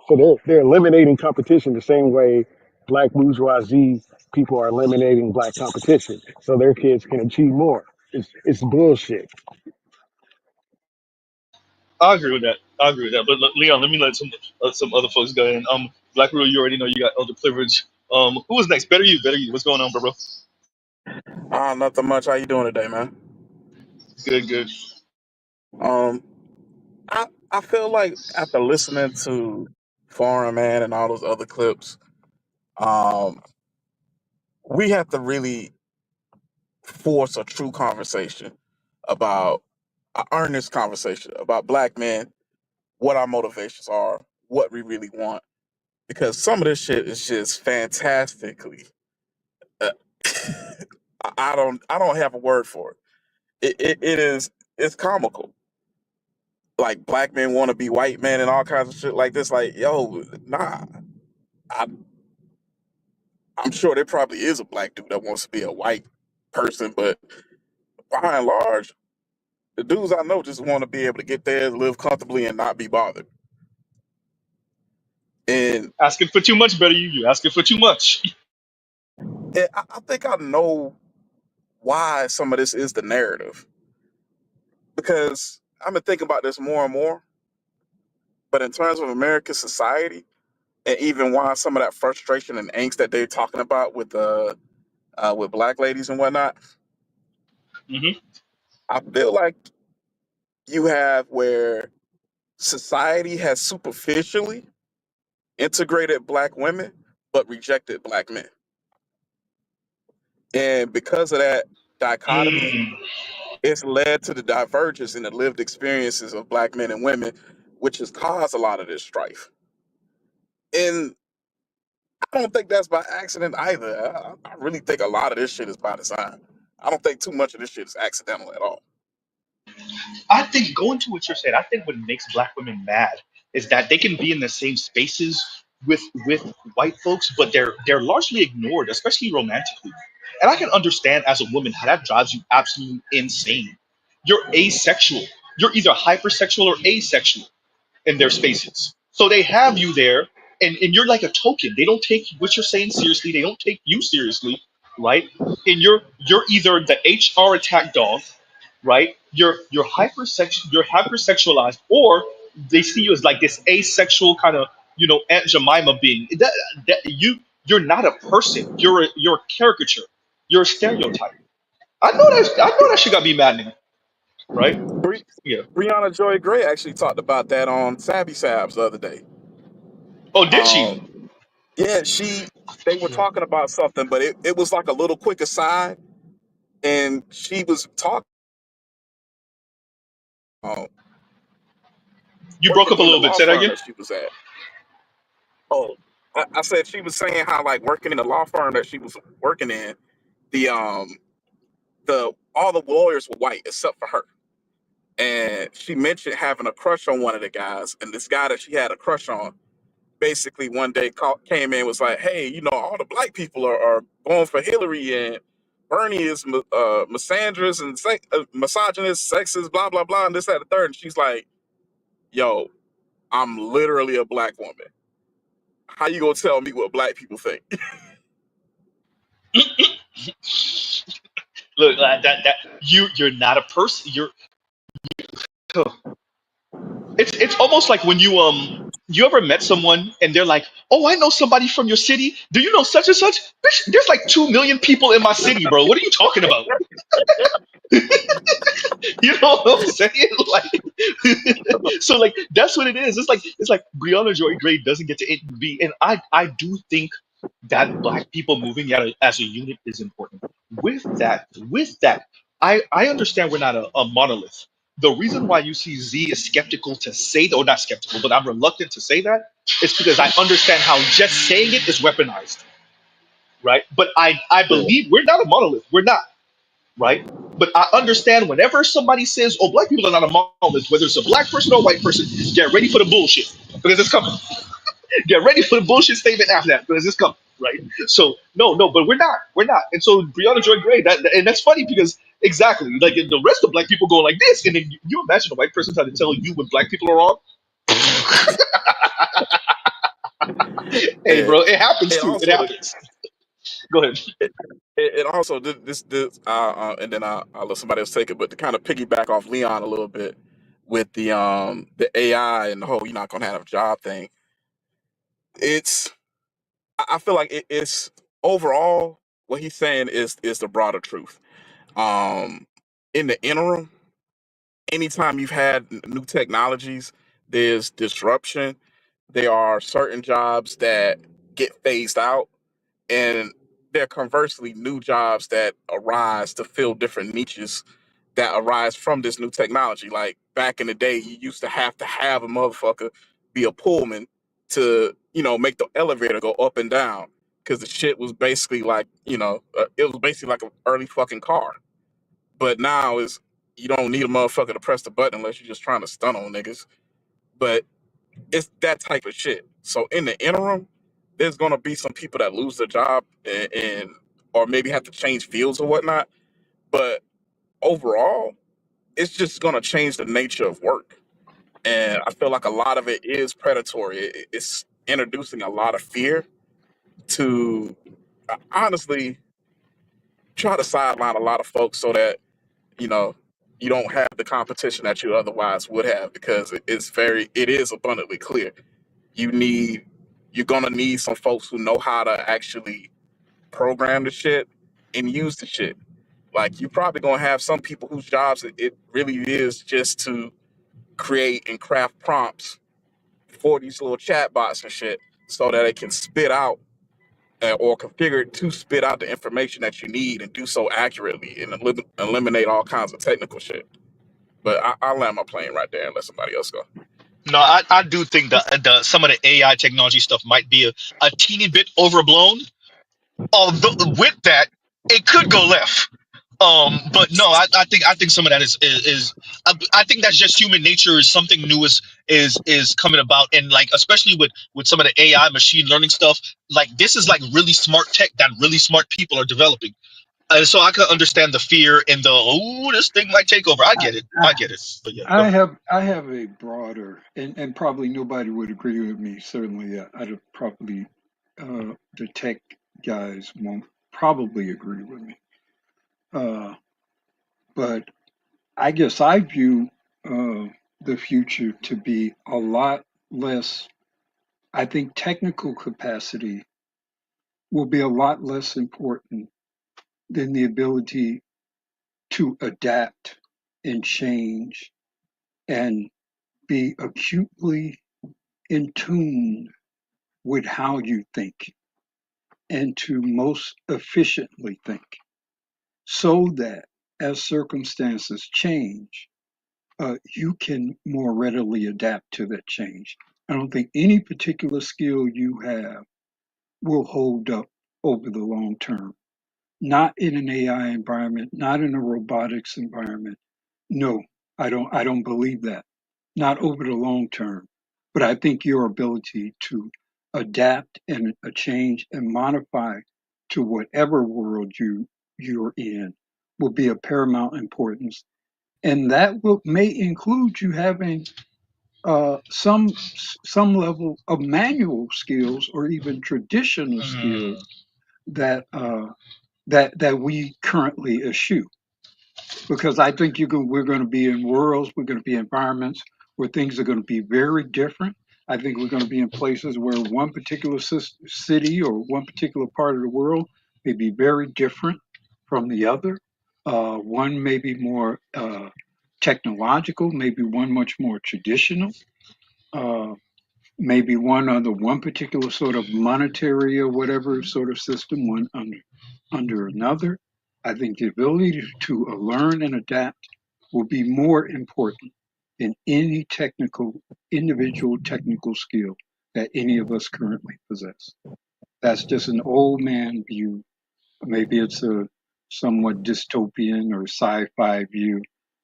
So they're eliminating competition the same way black bourgeoisie people are eliminating black competition so their kids can achieve more. It's bullshit. I agree with that. I agree with that. But Leon, let me let some other folks go in. Black Uru, you already know you got elder privilege. Who was next? Better you, better you. What's going on, bro? Nothing much. How you doing today, man? Good, good. Um, I feel like after listening to Foreign Man and all those other clips, um, we have to really force a true conversation about an earnest conversation about black men, what our motivations are, what we really want, because some of this shit is just fantastically. Uh, I don't have a word for it. It is it's comical. Like black men want to be white men and all kinds of shit like this. Like, yo, nah. I, I'm sure there probably is a black dude that wants to be a white person, but by and large, the dudes I know just want to be able to get there, live comfortably, and not be bothered. And Asking for too much, better you. You asking for too much. I think I know why some of this is the narrative because I've been thinking about this more and more. But in terms of American society, and even why some of that frustration and angst that they're talking about with black ladies and whatnot, Hmm. I feel like you have where society has superficially integrated black women but rejected black men. And because of that dichotomy, Mm. it's led to the divergence in the lived experiences of black men and women, which has caused a lot of this strife. And I don't think that's by accident either. I really think a lot of this shit is by design. I don't think too much of this shit is accidental at all. I think going to what you're saying, I think what makes black women mad is that they can be in the same spaces with white folks, but they're largely ignored, especially romantically. And I can understand as a woman how that drives you absolutely insane. You're asexual. You're either hypersexual or asexual in their spaces. So they have you there, and you're like a token. They don't take what you're saying seriously. They don't take you seriously, right? And you're either the HR attack dog, right? You're hypersexualized, or they see you as like this asexual kind of Aunt Jemima being. You're not a person. You're a caricature. You're a stereotype. I know that shit gotta be maddening, right? Bre- Yeah. Brianna Joy Gray actually talked about that on Savvy Sabs the other day. Oh, did she? Um, yeah, they were Yeah. talking about something, but it was like a little quick aside, and she was talking um, You broke working up a in the little bit. law Say that firm again. that she was at. Oh, I said she was saying how like working in the law firm that she was working in, the all the lawyers were white except for her. And she mentioned having a crush on one of the guys, and this guy that she had a crush on basically one day came in and was like, "Hey, all the black people are going for Hillary, and Bernie is misandrous and misogynist, sexist, blah blah blah, and this that and the third." And she's like, "Yo, I'm literally a black woman. How you gonna tell me what black people think?" Look, that you're not a person. It's almost like when You ever met someone and they're like, "Oh, I know somebody from your city. Do you know such and such?" Bitch, there's like 2 million people in my city, bro. What are you talking about? You know what I'm saying? Like, so like that's what it is. It's like Brianna Joy Gray doesn't get to be, and I do think that black people moving out as a unit is important. With that, I understand we're not a monolith. The reason why you see Z is skeptical to say that, or not skeptical, but I'm reluctant to say that, is because I understand how just saying it is weaponized, right? But I Yeah. believe we're not a monolith. We're not, right? But I understand whenever somebody says, "Oh, black people are not a monolith," whether it's a black person or a white person, get ready for the bullshit because it's coming. Get ready for the bullshit statement after that because it's coming, right? So no, but we're not. And so Brianna Joy Gray, and that's funny because exactly like the rest of black people go like this, and then you imagine a white person trying to tell you when black people are wrong. Hey, And bro, it happens it too. It also happens. Go ahead. it also this and then I'll let somebody else take it. But to kind of piggyback off Leon a little bit with the AI and the whole "you're not gonna have a job" thing, it's I feel like it's overall what he's saying is the broader truth. Um, in the interim, anytime you've had new technologies, there's disruption. There are certain jobs that get phased out, and there are conversely new jobs that arise to fill different niches that arise from this new technology. Like back in the day, you used to have a motherfucker be a pullman to make the elevator go up and down because the shit was basically like it was basically like an early fucking car. But now is you don't need a motherfucker to press the button unless you're just trying to stun on niggas. But it's that type of shit. So in the interim, there's gonna be some people that lose their job and or maybe have to change fields or whatnot. But overall, it's just gonna change the nature of work. And I feel like a lot of it is predatory. It's introducing a lot of fear to honestly try to sideline a lot of folks so that you know you don't have the competition that you otherwise would have because it is abundantly clear you need you're gonna need some folks who know how to actually program the shit and use the shit. Like you're probably gonna have some people whose jobs it really is just to create and craft prompts for these little chat bots and shit so that it can spit out or configure it to spit out the information that you need and do so accurately and eliminate all kinds of technical shit. But I'll land my plane right there and let somebody else go. No, I do think that some of the AI technology stuff might be a teeny bit overblown. Although with that, it could go left. But no, I think some of that is I think that's just human nature. Is something new is coming about, and like especially with some of the AI machine learning stuff. Like this is like really smart tech that really smart people are developing. So I can understand the fear and the this thing might take over. I get it. I get it. But yeah, go ahead. I have a broader, and probably nobody would agree with me. Certainly, I'd probably the tech guys won't probably agree with me. Uh, but I guess I view the future to be a lot less. I think technical capacity will be a lot less important than the ability to adapt and change and be acutely in tune with how you think and to most efficiently think so that as circumstances change, you can more readily adapt to that change. I don't think any particular skill you have will hold up over the long term. Not in an AI environment, not in a robotics environment. No, I don't believe that. Not over the long term. But I think your ability to adapt and change and modify to whatever world you're in will be of paramount importance. And that may include you having some level of manual skills or even traditional Mm. skills that we currently eschew. Because I think we're going to be in worlds, we're going to be environments where things are going to be very different. I think we're going to be in places where one particular city or one particular part of the world may be very different from the other. One may be more technological, maybe one much more traditional, uh, maybe one under one particular sort of monetary or whatever sort of system, one under another. I think the ability to learn and adapt will be more important than any individual technical skill that any of us currently possess. That's just an old man view. Maybe it's a somewhat dystopian or sci-fi view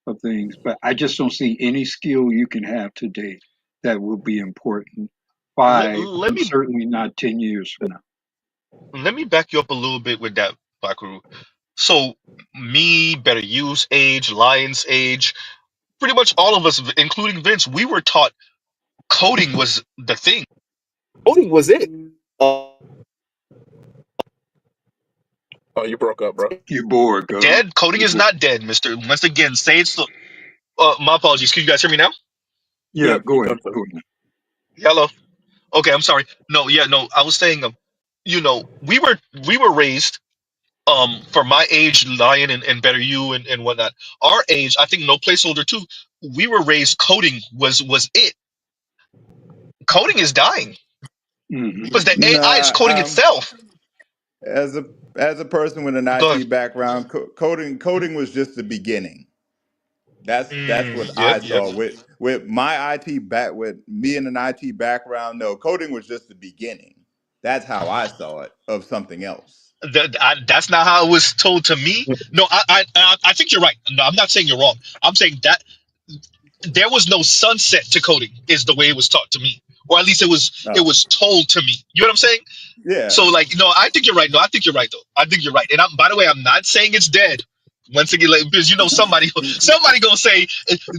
of things, but I just don't see any skill you can have today that will be important five let and me certainly not 10 years from now. back you up a little bit with that, Bakaru. So me, Better Use age, Lion's age, pretty much all of us, including Vince, we were taught coding was the thing. Coding was it. Oh, you broke up, bro. You bored, Gov. Dead? Coding You is bored. not dead, Mister. Once again, say it slow. My apologies. Can you guys hear me now? Yeah, Yeah, you go ahead. got to. Go ahead. Hello. Okay, I'm sorry. No, yeah, no. I was saying, we were raised, for my age, Lion and Better You and whatnot. Our age, I think, no placeholder too. We were raised coding was it. Coding is dying Hmm. because the AI is Nah, coding itself. as a person with an Go ahead. IT background, coding was just the beginning. That's what Yep, I yep. saw with my with me in an IT background. No, coding was just the beginning. That's how I saw it of something else. That's not how it was told to me. No, I think you're right. No, I'm not saying you're wrong. I'm saying that there was no sunset to coding is the way it was taught to me, or at least it Oh, was told to me. You know what I'm saying? So yeah. like, no, I think you're right. No, I think you're right though. I think you're right. And by the way, I'm not saying it's dead. Once again, like, because somebody gonna say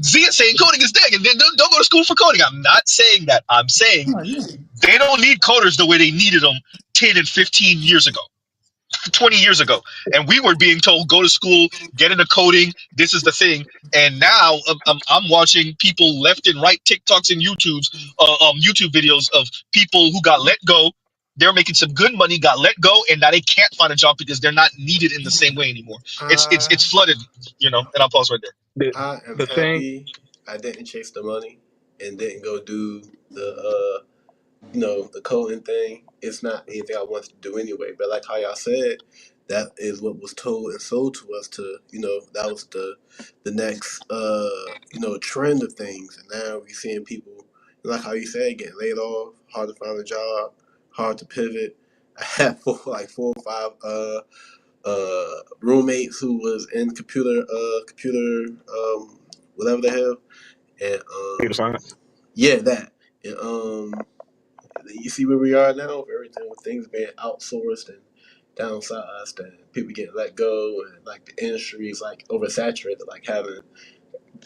Zia saying coding is dead, and then don't go to school for coding. I'm not saying that. I'm saying they don't need coders the way they needed them 10 and 15 years ago. 20 years ago, and we were being told go to school, get into coding, this is the thing. And now I'm watching people left and right, TikToks and YouTube videos of people who got let go. They're making some good money, got let go, and now they can't find a job because they're not needed in the same way anymore. It's flooded, and I'll pause right there. The I am the thing. happy I didn't chase the money and didn't go do the the coding thing. It's not anything I wanted to do anyway. But like how y'all said, that is what was told and sold to us to, that was the next trend of things. And now we're seeing people like how you said getting laid off, hard to find a job, hard to pivot. I had four or five roommates who was in computer whatever the hell. And Computer science. yeah, that. And you see where we are now with everything, with things being outsourced and downsized and people getting let go, and like the industry is like oversaturated, like having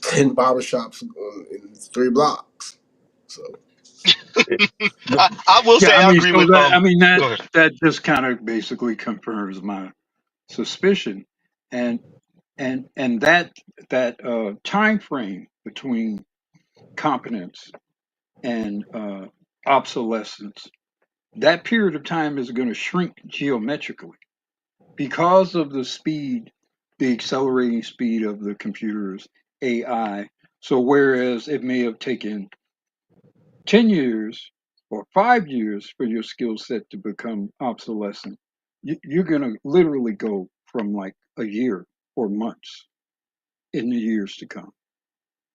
10 barbershops in 3 blocks. So The, I will Yeah, say I I mean, agree so with that I mean go ahead. that just kind of basically confirms my suspicion, and that time frame between competence and obsolescence, that period of time is going to shrink geometrically because of the speed, the accelerating speed of the computers, AI. So whereas it may have taken 10 years or 5 years for your skill set to become obsolescent, you're going to literally go from like a year or months in the years to come.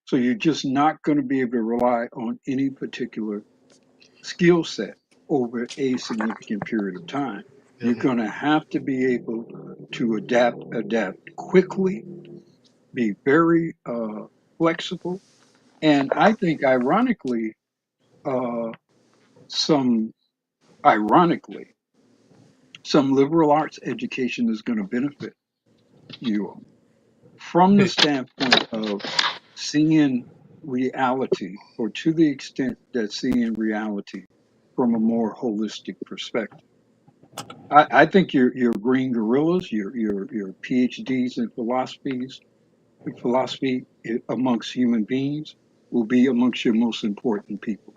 So you're just not going to be able to rely on any particular skill set over a significant period of time. You're Mhm. going to have to be able to adapt quickly, be very flexible, and I think uh, some ironically, some liberal arts education is going to benefit you from the standpoint of seeing reality, or to the extent that seeing reality from a more holistic perspective. I think your green gorillas, your PhDs in philosophy amongst human beings will be amongst your most important people.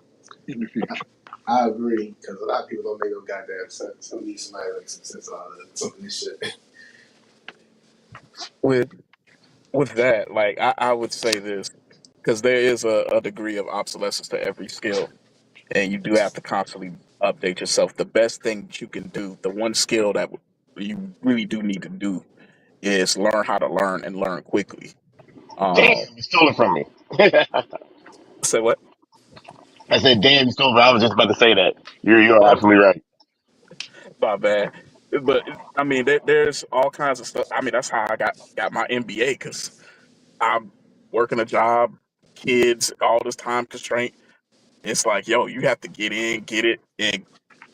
in the future. I agree, because a lot of people don't make no goddamn sense. Some need somebody like some sense out of some of this shit. With that, like I would say this because there is a degree of obsolescence to every skill, and you do have to constantly update yourself. The best thing that you can do, the one skill that you really do need to do, is learn how to learn and learn quickly. Damn, you stole it from me. Say what? I said, damn, you stole it. I was just about to say that. You're Oh, absolutely right. my bad. But I mean, there's all kinds of stuff. I mean, that's how I got my MBA because I'm working a job, kids, all this time constraint. It's like, yo, you have to get in, get it, and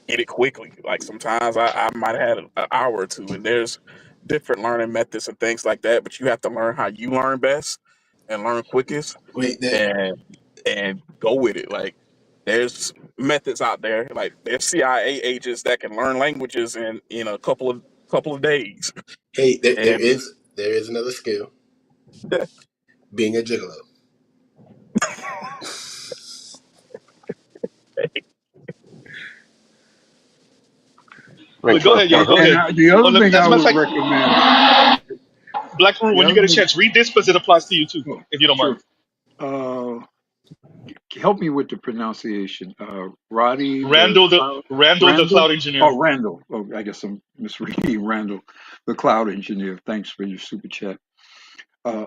get it quickly. Like sometimes I might have had an hour or two, and there's different learning methods and things like that. But you have to learn how you learn best and learn quickest, Wait, that and go with it. Like there's methods out there. Like there's CIA agents that can learn languages in a couple of days. hey, And there is another skill, being a gigolo. Wait, But go ahead, y'all. Go And ahead. the Oh, other thing as I a matter of would fact, recommend, Black Rule, the when you other get a thing, chance, read this because it applies to you too, oh, if you don't mind. sure. Uh, Help me with the pronunciation. Roddy the Randall the Cloud, Randall the Randall? cloud engineer. Oh, Randall. Oh, I guess I'm misreading Randall, the cloud engineer. Thanks for your super chat. Uh,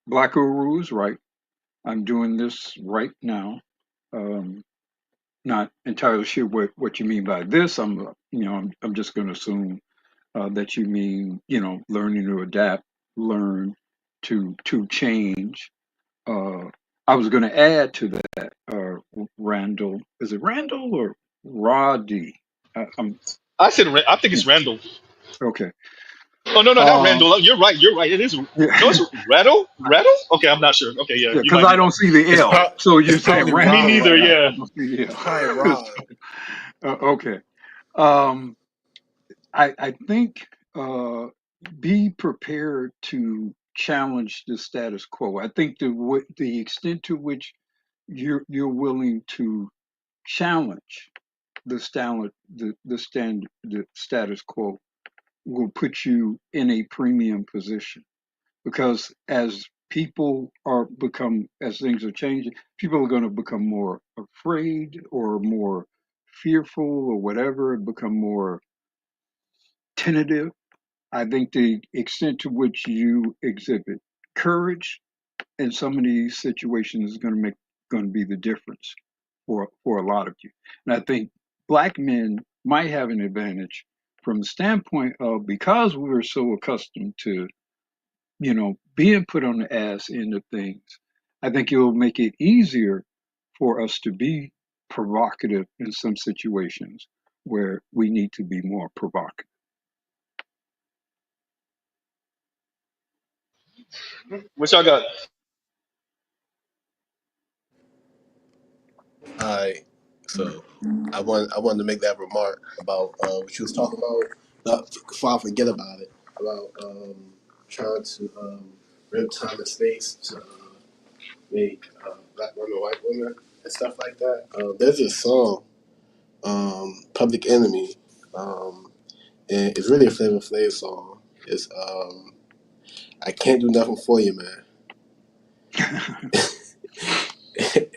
Black Guru is right. I'm doing this right now. Um, Not entirely sure what you mean by this. I'm just going to assume that you mean, learning to adapt, learn to change. Uh, I was going to add to that, Randall. Is it Randall or Roddy? I'm I think it's Randall. okay. Oh no, no, not Um, Randall. You're right. You're right. It is. No, yeah, it's Rattle. Rattle. Okay, I'm not sure. Okay, yeah, yeah, you because might I be don't right. see the L. So you're It's saying probably Me Randall, Rod. neither. right? Yeah. I don't see the It's probably L. Rod. Okay. Um, I think be prepared to challenge the status quo. I think the extent to which you're willing to challenge the status quo will put you in a premium position, because as things are changing, people are going to become more afraid or more fearful or whatever, become more tentative. I think the extent to which you exhibit courage in some of these situations is going to be the difference for a lot of you. And I think black men might have an advantage from the standpoint of, because we're so accustomed to, being put on the ass end of things. I think it will make it easier for us to be provocative in some situations where we need to be more provocative. What y'all got? Alright, so I wanted to make that remark about what you was talking about. Not before I forget about it. About trying to rip time and space to make black women white women and stuff like that. There's this song, Public Enemy, and it's really a Flavor Flav song. It's I can't do nothing for you, man.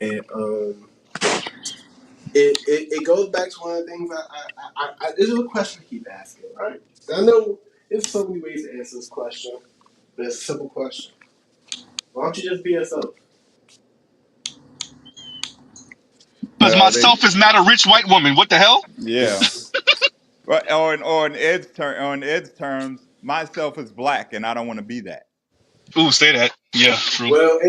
And it goes back to one of the things this is a question I keep asking, right? I know there's so many ways to answer this question, but it's a simple question. Why don't you just be yourself? Because Well, they, myself is not a rich white woman. What the hell? yeah. Well, on Ed's terms, myself is black, and I don't want to be that. Ooh, say that. Yeah, true. Well,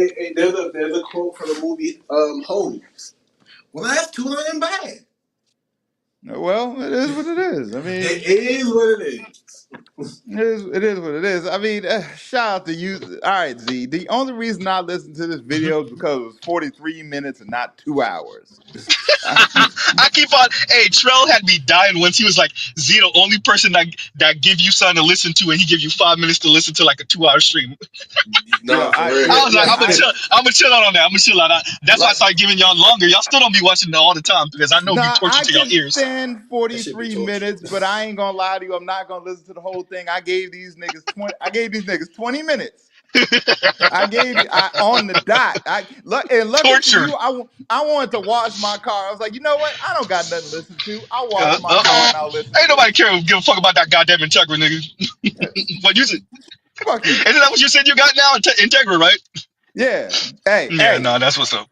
there's a quote from the movie Homes. Well, that's too damn bad. Well, it is what it is. I mean, It is what it is. it is what it is. I mean, shout out to you. All right, Z. The only reason I listened to this video is because it was 43 minutes and not 2 hours. I keep on. Hey, Trell had me dying once. He was like, "Z, the only person that give you something to listen to, and he give you 5 minutes to listen to like a 2 hour stream." Nah, for real. I was like, Look, I'm gonna chill out on that. I'm gonna chill out. That's why I started giving y'all longer. Y'all still don't be watching it all the time because I know it be nah, torture I to your can ears. stand That should be 43 torture. minutes, but I ain't gonna lie to you. I'm not gonna listen to the whole thing. I gave these niggas 20. I gave these niggas 20 minutes. I gave you on the dot. And lucky for Tortured. you, I wanted to wash my car. I was like, you know what? I don't got nothing to listen to. I'll wash my car and I'll listen Ain't to nobody it. give a fuck about that goddamn Integra, nigga. But use it. Fuck you. Isn't that what you said you got now? Integra, right? Yeah. Hey, Yeah, hey. no, that's what's up.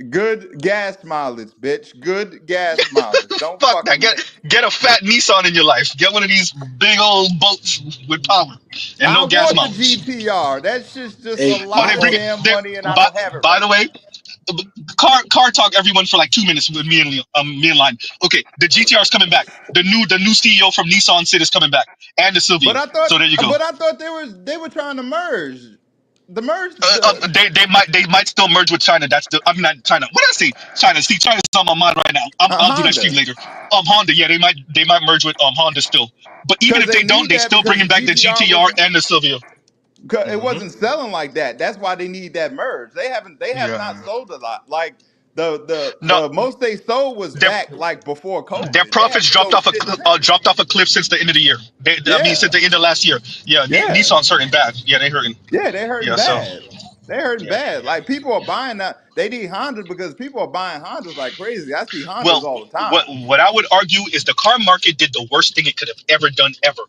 Good gas mileage, bitch. Good gas mileage. Don't Fuck that. fucking. Get a fat Nissan in your life. Get one of these big old boats with power and I no gas want the mileage. GTR. That shit's just a Hey, Oh, lot they of bring it. damn They, money, and I by, don't have it by right the now. way, car talk everyone for like 2 minutes with me and Line. Okay, the GTR is coming back. The new CEO from Nissan said is coming back, and the But Silvio. I thought, So there you go. they were trying to merge. The merge. They might still merge with China. That's the I'm not China. What did I say? China. See, China's on my mind right now. I'll do that stream Honda, later. Honda. Yeah, they might merge with Honda still. But even because if they they don't, need they that still because the bringing back the GTR GTR wasn't. and the Silvio. It wasn't selling like that. That's why they need that merge. They have not Yeah. sold a lot. Like No, the most they sold was their back like before their COVID. They profits haven't dropped sold off shit since. dropped off a cliff since the end of the year. I mean, since Yeah, the end of last year. Yeah, yeah, Nissan's hurting bad. Yeah, they hurting. yeah. They're hurting Yeah, so bad. They're hurting yeah. bad. Like people are buying that. They need Honda because people are buying Hondas like crazy. I see Hondas Well, all the what time. what I would argue is the car market did the worst thing it could have ever done ever.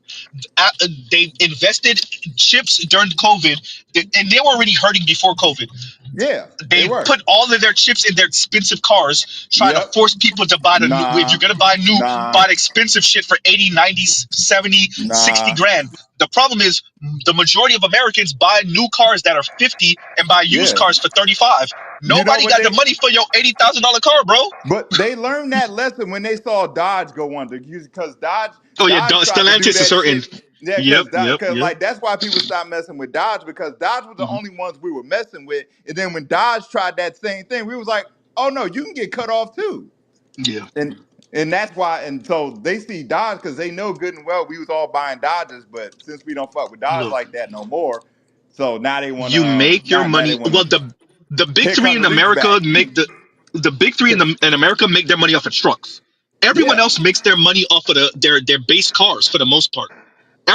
They invested chips during COVID, and they were already hurting before COVID. Yeah, they They were. put all of their chips in their expensive cars, trying to Yep. force people to buy the new. If you're Nah. going to buy new, Nah. buy the expensive shit for 80, 90, 70, 60 Nah. grand. The problem is the majority of Americans buy new cars that are 50 and buy used Yeah. cars for 35. You know Nobody what got the they? money for your $80,000 car, bro. But they learned that lesson when they saw Dodge go under, because Oh yeah, Dodge tried to do Stellantis is that certain. shit. Yeah, Yep, yep, because yep. like that's why people stopped messing with Dodge, because Dodge was the Mhm. only ones we were messing with. And then when Dodge tried that same thing, we was like, oh no, you can get cut off too. Yeah. And that's why. And so they see Dodge because they know good and well we was all buying Dodges, but since we don't fuck with Dodge Look, like that no more, so now they you wanna make your they money. Well, wanna. the big Here three come in the reach America back. make the big three in America make their money off of trucks. Everyone Yeah. else makes their money off of their base cars for the most part.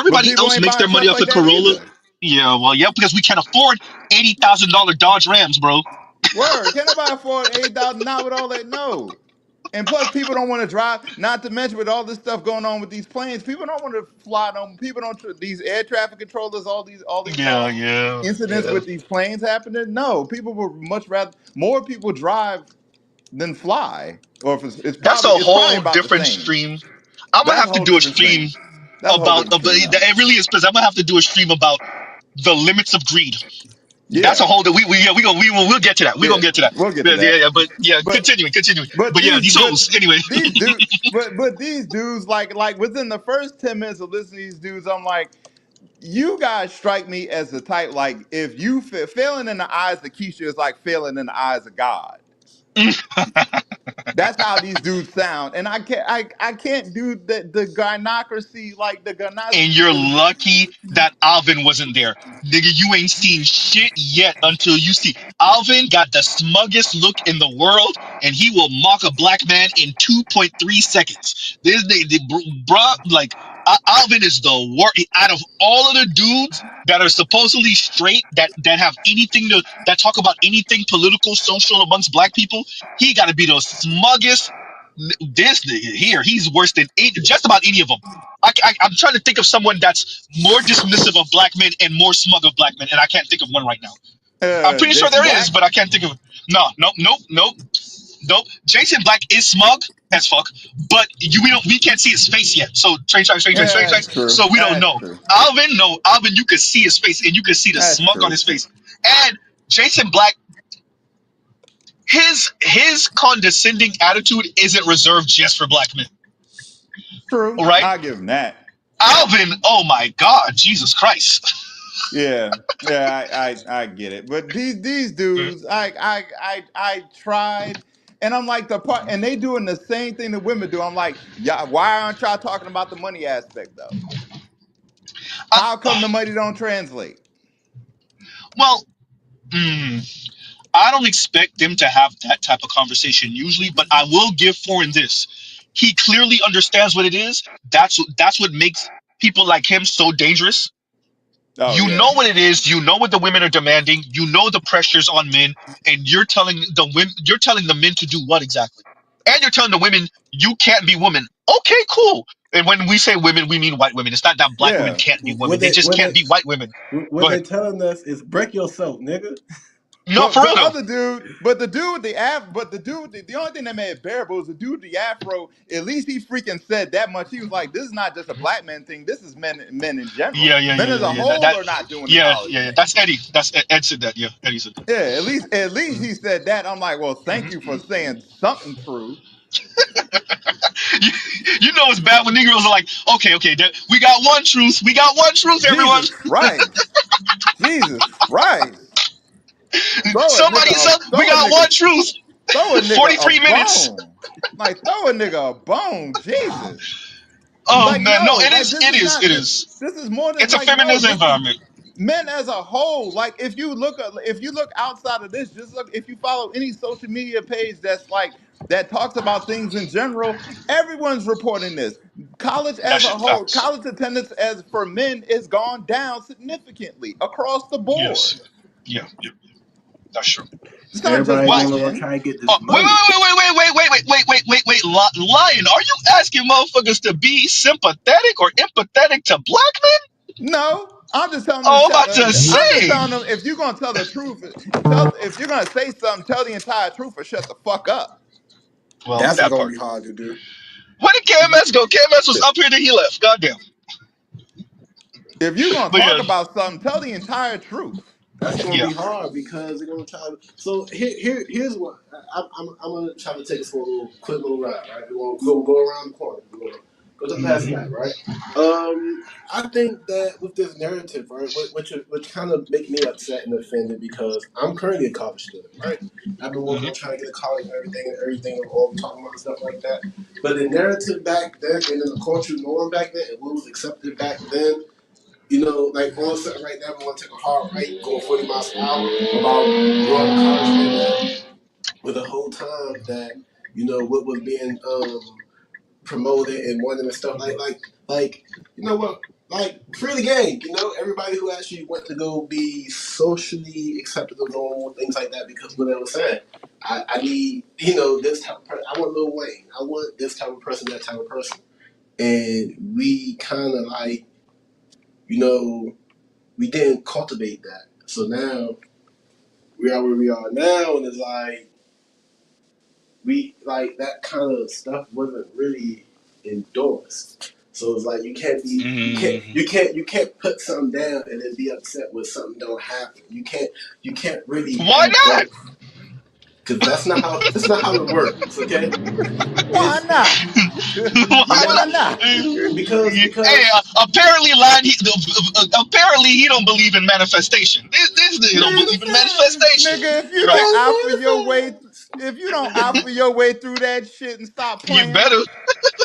But Everybody people else ain't makes buying their money trucks off like of that Corolla. either. Yeah, well, yeah, because we can't afford $80,000 Dodge Rams, bro. Word. Can't nobody afford 8,000 not with all that? No. And plus, people don't want to drive. Not to mention, with all this stuff going on with these planes, people don't want to fly them. People don't. These air traffic controllers, all these Yeah, yeah, incidents yeah. with these planes happening. No, people would much rather. More people drive than fly. Or if it's That's probably a it's probably whole about the different same. stream. I'm gonna That's a have to whole do a different stream stream. That's a whole different about stream, though. it really is because I'm gonna have to do a stream about the limits of greed. That's a Yeah, whole that we'll get to that. We're yeah, gonna get to that. we'll get to Yeah, yeah, that. yeah. But yeah, But continuing. But But yeah, these these but hoes. Anyway. these dudes but these dudes, like within the first 10 minutes of listening to these dudes, I'm like, you guys strike me as the type, like, if you failing in the eyes of Keisha is like failing in the eyes of God. That's how these dudes sound. And I can't do the gynocracy, like the And you're gynocracy. lucky that Alvin wasn't there. Nigga, you ain't seen shit yet until you see. Alvin got the smuggest look in the world, and he will mock a black man in 2.3 seconds. This nigga, bruh, like, Alvin is the worst. Out of all of the dudes that are supposedly straight, that have anything that talk about anything political, social amongst black people, he got to be the smuggest. This nigga here, he's worse than just about any of them. I'm trying to think of someone that's more dismissive of black men and more smug of black men, and I can't think of one right now. I'm pretty sure Jason there is, Black. but I can't think of. No, no, nope, nope, nope. Jason Black is smug as fuck, but we can't see his face yet. So Yeah, that's true. so we don't That's know. true. Alvin, no, Alvin, you could see his face, and you could see the That's smug on true. his face. And Jason Black, his condescending attitude isn't reserved just for black men. True, right? I'll give him that. Alvin, oh my God, Jesus Christ. Yeah, yeah, I get it. But these dudes, I tried, and I'm like the part, and they doing the same thing that women do. I'm like, yeah, why aren't y'all talking about the money aspect though? How come the money don't translate? Well, I don't expect them to have that type of conversation usually, but I will give Foreign this. He clearly understands what it is. That's what makes people like him so dangerous. Oh You yeah, know what it is. You know what the women are demanding. You know the pressures on men, and you're telling the men to do what exactly? And you're telling the women you can't be women. Okay, cool. And when we say women, we mean white women. It's not that black women yeah. can't be women. What They they just what can't they be white women. what Go they ahead. telling us is break yourself, nigga. No, But for real the though. other dude, but the dude with the but the dude, the only thing that made it bearable was the dude with the afro. At least he freaking said that much. He was like, "This is not just a black man thing. This is men in general. Yeah, yeah, Men yeah, as yeah, a yeah. whole are not doing the Yeah, college yeah, yeah. thing." That's Eddie. That's Ed said that. Yeah, Eddie said that. Yeah, at least he said that. I'm like, well, thank you for saying something true. you, you know it's bad when Negroes are like, okay, okay, we got one truth. We got one truth, everyone. Jesus Christ, Jesus Christ, throw a Somebody nigga, said we throw a got one nigga, truth. throw a nigga a 43 minutes. bone. Like throw a nigga a bone. Jesus. Oh Like man, no, no, it like is, it is, it is. this is more than It's a like no, feminism this is environment. men as a whole. Like if you look outside of this, just look if you follow any social media page that's like that talks about things in general, everyone's reporting this. College That as a shit whole, facts. college attendance as for men is gone down significantly across the board. Yes. Yeah, that's true. It's not just Everybody Well, black gonna men. try to get oh, this wait, money. wait, Lion, are you asking motherfuckers to be sympathetic or empathetic to black men? No, I'm just telling them to Oh, I'm shut about to the. I'm just say. telling them if you're gonna tell the truth, if you're gonna say something, tell the entire truth or shut the fuck up. Well, That's that gonna part. be hard to do. Where did KMS go? KMS was up here, then he left. Goddamn. If you're gonna But talk yeah, about something, tell the entire truth. That's gonna yeah. be hard because they're gonna try to. So here's what I'm gonna try to take us for a quick little ride, right? We're gonna go around the corner. We're gonna go to the past the back, right? I think that with this narrative, right, which kind of make me upset and offended because I'm currently a college student, right? I've been working on trying to get a college and everything, all talking about stuff like that. But the narrative back then, and then the cultural norm back then, and what was accepted back then. Like all of a sudden right now we want to take a hard right, going 40 miles per hour about growing a college right now. With the whole time that, what was being promoted and wanted and stuff like, you know what, like free the game, everybody who actually went to go be socially acceptable, normal, things like that, because what I was saying, I need, this type of person. I want Lil Wayne. I want this type of person, that type of person. And we kind of like, you know, we didn't cultivate that. So now we are where we are now, and it's like we like that kind of stuff wasn't really endorsed. So it's like you can't be you can't put something down and then be upset when something don't happen. You can't really Why have not? both because that's not how it works. Okay, Why not? Why Why not? not? Hey, apparently, apparently he don't believe in manifestation. This nigga don't Man, believe in manifestation, nigga, if you right? don't offer your way, if you don't offer your way through that shit and stop You playing. better.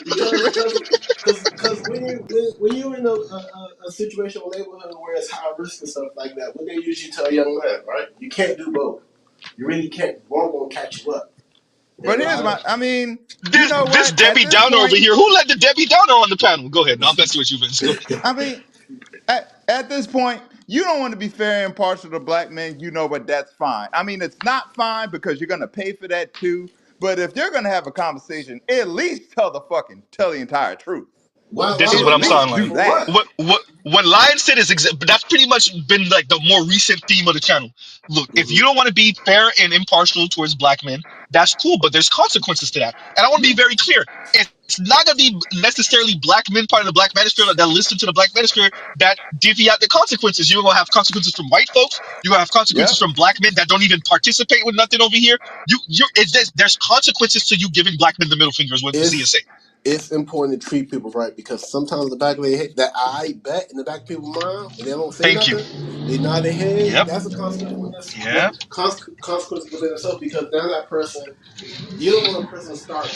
because when you're in a situation or neighborhood where it's high risk and stuff like that, what they usually tell a young man, right? You can't do both. You really can't. One gonna catch you up. But And here's like, I mean, you know This what? At Debbie this Downer over point, here. Who let the Debbie Downer on the panel? Go ahead. No, I'm messing with you, Vince. Go ahead. I mean, at this point, you don't want to be fair and impartial to black men, but that's fine. I mean, it's not fine because you're gonna pay for that too. But if you're gonna have a conversation, at least tell the entire truth. This is why what At I'm why saying, least Lion. do for that. what? What Lion said is that's pretty much been like the more recent theme of the channel. Look, if you don't want to be fair and impartial towards black men, that's cool, but there's consequences to that. And I want to be very clear. It's not going to be necessarily black men part of the black manosphere that listen to the black manosphere that divvy out the consequences. You're going to have consequences from white folks. You're going to have consequences Yep. from black men that don't even participate with nothing over here. There's consequences to you giving black men the middle finger is what Z is It's saying. it's important to treat people right, because sometimes in the back of their head, that I bet in the back of people's mind, and they don't say Thank you. nothing, they nod their head. Yep. That's a consequence within Yep. consequence within itself, because now that person, you don't want a person to start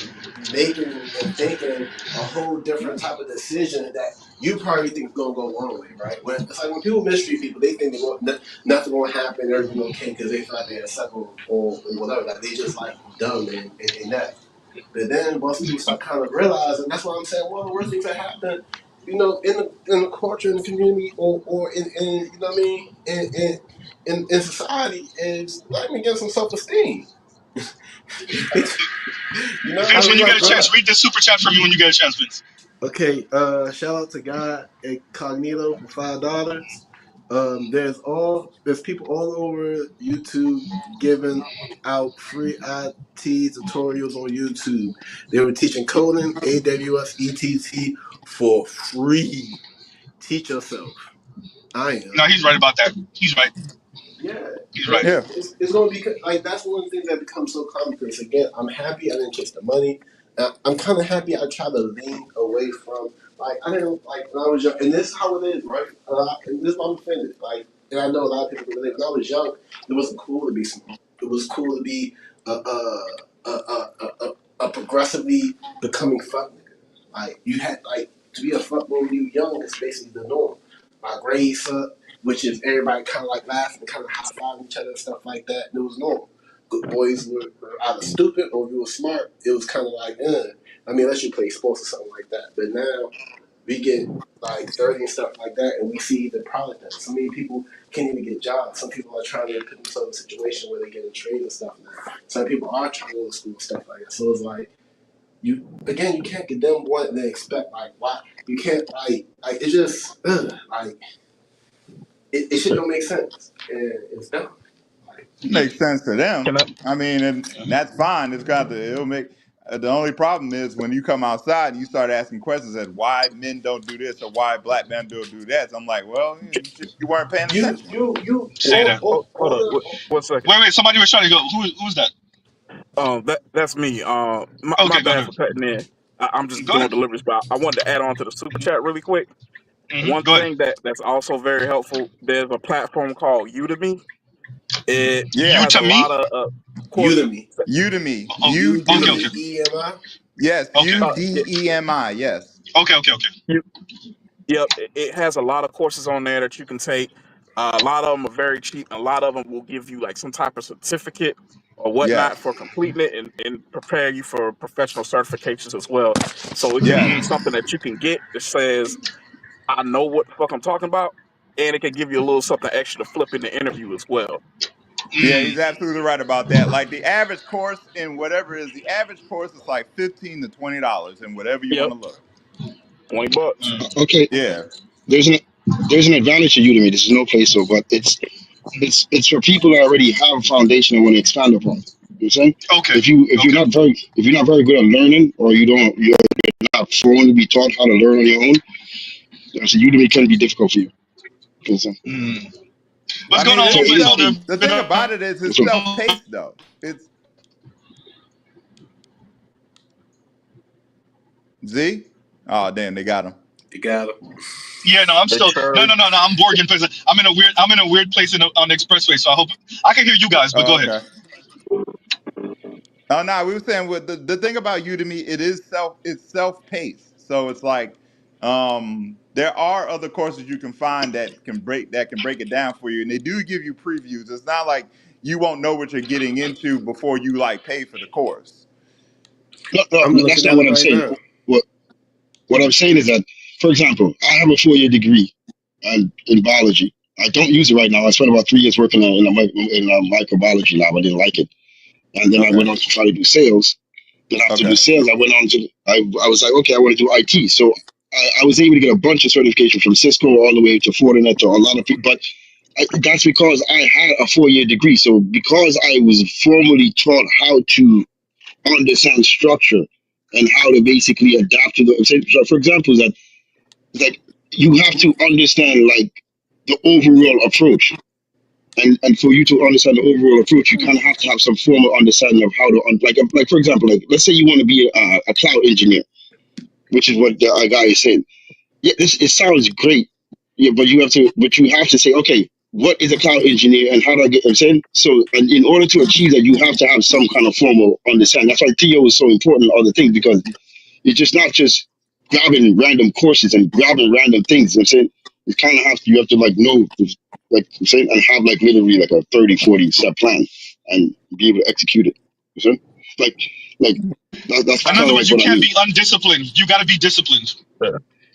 making and thinking a whole different type of decision that you probably think is gonna go one way, right? When it's like when people mistreat people, they think nothing gonna happen, everything okay, because they feel like they're acceptable or whatever. Like they just like dumb and that. But then once people start kind of realizing, that's why I'm saying one of the worst things that happen, in the culture, in the community, or in you know what I mean, in society, is black men getting some self esteem. You know, Vince, I when was you get like, a bro. chance, read the super chat for me when you get a chance, Vince. Okay, shout out to God Incognito for $5. There's people all over YouTube giving out free IT tutorials on YouTube. They were teaching coding, AWS, ETT for free. Teach yourself. I am. No, he's right about that. He's right. Yeah, He's and right. it's going to be like that's one of the things that becomes so common. Because again, I'm happy I didn't chase the money. I'm kind of happy I tried to lean away from I didn't like when I was young, and this is how it is, right? And this is why I'm offended. And I know a lot of people relate. When I was young, it wasn't cool to be smart. It was cool to be a progressively becoming fuck nigga. You had to be a fuck boy when you were young is basically the norm. My grades sucked, which is everybody kind of like laughing, kind of high fiving each other and stuff like that. And it was normal. Good boys were either stupid or if you were smart. It was kind of like, I mean, unless you play sports or something like that. But now we get 30 and stuff like that, and we see the product that so many people can't even get jobs. Some people are trying to put themselves in a situation where they get in trades and stuff now. Some people are trying to go to school and stuff like that. So it's like you can't condemn what and then expect why you can't it's just it should don't make sense, and it's dumb. Makes sense to them. Can I? I mean, and that's fine. It'll make. The only problem is when you come outside and you start asking questions as why men don't do this or why black men don't do that. So I'm like, well, you weren't paying You attention. you Say that. Hold up. One second. Wait. Somebody was trying to go. Who's that? That's me. My Okay, go bad ahead. for cutting in. I'm just Go doing ahead. deliveries, but I wanted to add on to the super chat really quick. One Go ahead. thing that's also very helpful. There's a platform called Udemy. It You Yeah, has to a me? lot of courses. Udemy. Udemy, Oh, okay, okay, UDEMI. yes, okay, UDEMI, yes, okay. Yep, it has a lot of courses on there that you can take. A lot of them are very cheap. A lot of them will give you like some type of certificate or whatnot yes, for completing it and prepare you for professional certifications as well. So it can be yes. something that you can get that says, I know what the fuck I'm talking about. And it can give you a little something extra to flip in the interview as well. Yeah, he's absolutely right about that. Like the average course in whatever it is, the average course is like $15 to $20 in whatever you want Yep, to look. $20. Okay, Yeah, there's an advantage to Udemy. This is no place so, but it's for people that already have a foundation and want to expand upon. You know what I'm saying? Okay. If you're not very good at learning, or you're not prone to be taught how to learn on your own, so Udemy can be difficult for you. You know what I'm saying? What's I going mean, on, So Vince? if, Hold if on. the thing about it is it's so, self-paced though. It's Z. Oh damn, they got him. You got it. Yeah, no, I'm Hey, still no, Charlie. no, no, no. I'm Borg in prison. I'm in a weird place on the expressway. So I hope I can hear you guys. But Oh, go ahead. okay. Oh no, we were saying with the thing about Udemy, it's self-paced. So it's like there are other courses you can find that can break it down for you. And they do give you previews. It's not like you won't know what you're getting into before you like pay for the course. I'm no, that's looking not at it what I'm right saying. now. What I'm saying is that, for example, I have a 4-year degree in biology. I don't use it right now. I spent about 3 years working in a microbiology lab. I didn't like it, and then I Okay. went on to try to do sales. Then after do Okay. sales, I went on to I was like, okay, I want to do IT. So I was able to get a bunch of certifications from Cisco all the way to Fortinet to a lot of people. But that's because I had a 4-year degree. So because I was formally taught how to understand structure and how to basically adapt to the. So for example, that like you have to understand like the overall approach. And for you to understand the overall approach, you kind of have to have some formal understanding of how to like for example, like let's say you want to be a cloud engineer. which is what the guy is saying. Yeah, this it sounds great. Yeah, but you have to say, okay, what is a cloud engineer and how do I get? I'm saying so, and in order to achieve that, you have to have some kind of formal understanding. That's why Theo is so important. Other things because it's just not just grabbing random courses and grabbing random things. You know what I'm saying you kind of have to like know like I'm saying and have like literally like a 30, 40 step plan and be able to execute it. You know what I'm saying? That's In kind other of words, like you what I can't mean. be undisciplined. You got to be disciplined.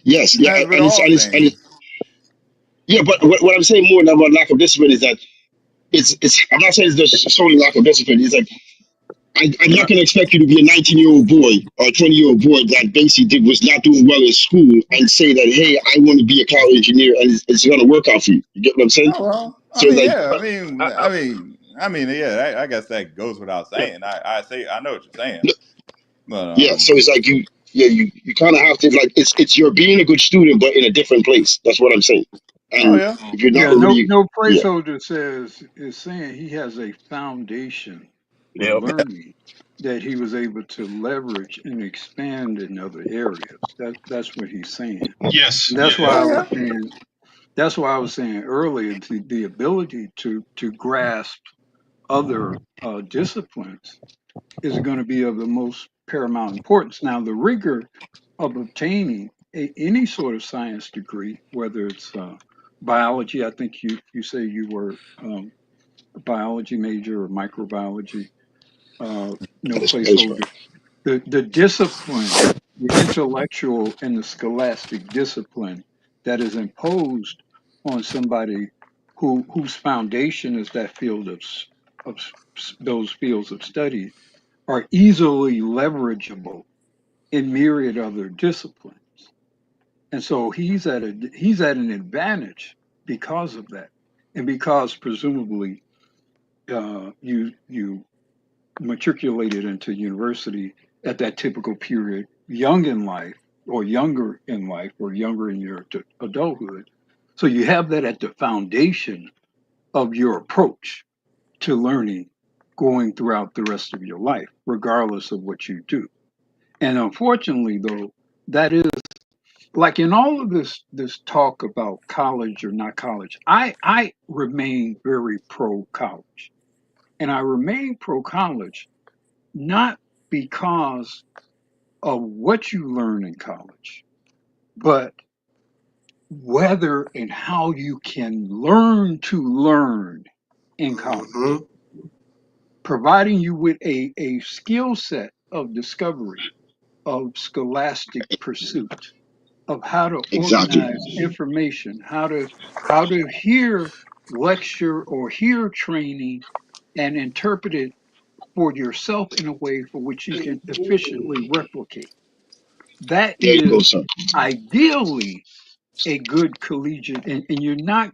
Yes, yeah, That's what and all it's things. yeah, but what I'm saying more than about lack of discipline is that it's I'm not saying it's just solely lack of discipline. It's like I'm not going to expect you to be a 19-year-old boy or a 20-year-old boy that basically was not doing well in school and say that, hey, I want to be a cloud engineer and it's going to work out for you. You get what I'm saying? Oh well, I So mean, like, yeah, I mean, yeah. I guess that goes without saying. I know what you're saying, but yeah, so it's like you kind of have to like it's you're being a good student but in a different place. That's what I'm saying. oh And yeah, if you're not Yeah, already, no yeah, placeholder is saying he has a foundation of Yep. learning that he was able to leverage and expand in other areas. That's what he's saying. Yes. And Yeah. that's why Yeah. oh I was yeah. saying that's why I was saying earlier the ability to grasp other disciplines is going to be of the most paramount importance. Now, the rigor of obtaining any sort of science degree, whether it's biology, I think you say you were a biology major or microbiology, no that is right. placeholder. The discipline, the intellectual and the scholastic discipline that is imposed on somebody whose foundation is that field of those fields of study are easily leverageable in myriad other disciplines. And so he's at an advantage because of that, and because presumably you matriculated into university at that typical period, young in life, or younger in life, or younger in your adulthood. So you have that at the foundation of your approach to learning going throughout the rest of your life, regardless of what you do. And unfortunately, though, that is like in all of this talk about college or not college. I remain very pro college, and I remain pro college not because of what you learn in college, but whether and how you can learn to learn in college, Mm-hmm. providing you with a skill set of discovery, of scholastic pursuit, of how to Exactly. organize information, how to hear lecture or hear training and interpret it for yourself in a way for which you can efficiently replicate. That There you go, is son. ideally a good collegiate, and you're not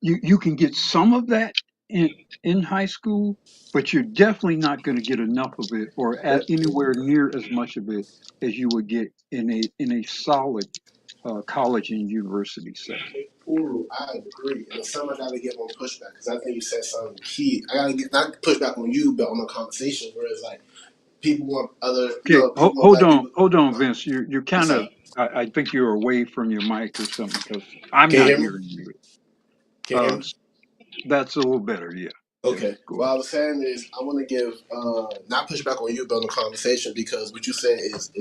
you can get some of that in high school, but you're definitely not going to get enough of it or anywhere near as much of it as you would get in a solid college and university setting. Ooh, I agree. And some I gotta give on pushback because I think you said something key. I gotta get not pushback on you, but on the conversation where it's like people want other, Okay, people want black people. hold on, Vince. You're I'm kind sorry. of. I think you're away from your mic or something because I'm Can you not hear me? hearing you. Can you hear me? That's a little better. Yeah, yeah. Okay. Go What ahead. I was saying is I want to give not push back on you, but on the conversation because what you said is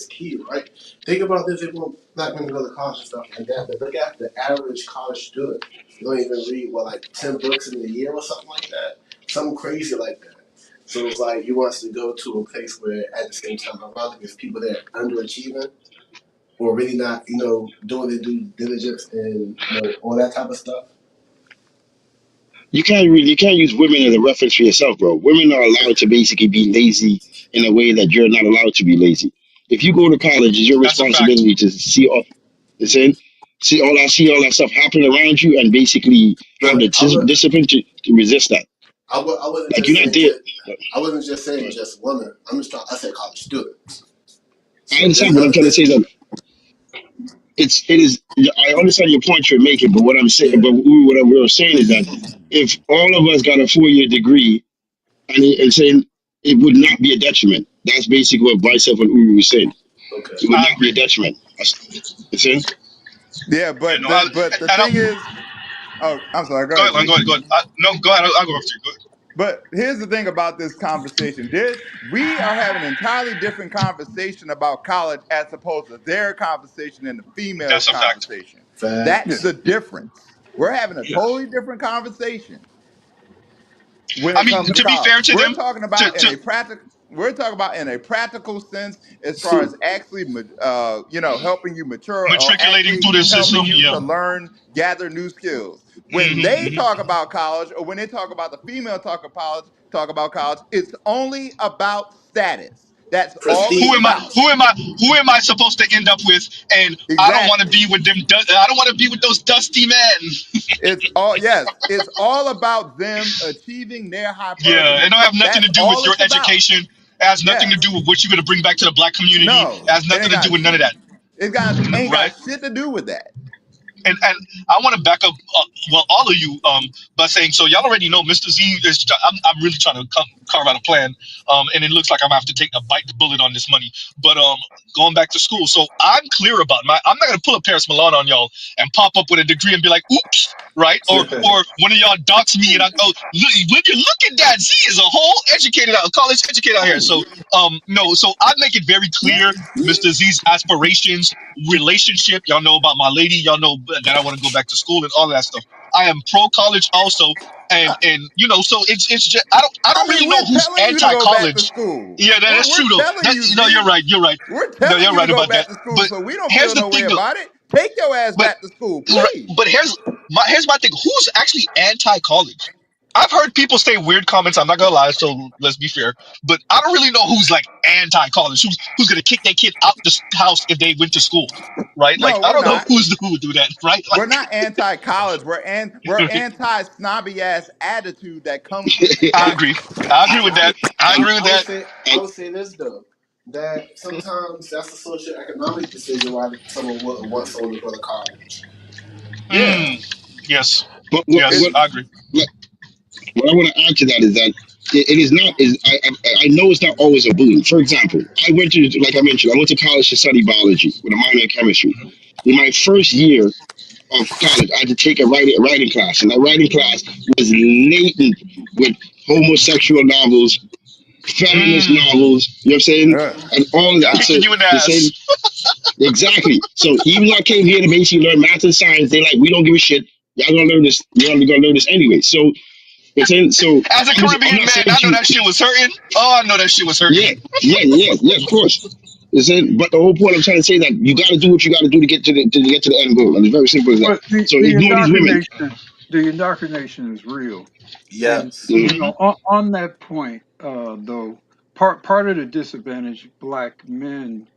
key, right? Think about this: if we're black men go to college and stuff like that, but look at the average college student. You don't even read like 10 books in a year or something like that, something crazy like that. So it's like you want us to go to a place where at the same time, ironically, there's people that are underachieving or really not, doing their due diligence and all that type of stuff. You can't use women as a reference for yourself, bro. Women are allowed to basically be lazy in a way that you're not allowed to be lazy. If you go to college, it's your That's a fact. responsibility to see all the saying, see all that stuff happen around you and basically have the But discipline to resist that. I wasn't Like just you're not saying there. just I wasn't just saying just women. I'm just trying. I said college students. I So understand what I'm trying to say is that it is I understand your point you're making, but what I'm saying yeah. but what we were saying is that if all of us got a 4 year degree and saying it would not be a detriment. That's basically what myself and Uri was saying. Okay. It would not be a detriment. You see? Yeah, Yeah, but no, the and thing is, oh, I'm sorry. Go go ahead, ahead, Lon, G. go ahead, go ahead. No, go ahead. I'll go after you. Go ahead. But here's the thing about this conversation. We are having an entirely different conversation about college as opposed to their conversation and the females' That's a fact. conversation. Yeah, That's Facts. the difference. We're having a yeah. totally different conversation when I it mean, comes to to be college. fair to We're them, talking to about in a practical. We're talking about in a practical sense, as far as actually, helping you mature or matriculating actually through the helping system, you yeah. to learn, gather new skills. When Hmm. they talk about college, or when they talk about the female talk about college, it's only about status. That's all it's Who am I? about. Who am I? Who am I supposed to end up with? And I don't want to Exactly. be with them. I don't want to be with those dusty men. It's all about them achieving their Yeah, it hyperbole. don't have nothing That's to do with all your it's about. education. It has nothing to Yes. do with what you're gonna bring back to the black community. It No, has it nothing ain't to do got with none of that, ain't got right? shit to do with that. And I want to back up, well, all of you, by saying, so y'all already know Mr. Z is. I'm really trying to carve out a plan, and it looks like I'm gonna have to take a bite the bullet on this money. But going back to school, so I'm clear about I'm not gonna pull a Paris Milan on y'all and pop up with a degree and be like, oops, right? Or one of y'all docs me and I go, look, when you look at that, Z is a whole college educated out here. So no, so I make it very clear, Mr. Z's aspirations, relationship. Y'all know about my lady. Y'all know that I want to go back to school and all of that stuff. I am pro college also, and so it's just I I don't really mean, know we're who's telling you to anti go back to college. school. Yeah, that's We're true though. telling That you, you're Z. right. You're right. We're No, telling you're you to right go about back that. to school, But so we don't here's feel the no way thing though. about it. Take your ass But back to school, right, please. but here's my thing. Who's actually anti-college? I've heard people say weird comments. I'm not gonna lie, so let's be fair. But I don't really know who's like anti-college. Who's gonna kick their kid out the house if they went to school, right? Like No, I we're don't know not. who would do that, right? We're Like not anti-college. We're anti-snobby ass attitude that comes with I that. agree. I agree with that. I agree with I would that. say I would say this though, that sometimes that's a social economic decision why someone wouldn't want someone to go to college. Yeah. Yes. But Yes, It's I agree. what I want to add to that is that it is not is I know it's not always a boon. For example, I went to like I mentioned, I went to college to study biology with a minor in chemistry. In my first year of college, I had to take a writing class, and that writing class was latent with homosexual novels, feminist novels. You know what I'm saying? And all of that. God. So Kicking you in the they're saying ass. exactly. So even though I came here to basically learn math and science, they like we don't give a shit. Y'all gonna learn this. You're gonna learn this anyway. So it's in, so As a I'm Caribbean not man, saying I know to you, that shit was hurting. Oh, I know that shit was hurting. yeah, of course. It's in, but the whole point I'm trying to say that you got to do what you got to do to get to the end goal, and it's very simple as that. But the, So the ignore these women. indoctrination, the indoctrination is real. And Yes. Mhm. on that point, though, part of the disadvantage black men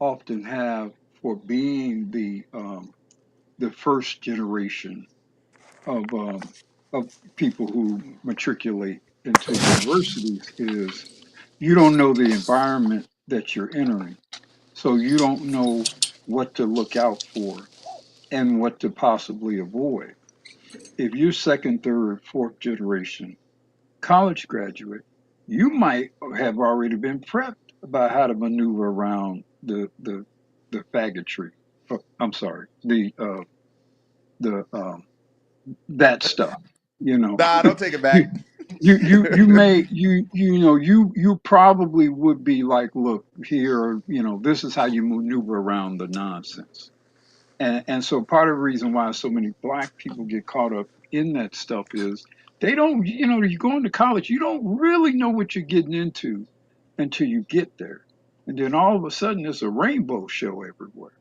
often have for being the first generation of people who matriculate into universities is you don't know the environment that you're entering, so you don't know what to look out for and what to possibly avoid. If you're second, third, fourth generation college graduate, you might have already been prepped about how to maneuver around the faggotry. I'm sorry, the that stuff. You know, Nah, don't take it back. you you may you probably would be like, look here, this is how you maneuver around the nonsense. And so part of the reason why so many black people get caught up in that stuff is they don't, you go into college, you don't really know what you're getting into until you get there. And then all of a sudden it's a rainbow show everywhere.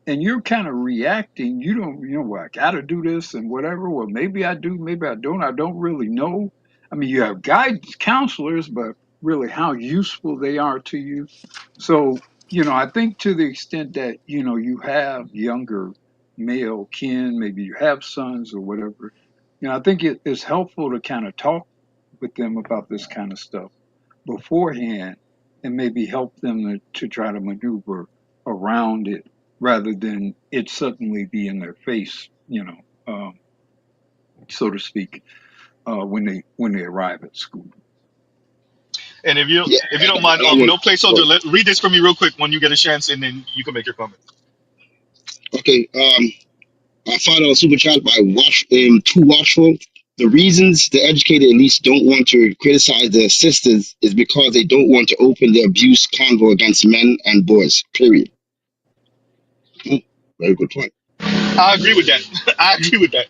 And you're kind of reacting. You don't, well, I got to do this and whatever. Well, maybe I do, maybe I don't. I don't really know. I mean, you have guidance counselors, but really how useful they are to you. So, I think to the extent that, you have younger male kin, maybe you have sons or whatever, I think it's helpful to kind of talk with them about this kind of stuff beforehand and maybe help them to try to maneuver around it rather than it suddenly be in their face, so to speak, when they arrive at school. And Yeah, if you don't and mind, I want. no placeholder. Read this for me real quick when you get a chance, and then you can make your comment. Okay. I found out a super chat by Too Watchful. The reasons the educated elites don't want to criticize their sisters is because they don't want to open the abuse convo against men and boys. Period. Very good point. I agree with that. I agree with that.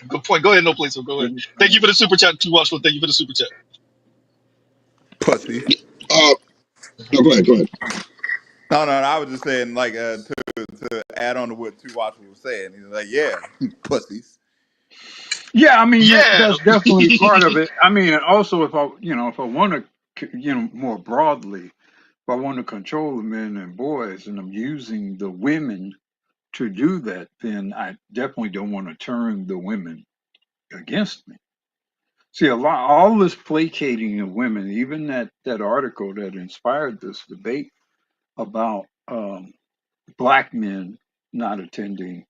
Good point. Go ahead, no placeholder. Go ahead. Thank you for the super chat, Too Watchful. Thank you for the super chat. Pussy. Uh, no, go ahead. Go ahead. No. I was just saying, like, to add on to what Two Watch was saying. He's like, yeah, pussies. Yeah, I mean Yeah. that's definitely part of it. I mean, and also if I want to, more broadly, if I want to control the men and boys, and I'm using the women to do that, then I definitely don't want to turn the women against me. See, all this placating of women, even that article that inspired this debate about black men not attending.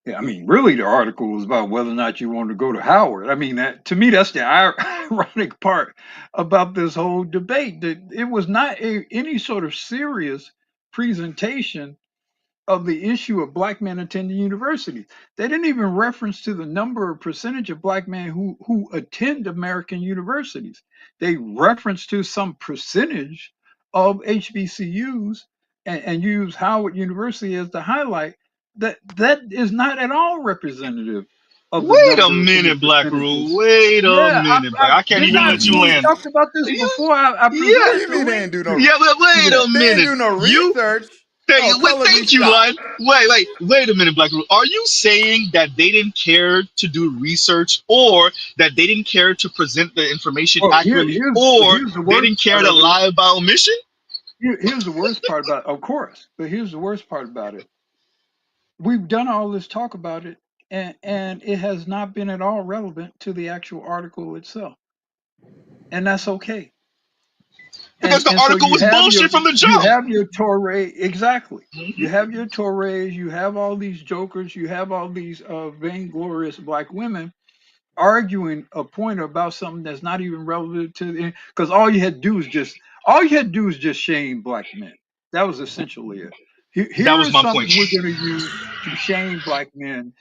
Yeah, I mean, really, the article was about whether or not you want to go to Howard. I mean, that to me, that's the ironic part about this whole debate. That it was not any sort of serious presentation of the issue of black men attending universities. They didn't even reference to the number or percentage of black men who attend American universities. They referenced to some percentage of HBCUs and use Howard University as the highlight. That is not at all representative of the Wait a number and the minute, Black Rule. percentages. Wait a Yeah, minute, Black. I can't didn't even I? let you We land. talked about this before. I Yeah. What do presented you the mean they link ain't do no? to Yeah, but wait a that. They ain't minute. do no You research. Thank Oh, you. Wait, color me thank you, shocked. Lon. Wait a minute, Black Rule. Are you saying that they didn't care to do research, or that they didn't care to present the information Well, accurately, or here's the they worst didn't care part to of it. lie about omission? Here's the worst part about it, of course, but here's the worst part about it. We've done all this talk about it, and it has not been at all relevant to the actual article itself, and that's okay. Because the And so article was bullshit from the you jump. have your Torre exactly. You have your Torres. You have all these jokers. You have all these vainglorious black women arguing a point about something that's not even relevant to the, because all you had to do is just shame black men. That was essentially it. That Here was is my something point. we're going to use to shame black men,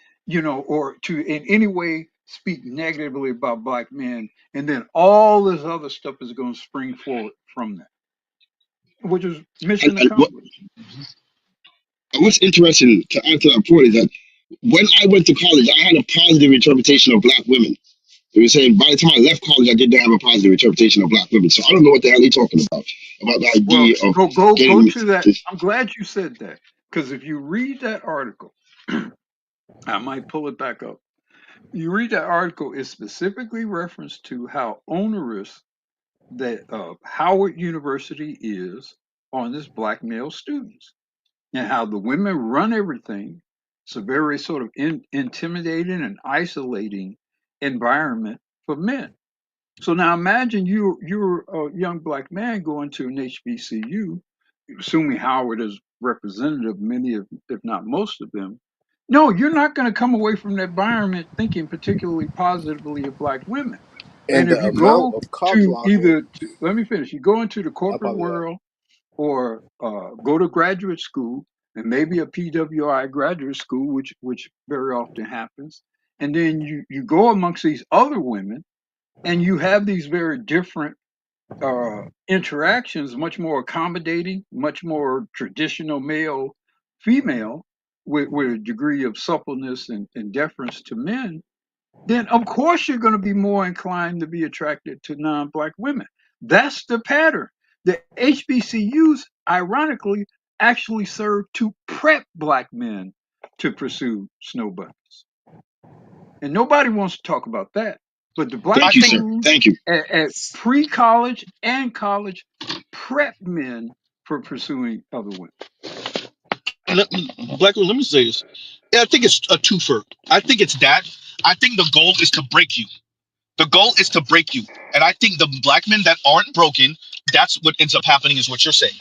or to in any way speak negatively about black men, and then all this other stuff is going to spring forward from that, which is And, mission and what, accomplished. what's interesting to answer that point is that when I went to college, I had a positive interpretation of black women. They were saying by the time I left college, I didn't have a positive interpretation of black women. So I don't know what the hell they're talking about the Well, idea of go getting to that. this. I'm glad you said that, because if you read that article, I might pull it back up. You read that article, it specifically referenced to how onerous that Howard University is on its black male students, and how the women run everything. It's a very sort of intimidating and isolating environment for men. So now imagine you're a young black man going to an HBCU, assuming Howard is representative of many of, if not most of them. No, you're not going to come away from that environment thinking particularly positively of black women. And And if the you amount go of cock to blocking. let me finish, you go into the I corporate apologize. world, or go to graduate school, and maybe a PWI graduate school, which very often happens, and then you go amongst these other women, and you have these very different interactions, much more accommodating, much more traditional male female, with a degree of suppleness and deference to men, then of course you're going to be more inclined to be attracted to non-black women. That's the pattern. The HBCUs, ironically, actually serve to prep black men to pursue snow bunnies. And nobody wants to talk about that. But the black I Thank you, think sir. schools Thank you. at pre-college and college prep men for pursuing other women. Black Rule. Let me say this. Yeah, I think it's a twofer. I think it's that. I think the goal is to break you. The goal is to break you. And I think the black men that aren't broken, that's what ends up happening, is what you're saying.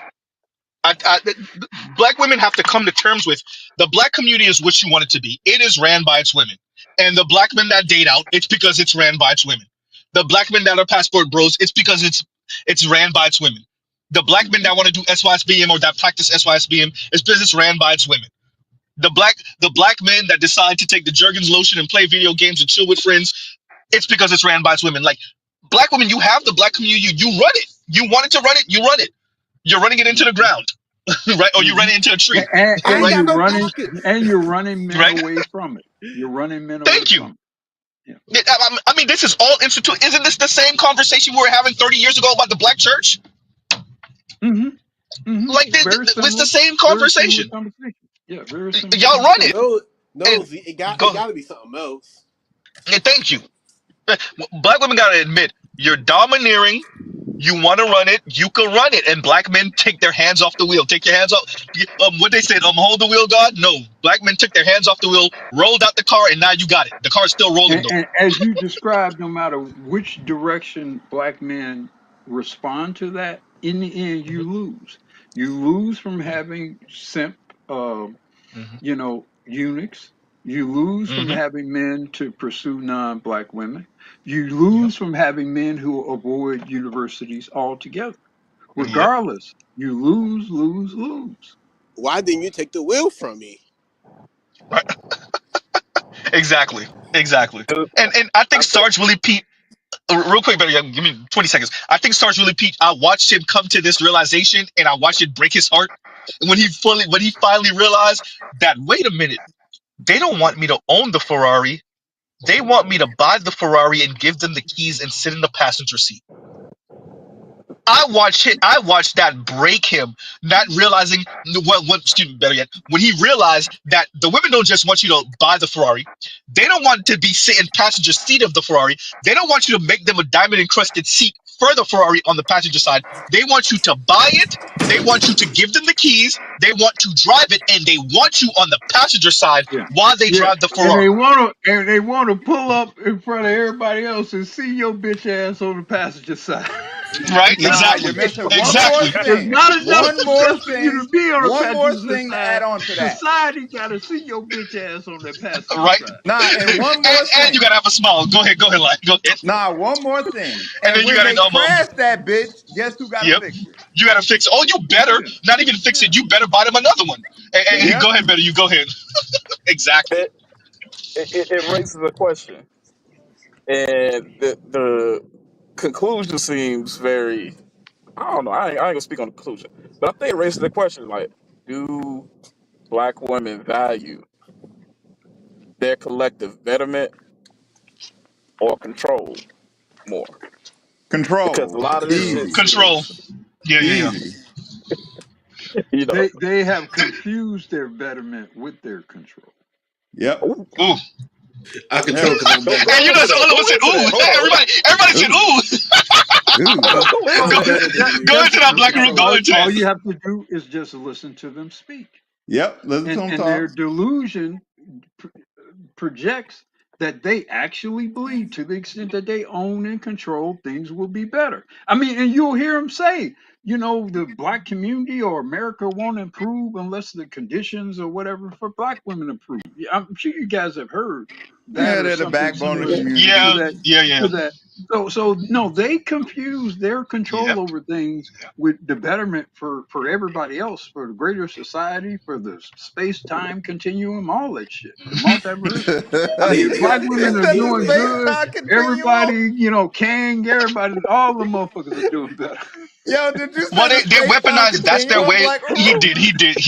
Black women have to come to terms with the black community is what you want it to be. It is ran by its women. And the black men that date out, it's because it's ran by its women. The black men that are passport bros, it's because it's It's ran by its women. The black men that want to do SYSBM or that practice SYSBM is because it's ran by its women. The black men that decide to take the Jergens lotion and play video games and chill with friends, it's because it's ran by its women. Like black women, you have the black community, you run it. You wanted to run it, you run it. You're running it into the ground, right? Or you run it into a tree, I ain't right? got no pockets. You're running men Right? away from it. You're running men away Thank you. from it. I mean, this is all institute. Isn't this the same conversation we were having 30 years ago about the black church? Like, Very it's the similar. same Very similar conversation. conversation. Yeah, very similar Y'all run it. conversation. No, And Z, it got go. to be something else. And thank you. Black women gotta admit, you're domineering. You want to run it, you can run it. And black men take their hands off the wheel. Take your hands off. What they said, hold the wheel, God. No, black men took their hands off the wheel, rolled out the car, and now you got it. The car's still rolling though. And as you described, no matter which direction black men respond to that, in the end, you lose. You lose from having simp, eunuchs. You lose from Mm-hmm. having men to pursue non-black women. You lose from having men who avoid universities altogether. Yep. Regardless, you lose, lose, lose. Why didn't you take the wheel from me? Exactly. And I think Sarge Willie Pete. Real quick, better give me 20 seconds. I think Sarge Willie Pete. I watched him come to this realization, and I watched it break his heart when he finally realized that, wait a minute, they don't want me to own the Ferrari. They want me to buy the Ferrari and give them the keys and sit in the passenger seat. I watched that break him, not realizing excuse me, better yet, when he realized that the women don't just want you to buy the Ferrari, they don't want to be sitting passenger seat of the Ferrari. They don't want you to make them a diamond encrusted seat for the Ferrari on the passenger side. They want you to buy it. They want you to give them the keys. They want to drive it, and they want you on the passenger side while they Yeah, drive the and Ferrari. they want to pull up in front of everybody else and see your bitch ass on the passenger side. Right? Nah, Exactly. you're missing one more Exactly. It's thing. not enough One more just for you to thing. be on the One more passenger thing to side. add on to that. Society got to see your bitch ass on that passenger Right? side. Nah, and one more And you thing. gotta have a smile. Go ahead, Lyle. Go ahead. Nah, one more thing. And And then you when gotta they crash that bitch, guess who got to yep. fix it? You gotta fix it. Oh, you better not even fix it. You better buy them another one. And Yep. go ahead, better. You go ahead. Exactly. It raises a question, and the conclusion seems very. I don't know. I ain't gonna speak on the conclusion, but I think it raises the question: like, do black women value their collective betterment or control more? Because a Control. lot of this shit Easy. Control. seems, Yeah. Easy. you know. They have confused their betterment with their control. Yep. Ooh, Ooh. I Yep. control because I'm go better. And you into know, so that. all of us Go said, into ooh. that. Hold on. Everybody said, Ooh. Hold on. Ooh. Go I'm into Go, better than that. you. go into that black room. Go into All it. you have to do is just listen to them speak, Yep. Listen to them and their talk. delusion projects that they actually believe, to the extent that they own and control, things will be better. I mean, and you'll hear them say, the black community or America won't improve unless the conditions or whatever for black women improve. Yeah, I'm sure you guys have heard that Yeah, or they're the something backbone of similar the to Yeah. community. that. Yeah. To that. So no, they confuse their control Yep. over things with the betterment for everybody else, for the greater society, for the space time continuum, all that shit, the multiverse. I mean, See, if black women It are said the doing easily. space good, time continuum. everybody, Kang, everybody, all the motherfuckers are doing better. Yo, did you Well, say the they space time weaponized. That's their continuum, way. Black He Room? did. He did.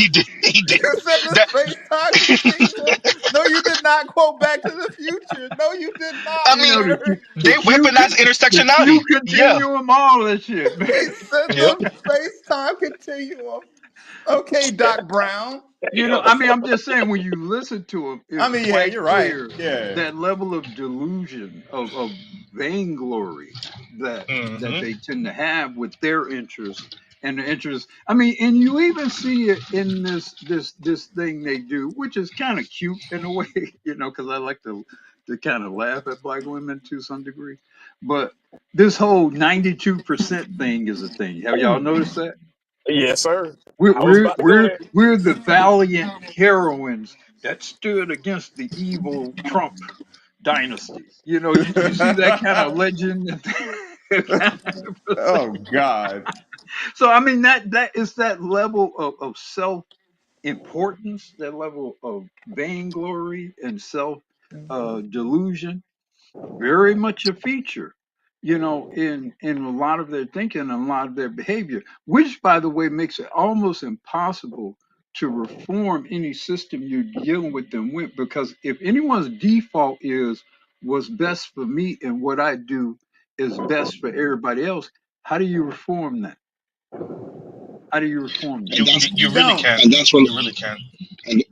You said the That. space time continuum. No, you did not quote Back to the Future. No, you did I not, mean, sir. they weaponized The Q intersectionality. Yeah. continuum, all that shit, man. He said Yep. the space time continuum. Okay, Doc Brown. I mean, I'm just saying, when you listen to him, I it's mean, yeah, quite you're right. clear Yeah. that level of delusion, of vainglory that Mm-hmm. they tend to have with their interests and the interests. I mean, and you even see it in this thing they do, which is kind of cute in a way, because I like to kind of laugh at black women to some degree. But this whole 92% thing is a thing. Have y'all noticed that? Yes, sir. We're I was we're about to go we're there. we're the valiant heroines that stood against the evil Trump dynasty. You see that kind of legend. Oh God. So I mean that is that level of self importance, that level of vainglory and self delusion, very much a feature, in a lot of their thinking and a lot of their behavior, which by the way makes it almost impossible to reform any system you're dealing with them with, because if anyone's default is what's best for me and what I do is best for everybody else, how do you reform that? How do you reform that? You, And you that's you You really don't. can't. and that's what You really can't. and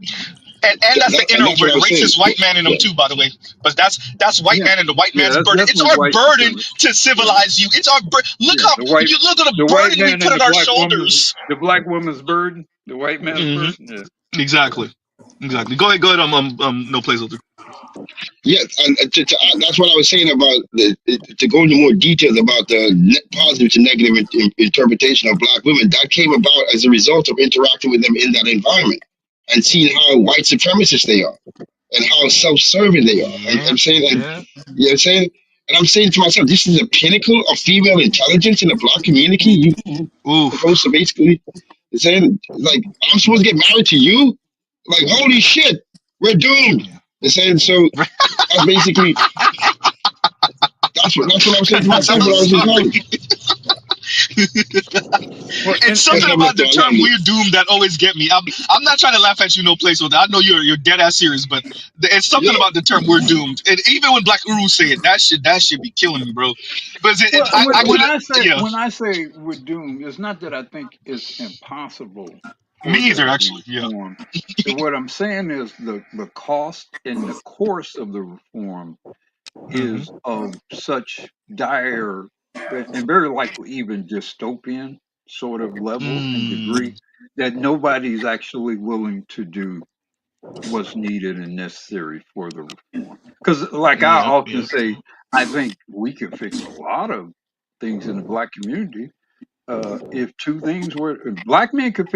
And that's the inner that's what I was saying. racist white man in them Yeah, too, by the way. But that's white Yeah, man and the white yeah, man's that's burden. It's definitely our white burden supremacy. to Yeah, civilize you. It's our burden. Look yeah, how you look at the the white burden we man put and on our shoulders. the black woman's burden, the white man's Hmm. burden. Yeah. Exactly. Exactly. Go ahead. Go ahead. No placeholder. yeah, and that's what I was saying about to go into more details about the positive to negative interpretation of black women. That came about as a result of interacting with them in that environment and seeing how white supremacist they are and how self-serving they are. Yeah. I'm saying, and Yeah. you know what I'm saying, and I'm saying to myself, this is the pinnacle of female intelligence in the black community. You supposed Oof. to basically saying like I'm supposed to get married to you? Like holy shit, we're doomed. They're saying so. That's basically that's what I was saying to myself I'm when I was in sorry. college. Well, It's That's something what I'm about left the on term landed. "we're doomed" that always get me. I'm not trying to laugh at you, no placeholder. I know you're dead ass serious, but it's something Yeah, about the term "we're doomed." And even when Black Uru say it, that should be killing me, bro. But well, I when could, when yeah, when I say we're doomed, it's not that I think it's impossible me for there either to be actually. Yeah. reform. And what I'm saying is the cost and the course of the reform Hmm. is of such dire and very likely even dystopian sort of level and degree Mm. that nobody's actually willing to do what's needed and necessary for the reform. Because, like I Yep. often Yep. say, I think we could fix a lot of things in the black community if two things were black men could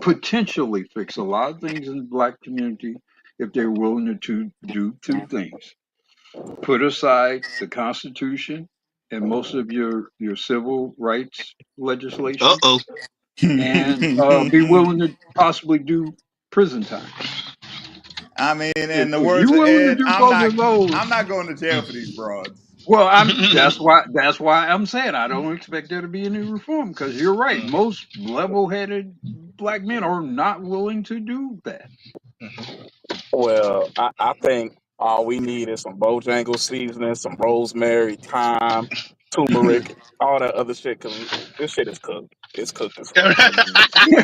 potentially fix a lot of things in the black community if they're willing to do two things: put aside the Constitution and most of your civil rights Uh legislation, oh. and be willing to possibly do prison time. I mean, in the If words you're of willing to Ed, do both of those, I'm not going to jail for these broads. well, I'm that's why I'm saying I don't expect there to be any reform, because you're right. Most level-headed black men are not willing to do that. Well, I think all we need is some Bojangles seasoning, some rosemary, thyme, turmeric, all that other shit, because this shit is cooked. It's cooked as fuck.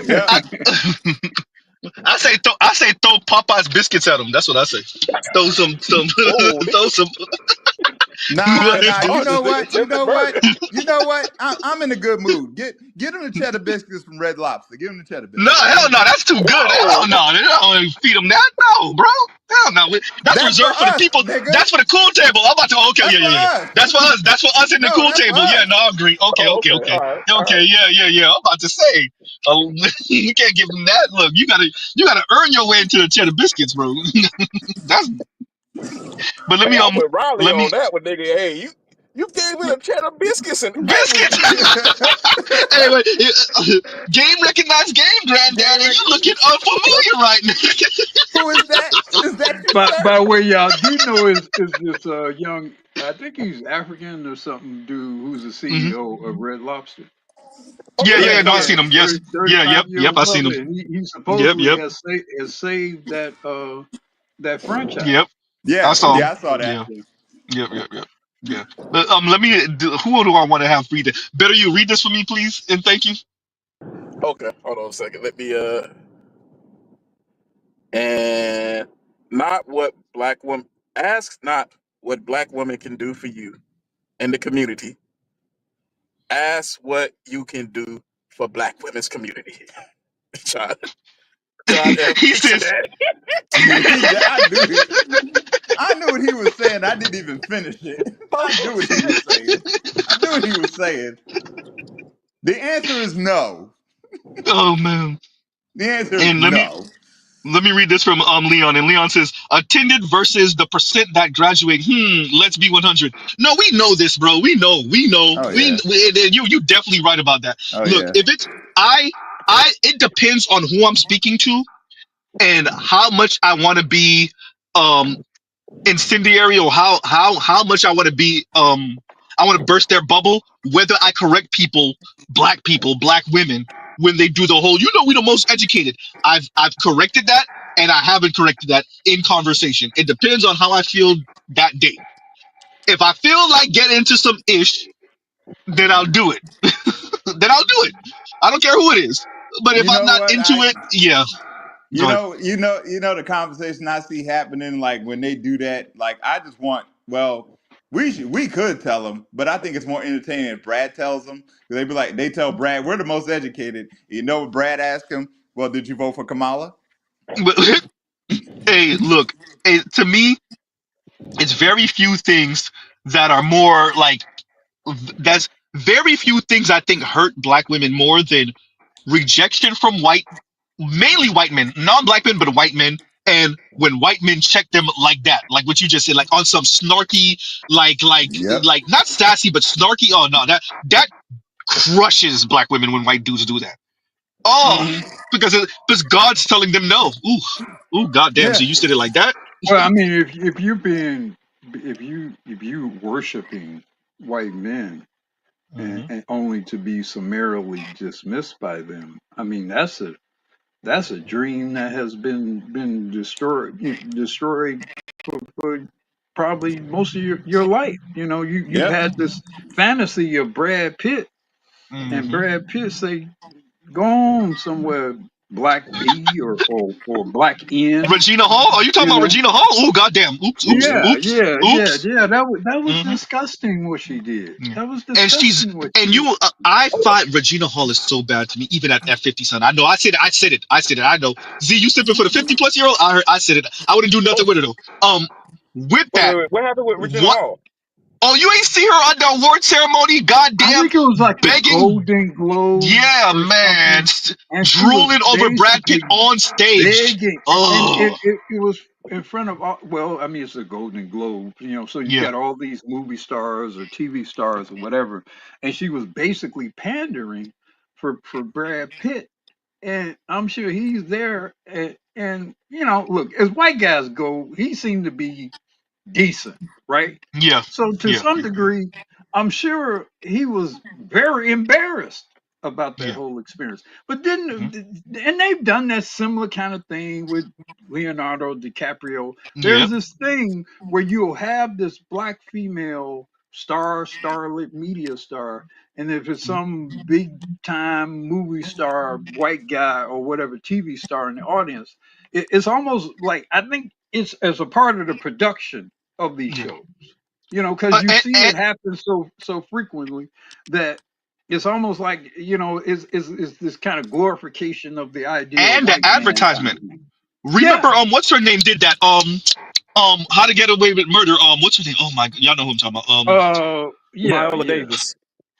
Yep. I, I say throw Popeye's biscuits at them. That's what I say. Throw some Whoa, throw some. Nah, nigga, nah. You ours is know the what? You attempted know what? burger. You know what? I'm in a good mood. Get him the cheddar biscuits from Red Lobster. Give him the cheddar No, biscuits. hell no, that's too good. Whoa, Hell no, they don't feed them that. No, bro. Hell no. That's That's for reserved for the us, people. nigga. That's for the cool table. I'm about to. Okay, That's yeah, for yeah, yeah. us. That's for us. That's for us in the No, cool that's for table. Yeah, us. no, I agree. Okay, oh, okay, okay, okay, all okay. right. Yeah, yeah, yeah. I'm about to say. You can't give them that. Look, you gotta earn your way into the cheddar biscuits, bro. That's. But Hey, I'm with Riley let on me that one, nigga. Hey, you gave me the cheddar biscuits and biscuits. everything. Hey, wait, game recognized game, Game granddaddy. rec- You looking unfamiliar right now. Who is that? Is that you, By sir? the way, y'all do know is this young? I think he's African or something. Dude, who's the Hmm. CEO of Red Lobster? Oh Yeah, yeah, yeah, Yeah, yeah. No, I yeah. yeah. seen him. Yes. 30, Yeah. Yep. 35-year-old Yep. I seen him. brother, and he Yep. supposedly Yep. has saved that franchise. Yep. I Yeah, saw him. yeah, I saw that. Yeah. Yep. Yep. Yep. Yeah. But, let me. Who do I want to have read it? Better you read this for me, please, and thank you. Okay, hold on a second. Let me and not what black woman ask not what black women can do for you in the community. Ask what you can do for black women's community. try, try to He picture says. that. I knew what he was saying. I didn't even finish it. I knew what he was saying. I knew what he was saying. The answer is no. Oh man. The answer is And let me. no. Let me read this from Leon, and Leon says attended versus the percent that graduate. Let's be 100. No, we know this, bro. We know. Oh yeah. You definitely right about that. Oh Look, yeah. if it's it depends on who I'm speaking to and how much I want to be um incendiary, or how much I want to be I want to burst their bubble, whether I correct people, black women, when they do the whole, we the most educated. I've corrected that, and I haven't corrected that in conversation. It depends on how I feel that day. If I feel like getting into some ish, then I'll do it. Then I'll do it. I don't care who it is. But if You I'm know not what? into it, yeah. Go ahead. The conversation I see happening, like when they do that, like I just want, well, we could tell them, but I think it's more entertaining if Brad tells them. They be like, they tell Brad, we're the most educated. You know what Brad asked him? Well, did you vote for Kamala? But, hey, look, to me, it's very few things that are more like that's very few things I think hurt black women more than rejection from mainly white men, non-black men, but white men. And when white men check them like that, like what you just said, like on some snarky, Yep. like not sassy, but snarky. Oh no, that crushes black women when white dudes do that. Oh, Hmm. because God's telling them no. Ooh, goddamn. So Yeah. you said it like that? Well, I mean, if you're being if you worshiping white men Hmm. and only to be summarily dismissed by them, I mean that's a dream that has been destroyed for probably most of your life. You've Yep. had this fantasy of Brad Pitt, and Hmm. Brad Pitt say, go on somewhere, Black B or Black N. Regina Hall? Are you talking You about know, Regina Hall? Ooh, goddamn. yeah, yeah, yeah, Oops. yeah. That was Hmm. disgusting what she did. Yeah. That was And she's disgusting what and she did. you I find Regina Hall is so bad to me, even at 50, son. I know I said it. I know. Z, you sipping for the 50+ year old? I said it. I wouldn't do nothing with it though. With that, Wait. What happened with Regina what Hall? oh, you ain't see her at the award ceremony? I Goddamn, think it was like the begging, Golden Globes yeah, or man, something, and she was drooling over Brad Pitt basically on stage. begging, and Oh, it was in front of all, well, I mean, it's a Golden Globe, so you yeah, got all these movie stars or TV stars or whatever, and she was basically pandering for Brad Pitt, and I'm sure he's there, and look, as white guys go, he seemed to be decent, right? yeah, So to yeah, some degree, I'm sure he was very embarrassed about that yeah. whole experience. But Hmm. and they've done that similar kind of thing with Leonardo DiCaprio. There's Yep. this thing where you'll have this black female starlit media star, and if it's some big time movie star, white guy or whatever TV star in the audience, it's almost like I think it's as a part of the production of these Yeah. shows, because you see And it happen so frequently that it's almost like is this kind of glorification of the ideal and the white man kind of advertisement. thing. Remember, Yeah, what's her name did that? How to Get Away with Murder. What's her name? Oh my, y'all know who I'm talking about. yeah, Viola yeah, Davis.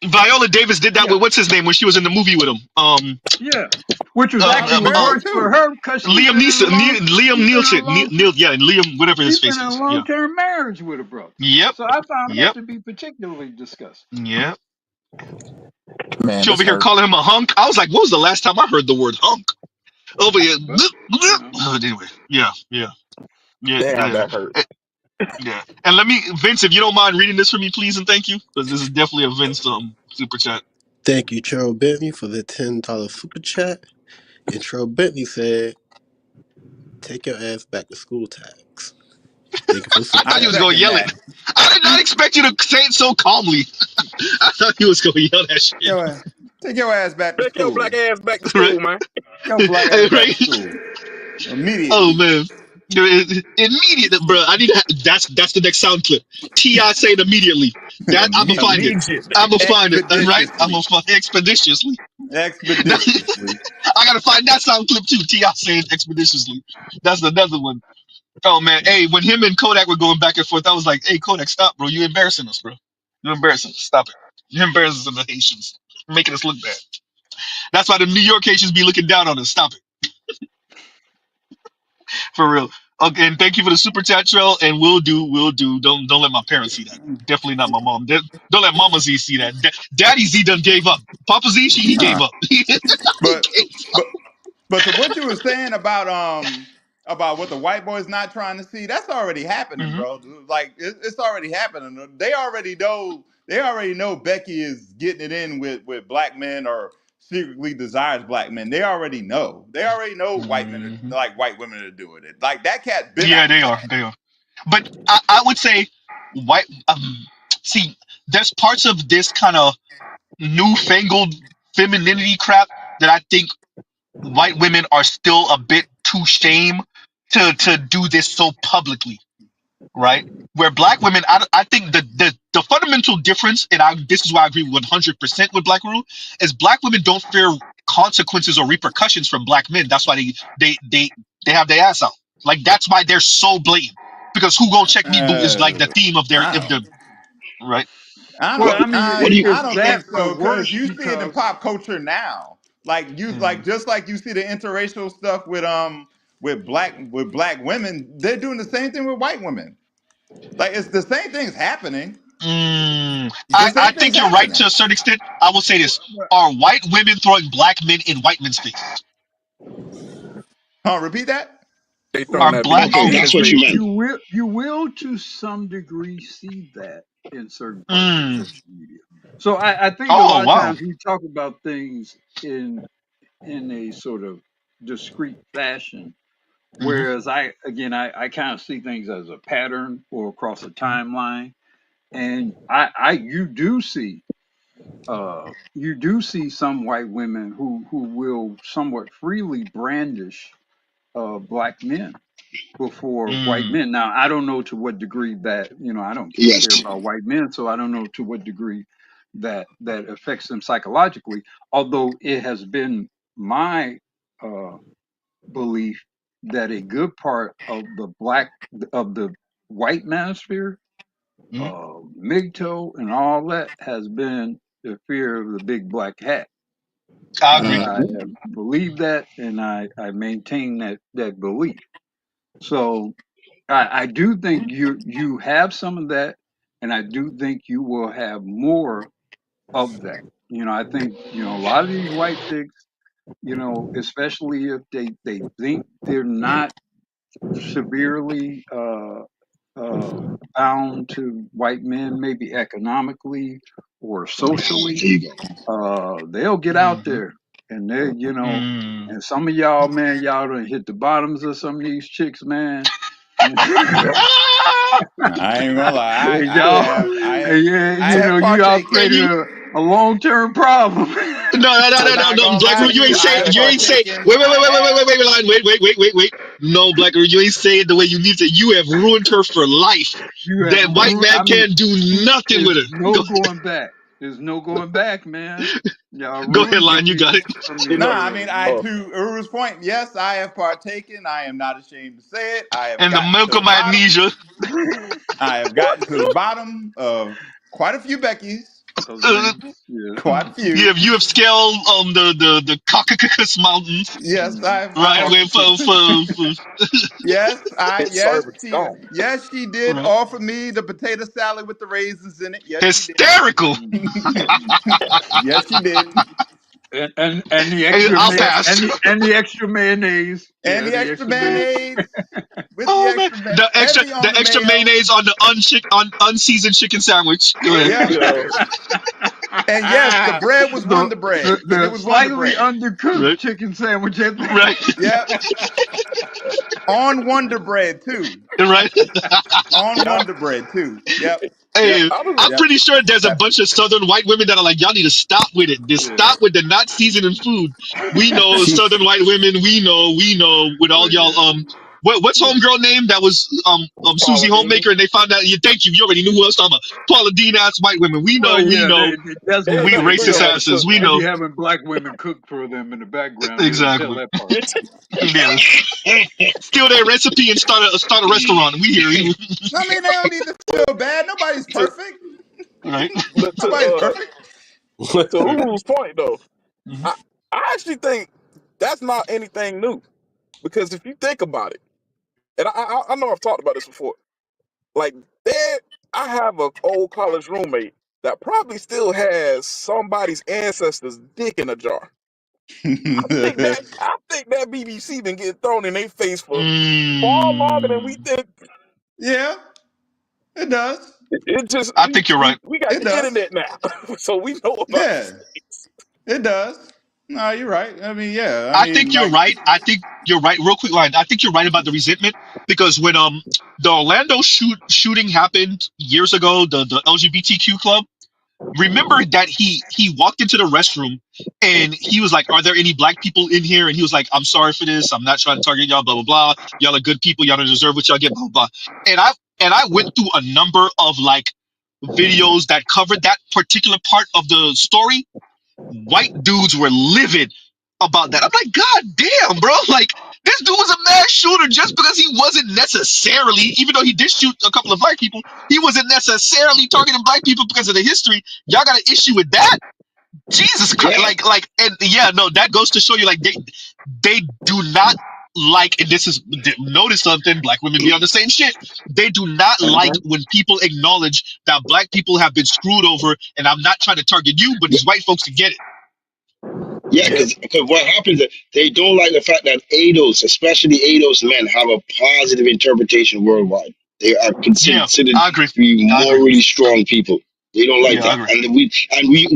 Viola Davis did that yeah, with what's his name when she was in the movie with him. yeah. Which was Halle actually Berry worse for too. her because Liam Neeson, Liam Nielsen, yeah, and Liam whatever his she's been face in a is. long Yeah. term marriage with a brother. Yep. So I found that Yep. to be particularly disgusting. Yep. Man, She this over here hurt. calling him a hunk. I was like, what was the last time I heard the word hunk? Over here. But Anyway. Yeah. Yeah. Yeah. Damn, Yeah. that hurt. Yeah. And let me, Vince, if you don't mind reading this for me, please and thank you, because this is definitely a Vince super chat. Thank you, Cheryl Bentley, for the $10 super chat. And Cheryl Bentley said, "Take your ass back to school tax." Thank you for the I super thought I he chat. was going to second yell it. that. I did not expect you to say it so calmly. I thought he was going to yell that shit. Yo, take your ass back to Take your black school. ass back to Right? school, man. Take your black ass back to Right? school Oh, immediately. man. Immediate, bro. I need to. That's the next sound clip. Ti saying immediately. That I'm gonna find it. Immediately. I'm gonna find it. Right? I'm gonna Expeditiously. find expeditiously. Expeditiously. I gotta find that sound clip too. Ti saying expeditiously. That's another one. Oh man, hey, when him and Kodak were going back and forth, I was like, "Hey, Kodak, stop, bro! You're embarrassing us, bro. You're embarrassing us. Stop it. You're embarrassing the Haitians. You're making us look bad. That's why the New York Haitians be looking down on us. Stop it." For real. Okay, and thank you for the super chat, Trail. And we'll do. Don't let my parents see that. Definitely not my mom. Don't let Mama Z see that. Daddy Z done gave up. Papa Z, he gave Nah. up. But but but to what you were saying about what the white boy's not trying to see, that's already happening, Mhm. bro. Like it's already happening. They already know. They already know Becky is getting it in with black men or secretly desires black men. They already know. They already know white men are Mhm. like white women are doing it. Like that cat been Yeah, they outside. are. They are. But I would say white. See, there's parts of this kind of newfangled femininity crap that I think white women are still a bit too shame to do this so publicly, right? Where black women, I think the fundamental difference, and this is why I agree 100% with Black Rule, is black women don't fear consequences or repercussions from black men. That's why they have their ass out. Like that's why they're so blatant. Because who gonna check me, boo, is like the theme of their I if the don't. right. Well, I mean, What do you? I it's don't that, think but so because worse you see it in because pop culture now. Mm, Just like you see the interracial stuff with black women, they're doing the same thing with white women. Like it's the same thing's happening. The I same thing's think you're right happening. to a certain extent. I will say this: are white women throwing black men in white men's faces? Huh? Repeat that. They throwing Are that black? BK Are Okay, in his that's what you face. meant. you will to some degree see that in certain parts of mm, social media. So I think a oh lot of wow. times we talk about things in a sort of discrete fashion, Hmm. whereas I kind of see things as a pattern or across a timeline, and I you do see some white women who will somewhat freely brandish black men before white Mm, men. Now, I don't know to what degree that, I don't Yes. care about white men, so I don't know to what degree that affects them psychologically. Although it has been my uh, belief that a good part of the white manosphere, mm, MGTOW, and all that has been the fear of the big black hat. I agree. I have believed that, and I maintain that belief. So I do think you have some of that, and I do think you will have more of that. I think a lot of these white chicks, especially if they think they're not severely uh, bound to white men, maybe economically or socially, There you go. they'll get out Hmm. there, and they Mm. and some of y'all, man, y'all done hit the bottoms of some of these chicks, man. I ain't gonna lie. Hey, y'all, yeah, I have you all partaken. Can created you? a long-term problem. I'm not No. gonna Black lie Room, to you you. ain't say I it. have You ain't say. partaken. Wait, wait, wait, I wait, wait, have. wait, wait, line. Wait. No, Black Room, you ain't say it the way you need to. You have ruined her for life. You have That white man I mean, can't do nothing there's with her. no going back. There's no going back, man. Y'all Go ahead, ruined line. You got it. some of You these Nah, know, I girls, mean, uh, to Uru's point, yes, I have partaken. I am not ashamed to say it. I have And the gotten milk to of the my bottom. amnesia. man. I have gotten to the bottom of quite a few Beckys. Of Uh, things, yeah. Quite a few. you have scaled the Caucasus Mountains, Yes, I right? have. With Yes, his servant's gone. she did right. offer me the potato salad with the raisins in it. Yes, she did. Hysterical. Yes, she did. And the Hey, extra I'll pass. and the extra mayonnaise. And Yeah, the the extra extra mayonnaise. mayonnaise with the Oh man, heavy on the the extra mayo. mayonnaise on the unseasoned chicken sandwich. Go ahead. Yep. Yeah. And yes, the bread was the, Wonder Bread, the and it the was Wonder slightly Bread. undercooked Right. chicken sandwich at Right. that. Yep. On Wonder Bread too. Right. On Yeah. Wonder Bread too. Yep. Yeah. Yep. Hey, I was I'm Yep. pretty sure there's a Yep. bunch of Southern white women that are like, y'all need to stop with it. Just Yeah. stop with the not seasoning food. We know Southern white women. We know with all But y'all. yeah, What's yeah. homegirl name? That was Susie Paula Deen. Homemaker, and they found out. Yeah, thank you. You already knew who I was talking about. Paula Dean ass white women. We Well, know. We yeah, know. that's They one ain't We never thing. treat racist her like a asses. We sister. They be know having black women cook for them in the background. They don't tell exactly. that part. Yeah. Steal their recipe and start a restaurant. We hear you. I mean, they don't need to feel bad. Nobody's To, perfect. Right. but Nobody's perfect. to Uru's point though, Mhm. I actually think that's not anything new because if you think about it, and I know I've talked about this before. Like, there, I have an old college roommate that probably still has somebody's ancestors' dick in a jar. I think that BBC been getting thrown in their face for far longer than we think. Yeah, it does. It just I think you're right. we got It the does. internet now, so we know about Yeah, these things. it does. No, you're right. I mean, yeah. I I mean, think you're like, right. I think you're right. Real quick line. I think you're right about the resentment because when the Orlando shooting happened years ago, the LGBTQ club. Remember that he walked into the restroom and he was like, "Are there any black people in here?" And he was like, "I'm sorry for this. I'm not trying to target y'all. Blah blah blah. Y'all are good people. Y'all don't deserve what y'all get. Blah blah blah." And I went through a number of like videos that covered that particular part of the story. White dudes were livid about that. I'm like, God damn, bro! Like this dude was a mass shooter just because he wasn't necessarily, even though he did shoot a couple of black people, he wasn't necessarily targeting black people because of the history. Y'all got an issue with that? Jesus Christ! Yeah, Like, and yeah, no, that goes to show you, like, they do not like, and this is notice something. Black women be on the same shit. They do not like when people acknowledge that black people have been screwed over, and I'm not trying to target you, but these white folks to get it. yeah, Yeah, because what happens is they don't like the fact that ADOS, especially ADOS men, have a positive interpretation worldwide. They are Yeah, considered I agree. to be I agree. morally strong people. They don't like Yeah, I that, agree. and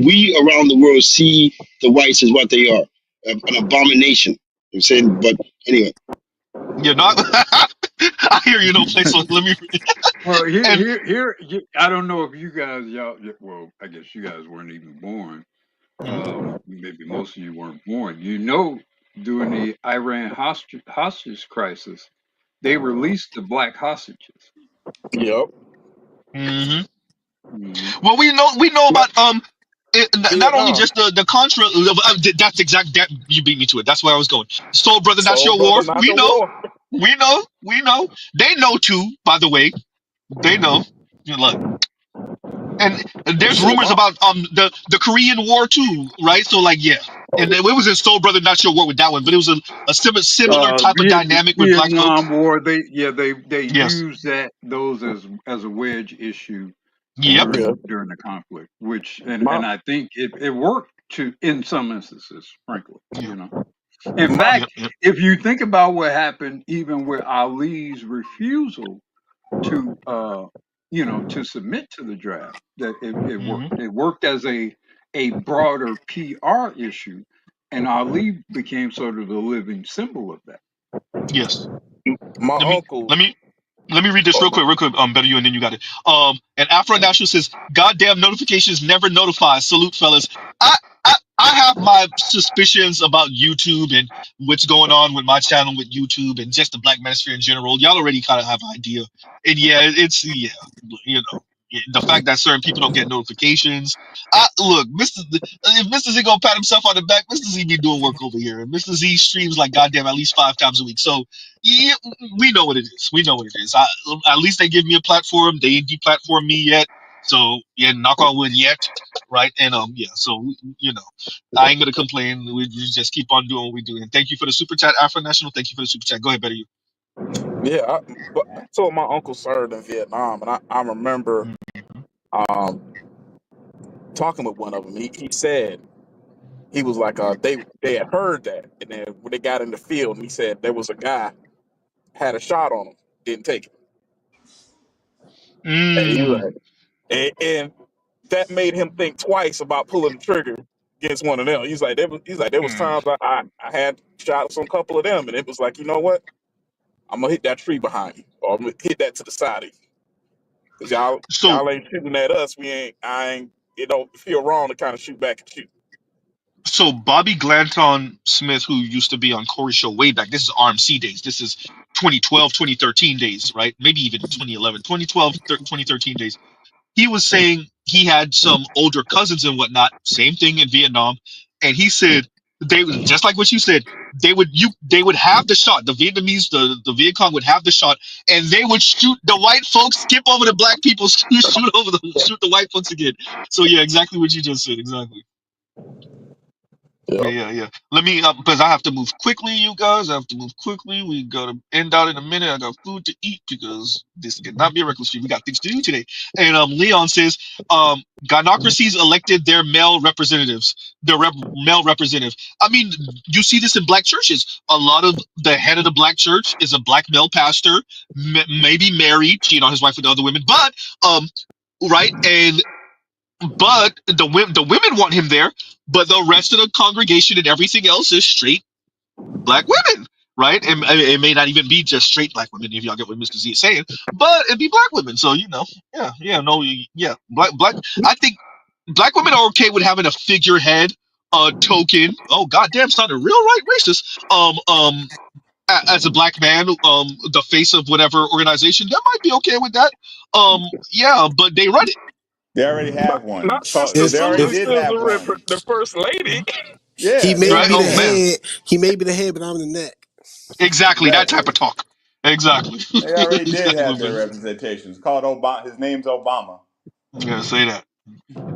we around the world see the whites as what they are, an abomination. I'm saying, but anyway, You're not. I hear you. No place. So let me. Well, And I don't know if you guys, well, I guess you guys weren't even born. Maybe most of you weren't born. During the Iran hostage crisis, they released the black hostages. yep. hmm Hmm. well, we know Like about not only Vietnam, just the Contra. That's exact. That you beat me to it. That's where I was going. Soul brother, that's soul your war. brother, not We the know. war. We know. We know. They know too. By the way, they know. Look, and there's Shit, rumors about the Korean War too, right? So like, yeah. And it was in Soul Brother, not sure what with that one, but it was a similar type of dynamic with black Vietnam folks. War. They Yes. used those as a wedge issue Yep. yeah. during the conflict, which My and I think it worked to in some instances, frankly. Yeah. In my Yep. fact, Yep. if you think about what happened, even with Ali's refusal to to submit to the draft, that it hmm worked. It worked as a broader PR issue, and Ali became sort of the living symbol of that. Yes. my Let me uncle. let me let me read this Oh, real quick. Better you, and then you got it. And Afro National says, "Goddamn notifications never notify." Salute, fellas. I have my suspicions about YouTube and what's going on with my channel with YouTube and just the Black Manosphere in general. Y'all already kind of have an idea. And yeah, you know, the fact that certain people don't get notifications. Look, if Mr. Z gonna pat himself on the back, Mr. Z be doing work over here, and Mr. Z streams like goddamn at least 5 times a week. So yeah, we know what it is. We know what it is. At least they give me a platform. They ain't deplatform me yet. So yeah, knock on wood yet, right? And yeah, so I ain't gonna complain. We just keep on doing what we do. And thank you for the super chat, Afro National. Thank you for the super chat. Go ahead, better you. yeah. But I told my uncle served in Vietnam, and I remember um talking with one of them. He said he was like, they had heard that, and then when they got in the field, he said there was a guy had a shot on him, didn't take it, and he was Mm. like, and that made him think twice about pulling the trigger against one of them. He's like there was Mm. times I had shots on a couple of them, and it was like, you know what, I'm gonna hit that tree behind you, or I'm gonna hit that to the side of you, because So y'all ain't shooting at us. I ain't. It don't feel wrong to kind of shoot back at you. so Bobby Glanton Smith, who used to be on Corey Show way back, this is RMC days. This is 2012, 2013 days, right? Maybe even 2011, 2012, 2013 days. He was saying he had some older cousins and whatnot, same thing in Vietnam, and he said they just like what you said. They would have the shot. The Vietnamese, the Viet Cong would have the shot, and they would shoot the white folks, skip over the black people, shoot the white folks again. So yeah, exactly what you just said. Exactly. Yeah. Let me, because I have to move quickly, you guys. I have to move quickly. We gotta end out in a minute. I got food to eat because this cannot be a reckless stream. We got things to do today. And Leon says, gynocracies elected their male representatives, male representative. I mean, you see this in black churches. A lot of the head of the black church is a black male pastor, maybe married, cheating on his wife with other women, but right, and but the women want him there, but the rest of the congregation and everything else is straight black women, right? And it may not even be just straight black women, if y'all get what Mr. Z is saying, but it'd be black women. So black. I think black women are okay with having a figurehead, a token. Oh goddamn, sounded real right racist. As a black man, the face of whatever organization, that might be okay with that. Yeah, but they run it. They already have one. Not It's called. Sister They already did Susan's have one. the first lady. He Yeah, they may Right? be already Oh the did. man. head. He may be the head, but I'm the neck. Exactly, that type Exactly. of talk. Exactly. They already did Exactly, have their man. representation. It's called Obama. His name's Obama. Yeah, say that.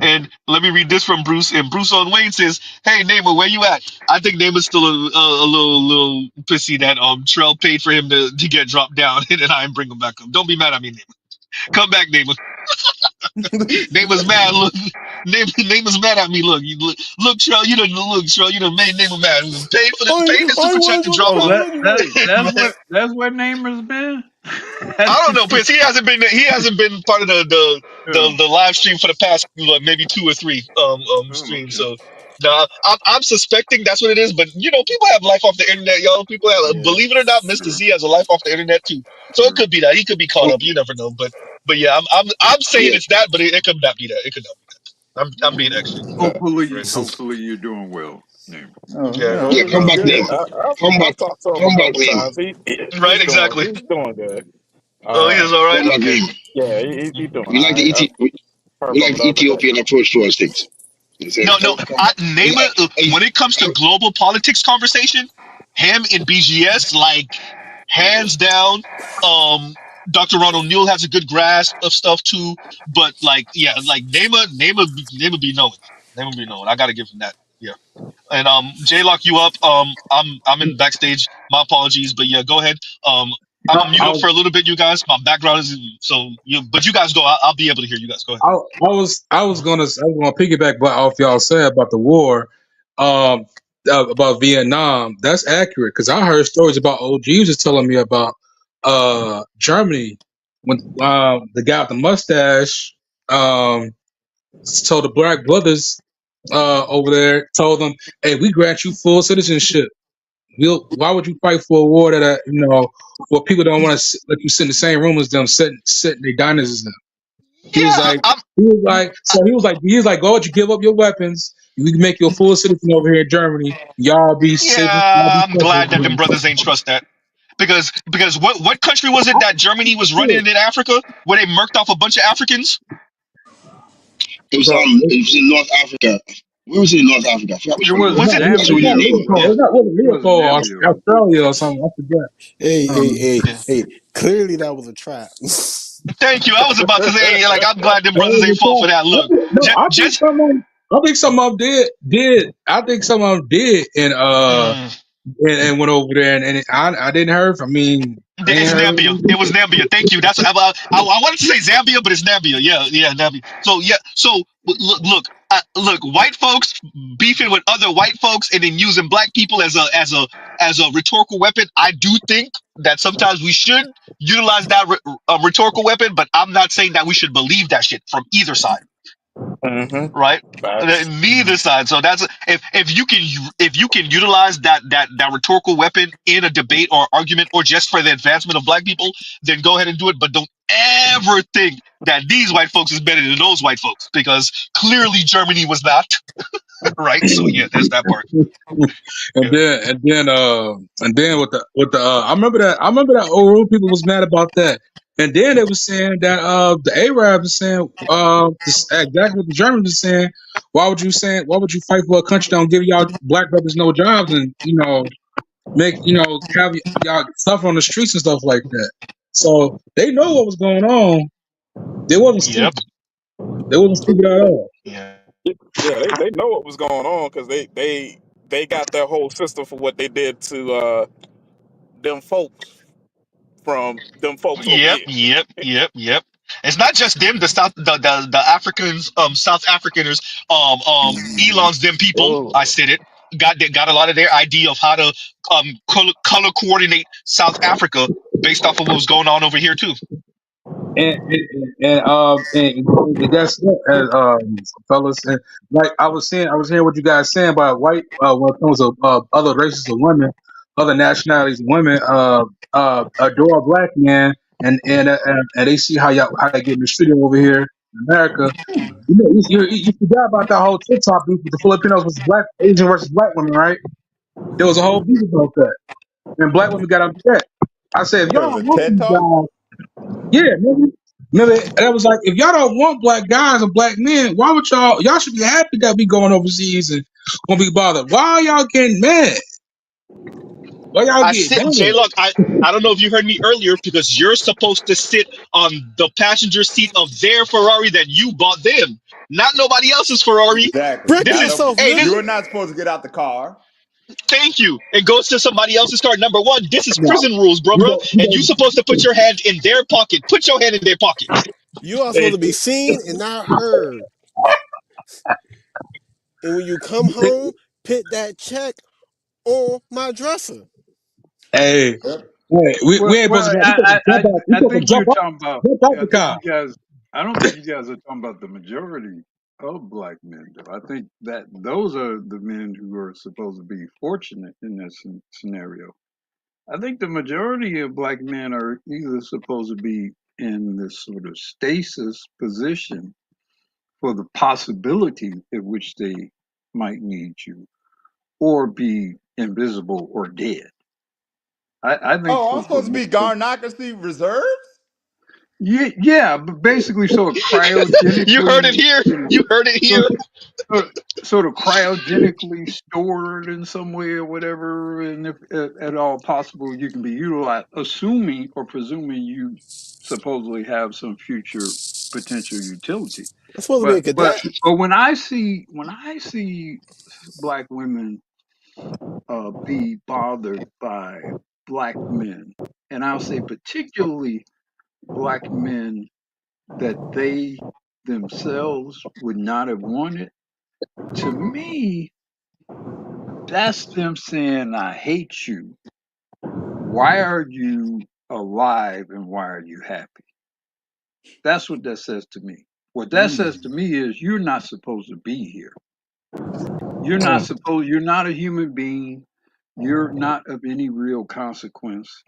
And let me read this from Bruce. And Bruce on Wayne says, "Hey, Neymar, where you at?" I think Neymar's still a little pissy that Trell paid for him to get dropped down, and then I didn't bring him back up. Don't be mad at me, Neymar. Come back, Neymar. Neymar's mad. Look, Neymar's mad at me. Look, Trell. Look, Trell. You done made Neymar mad. Paid the super chat to drop Oh, him. that's where Namer's been. I don't know, Prince. He hasn't been. He hasn't been part of the live stream for the past maybe 2 or 3 streams. So no, I'm suspecting that's what it is. But people have life off the internet, y'all. People have, Yeah, believe it or not, Mr. Z has a life off the internet too. So it could be that he could be caught Oh, up. You never know. But yeah, I'm saying yeah. it's that, but it could not be that. It could not be that. I'm being extra. Right. Hopefully you're doing well, name. Oh, Yeah. Yeah, come it's back, good. name. I've talked to him a Come back, couple name. times. Right. Exactly. He's doing good. Oh, he is all right. Come back, Okay. name. Yeah, he's doing We all like the right. I heard we from like him the the other day. Ethiopian approach towards things. You say, No. come back. When it comes to global politics conversation, him and BGS, like hands down. Um, Dr. Ron O'Neill has a good grasp of stuff too, but like, yeah, like Nema be knowing. Nema be knowing. I gotta give him that. Yeah. And J Lock you up. I'm in backstage. My apologies, but yeah, go ahead. I'm gonna mute I, up for a little bit, you guys. My background is but you guys go. I'll be able to hear you guys. Go ahead. I was gonna piggyback off y'all said about the war, um, about Vietnam. That's accurate because I heard stories about OGs just telling me about Germany when the guy with the mustache told the black brothers over there, told them, "Hey, we grant you full citizenship. Why would you fight for a war that where people don't want to let you sit in the same room as them, sit in their diners as them?" He was Yeah, like, go, you give up your weapons. We can make you a full citizen over here in Germany. Y'all be safe. Y'all yeah. be I'm glad that them comfortable. brothers ain't trust that. Because what country was it that Germany was running in Africa where they murked off a bunch of Africans? It was in North Africa. Where was it in North Africa? I forgot which It one it was Was was. it? That's where your Zambia. name was. Yeah, It It was Leopold or Zambia. Australia or something. I forget. Hey, hey, hey, yeah. hey! Clearly, that was a trap. Thank you. I was about to say, like, I'm glad them brothers ain't fall for that. Look, No, just I think some of them did. I think some of them did, and went over there, and I didn't hear. I mean, I ain't it's heard Nambia. It was anything. Nambia. Thank you. That's I wanted to say Zambia, but it's Nambia. Yeah, Nambia. So yeah. So look. White folks beefing with other white folks and then using black people as a rhetorical weapon. I do think that sometimes we should utilize that rhetorical weapon, but I'm not saying that we should believe that shit from either side. Right. Facts. Neither side. So that's if you can utilize that rhetorical weapon in a debate or argument or just for the advancement of black people, then go ahead and do it. But don't ever think that these white folks is better than those white folks because clearly Germany was not. Right. So yeah, there's that part. And Yeah. then I remember that old room people was mad about that. And then they was saying that the Arabs was saying exactly what the Germans was saying. Why would you fight for a country that don't give y'all black brothers no jobs and make have y'all suffer on the streets and stuff like that. So they know what was going on. They wasn't Yep. stupid. They wasn't stupid at all. Yeah. Yeah, they know what was going on because they got their whole system for what they did to them folks from them folks over Yep, here. yep, yep, yep. It's not just them. The Africans, South Africaners, Elon's them people. Oh. I said it. Got a lot of their idea of how to color coordinate South Africa based off of what was going on over here too. And that's it, fellas. And like I was hearing what you guys saying about white when it comes to other races of women, other nationalities of women adore a black man, and they see how they get mistreated over here in America. You know, you forgot about that whole TikTok beef with the Filipinos versus black Asian versus black women, right? There was a whole beef about that, and black women got upset. I said, if y'all What is don't it, want TED these Talk? guys. Yeah, remember, that was like, if y'all don't want black guys and black men, why would y'all should be happy that we going overseas and won't be bothered. Why are y'all getting mad? Why y'all I getting sit, mad? J Look, I don't know if you heard me earlier because you're supposed to sit on the passenger seat of their Ferrari that you bought them, not nobody else's Ferrari. Exactly. Break This Not is no. yourself, hey, nigga. this You're not supposed to get out the car. thank you. It goes to somebody else's car. Number one, this is No, prison rules, bro, you bro. got, you And you got, supposed to put your hand in their pocket. Put your hand in their pocket. You are supposed hey, to be seen and not heard. And when you come hey, home, put that check on my dresser. hey, Yep. we ain't supposed Well, to. We supposed to jump out. We I supposed to think you're talking about. jump out I the think car. you guys. I don't think you guys are talking about the majority of black men, though. I think that those are the men who are supposed to be fortunate in this scenario. I think the majority of black men are either supposed to be in this sort of stasis position for the possibility in which they might need you, or be invisible or dead. I think Oh, I'm supposed to be Garnocracy reserves? yeah, yeah, but basically, sort of You heard it cryogenically, here. You heard it sort here. sort sort of cryogenically stored in some way or whatever, and if at all possible, you can be utilized, assuming or presuming you supposedly have some future potential utility. I'm supposed to be But a cadet. when I see black women be bothered by black men, and I'll say particularly black men that they themselves would not have wanted, to me, that's them saying, I hate you. Why are you alive and why are you happy? That's what that says to me. What that says to me is you're not supposed to be here. You're not a human being. You're not of any real consequence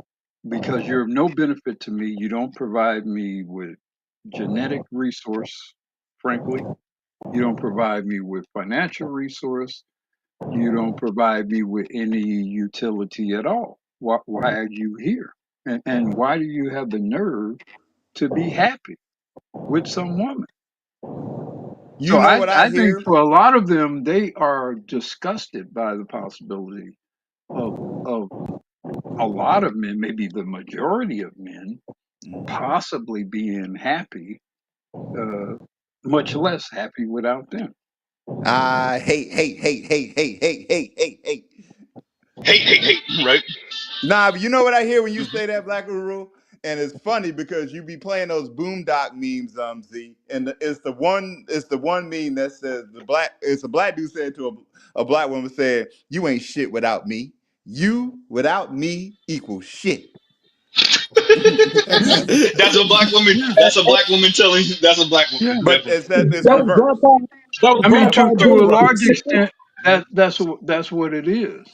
because you're of no benefit to me. You don't provide me with genetic resource, frankly. You don't provide me with financial resource. You don't provide me with any utility at all. Why are you here? And why do you have the nerve to be happy with some woman? So You know what I I think hear? for a lot of them, they are disgusted by the possibility of a lot of men, maybe the majority of men, possibly being happy, uh, much less happy without them. I hate. Hate, right? Nah, but you know what I hear when you say that, Black Uru? And it's funny because you be playing those boomdock memes, Z. And it's the one meme that says it's a black dude saying to a black woman saying, "You ain't shit without me. You without me equals shit." That's a black woman. Yeah, That's a black woman telling. That's a black yeah. woman, But definitely. it's That was reverse. grandpa. That was I mean, grandpa to a Joe. large extent, that's what it is.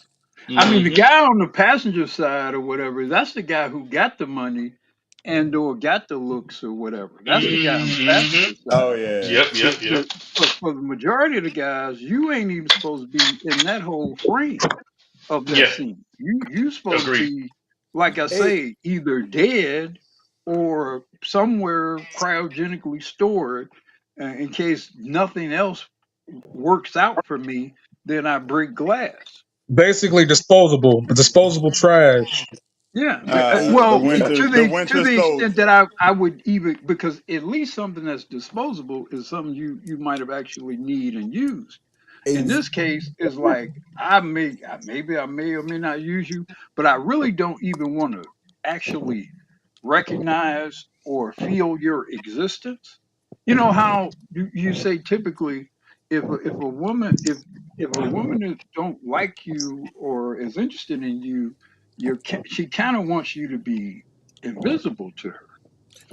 I mean, the Hmm. guy on the passenger side or whatever, that's the guy who got the money and or got the looks or whatever. That's the guy on the Hmm. passenger Oh side. yeah. Yep, yep, yep. For the majority of the guys, you ain't even supposed to be in that whole frame of that Yeah, scene. You supposed to agreed. be, like I Hey, say, either dead or somewhere cryogenically stored in case nothing else works out for me. Then I break glass. Basically disposable trash. Yeah, but Hey, the well, winter the to winter the extent soldier. that I would even, because at least something that's disposable is something you might have actually need and use. In this case, it's like maybe I may or may not use you, but I really don't even want to actually recognize or feel your existence. You know how you say typically if a woman if a woman don't like you or is interested in you, she kind of wants you to be invisible to her.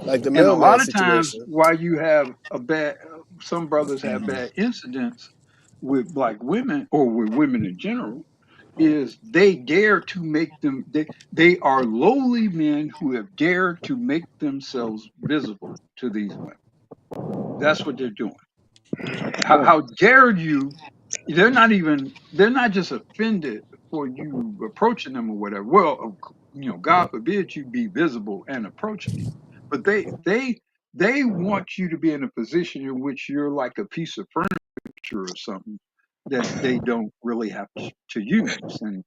Like the And a mailman lot of times, situation. why you have some brothers have bad incidents with black women or with women in general is they dare to make they are lowly men who have dared to make themselves visible to these women. That's what they're doing. How dare you? They're not just offended for you approaching them or whatever. Well, God forbid you be visible and approach me, but they want you to be in a position in which you're like a piece of furniture or something that they don't really have to use and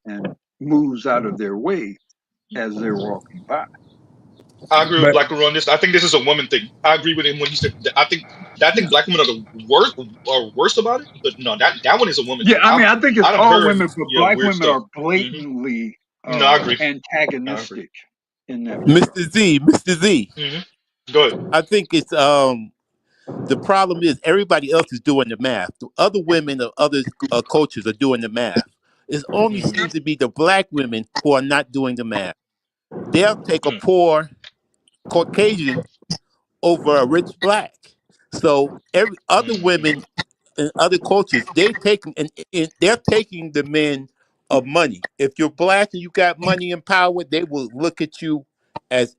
moves out of their way as they're walking by. I agree with But Black Rumor on this. I think this is a woman thing. I agree with him when he said that. I think Yeah. black women are the worst about it. But no, that one is a woman Yeah, thing. I mean, I think it's I've all heard women, but black weird women stuff. are blatantly No, I agree. I agree. antagonistic in that regard. Mr. Z. Go ahead. I think it's the problem is everybody else is doing the math. The other women of other cultures are doing the math. It only seems to be the black women who are not doing the math. They'll take a poor Caucasian over a rich black. So every other women in other cultures, they're taking the men of money. If you're black and you got money and power, they will look at you as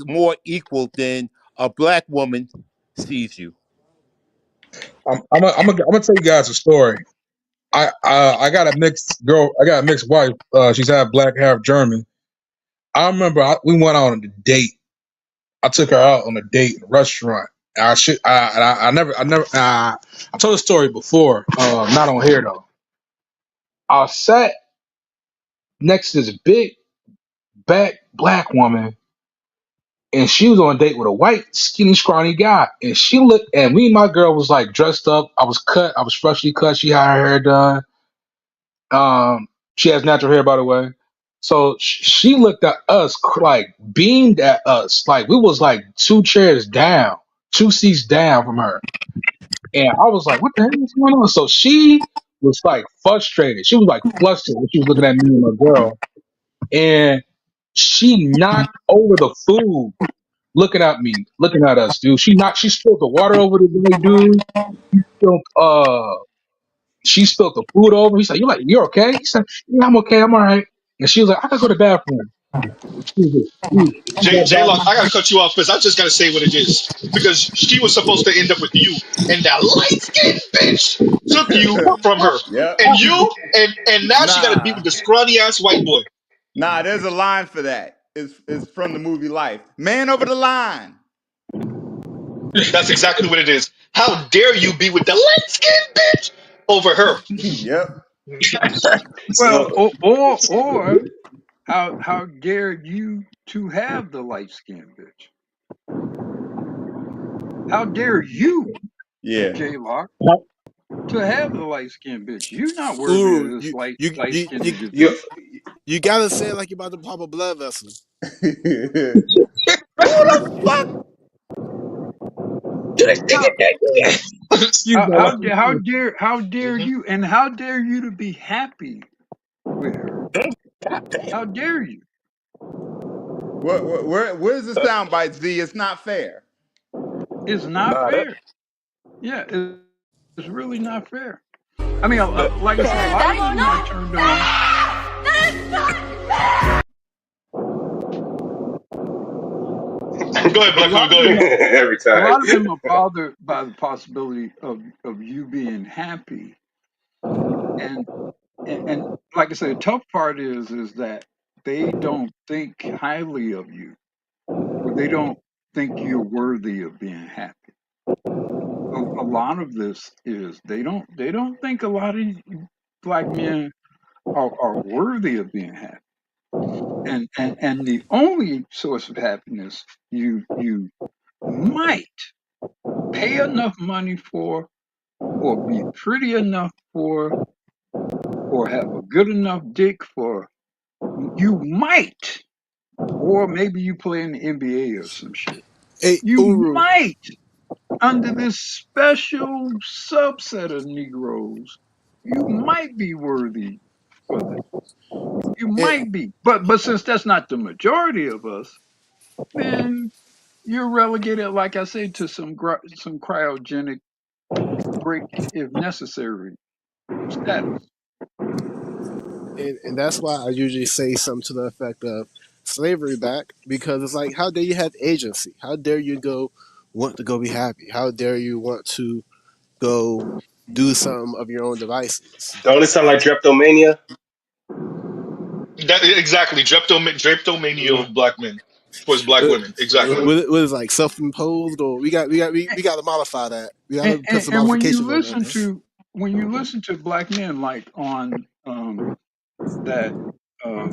more equal than a black woman sees you. I'm gonna tell you guys a story. I got a mixed girl. I got a mixed wife. She's half black, half German. I remember we went out on a date. I took her out on a date in a restaurant. I told the story before, not on here though. I sat next to this big back black woman, and she was on a date with a white, skinny, scrawny guy. And she looked, and me and my girl was like dressed up. I was cut. I was freshly cut. She had her hair done. She has natural hair, by the way. So she looked at us, like beamed at us, like we was like two chairs down, two seats down from her. And I was like, "What the hell is going on?" So she was like frustrated. She was like flustered when she was looking at me and my girl, and she knocked over the food, looking at me, looking at us, dude. She spilled the water over the white dude. Spilled, she spilled the food over. He's like, you're okay?" He said, "Yeah, I'm okay. I'm all right." And she was like, "I gotta go to the bathroom." She got J back. Lock, I gotta cut you off because I just gotta say what it is. Because she was supposed to end up with you, and that light skinned bitch took you from her. Yep. And now she gotta be Nah. with the scrawny ass white boy. Nah, there's a line for that. It's from the movie Life. Man over the line. That's exactly what it is. How dare you be with the light skinned bitch over her? Yep. Well, So or how dare you to have the light skinned bitch? How dare you, Yeah. J Lock, to have the light skinned bitch? You're not worthy of Ooh, this you light you skinned you you individual. you gotta say it like you're about to pop a blood vessel. Who the fuck? How Excuse my language. how dare you, and how dare you to be happy with her? How dare you? Where's the soundbite, Z? It's not fair. It's not Nah, that fair. Yeah, it's really not fair. I mean, that like I said, a lot of women are turned on. Go ahead, A Black lot Woman, of go them ahead. are every a time. lot of them are bothered by the possibility of you being happy, and and like I said, the tough part is that they don't think highly of you, or they don't think you're worthy of being happy. A lot of this is they don't think a lot of black men are worthy of being happy, and the only source of happiness you might pay enough money for or be pretty enough for, or have a good enough dick for, you might, or maybe you play in the NBA or some shit. Hey, You Uru. might, under this special subset of Negroes, you might be worthy for that. You And, might be. But since that's not the majority of us, then you're relegated, like I said, to some cryogenic break if necessary status. and that's why I usually say something to the effect of slavery back, because it's like, how dare you have agency? How dare you go want to go be happy? How dare you want to go do some of your own devices? Don't it sound like Dreptomania? That exactly drapetomania Mm. of black men towards black women. Exactly. What is like self-imposed, or we got to modify that. We got to put some And when you modifications on that, listen man. to black men, like on that uh,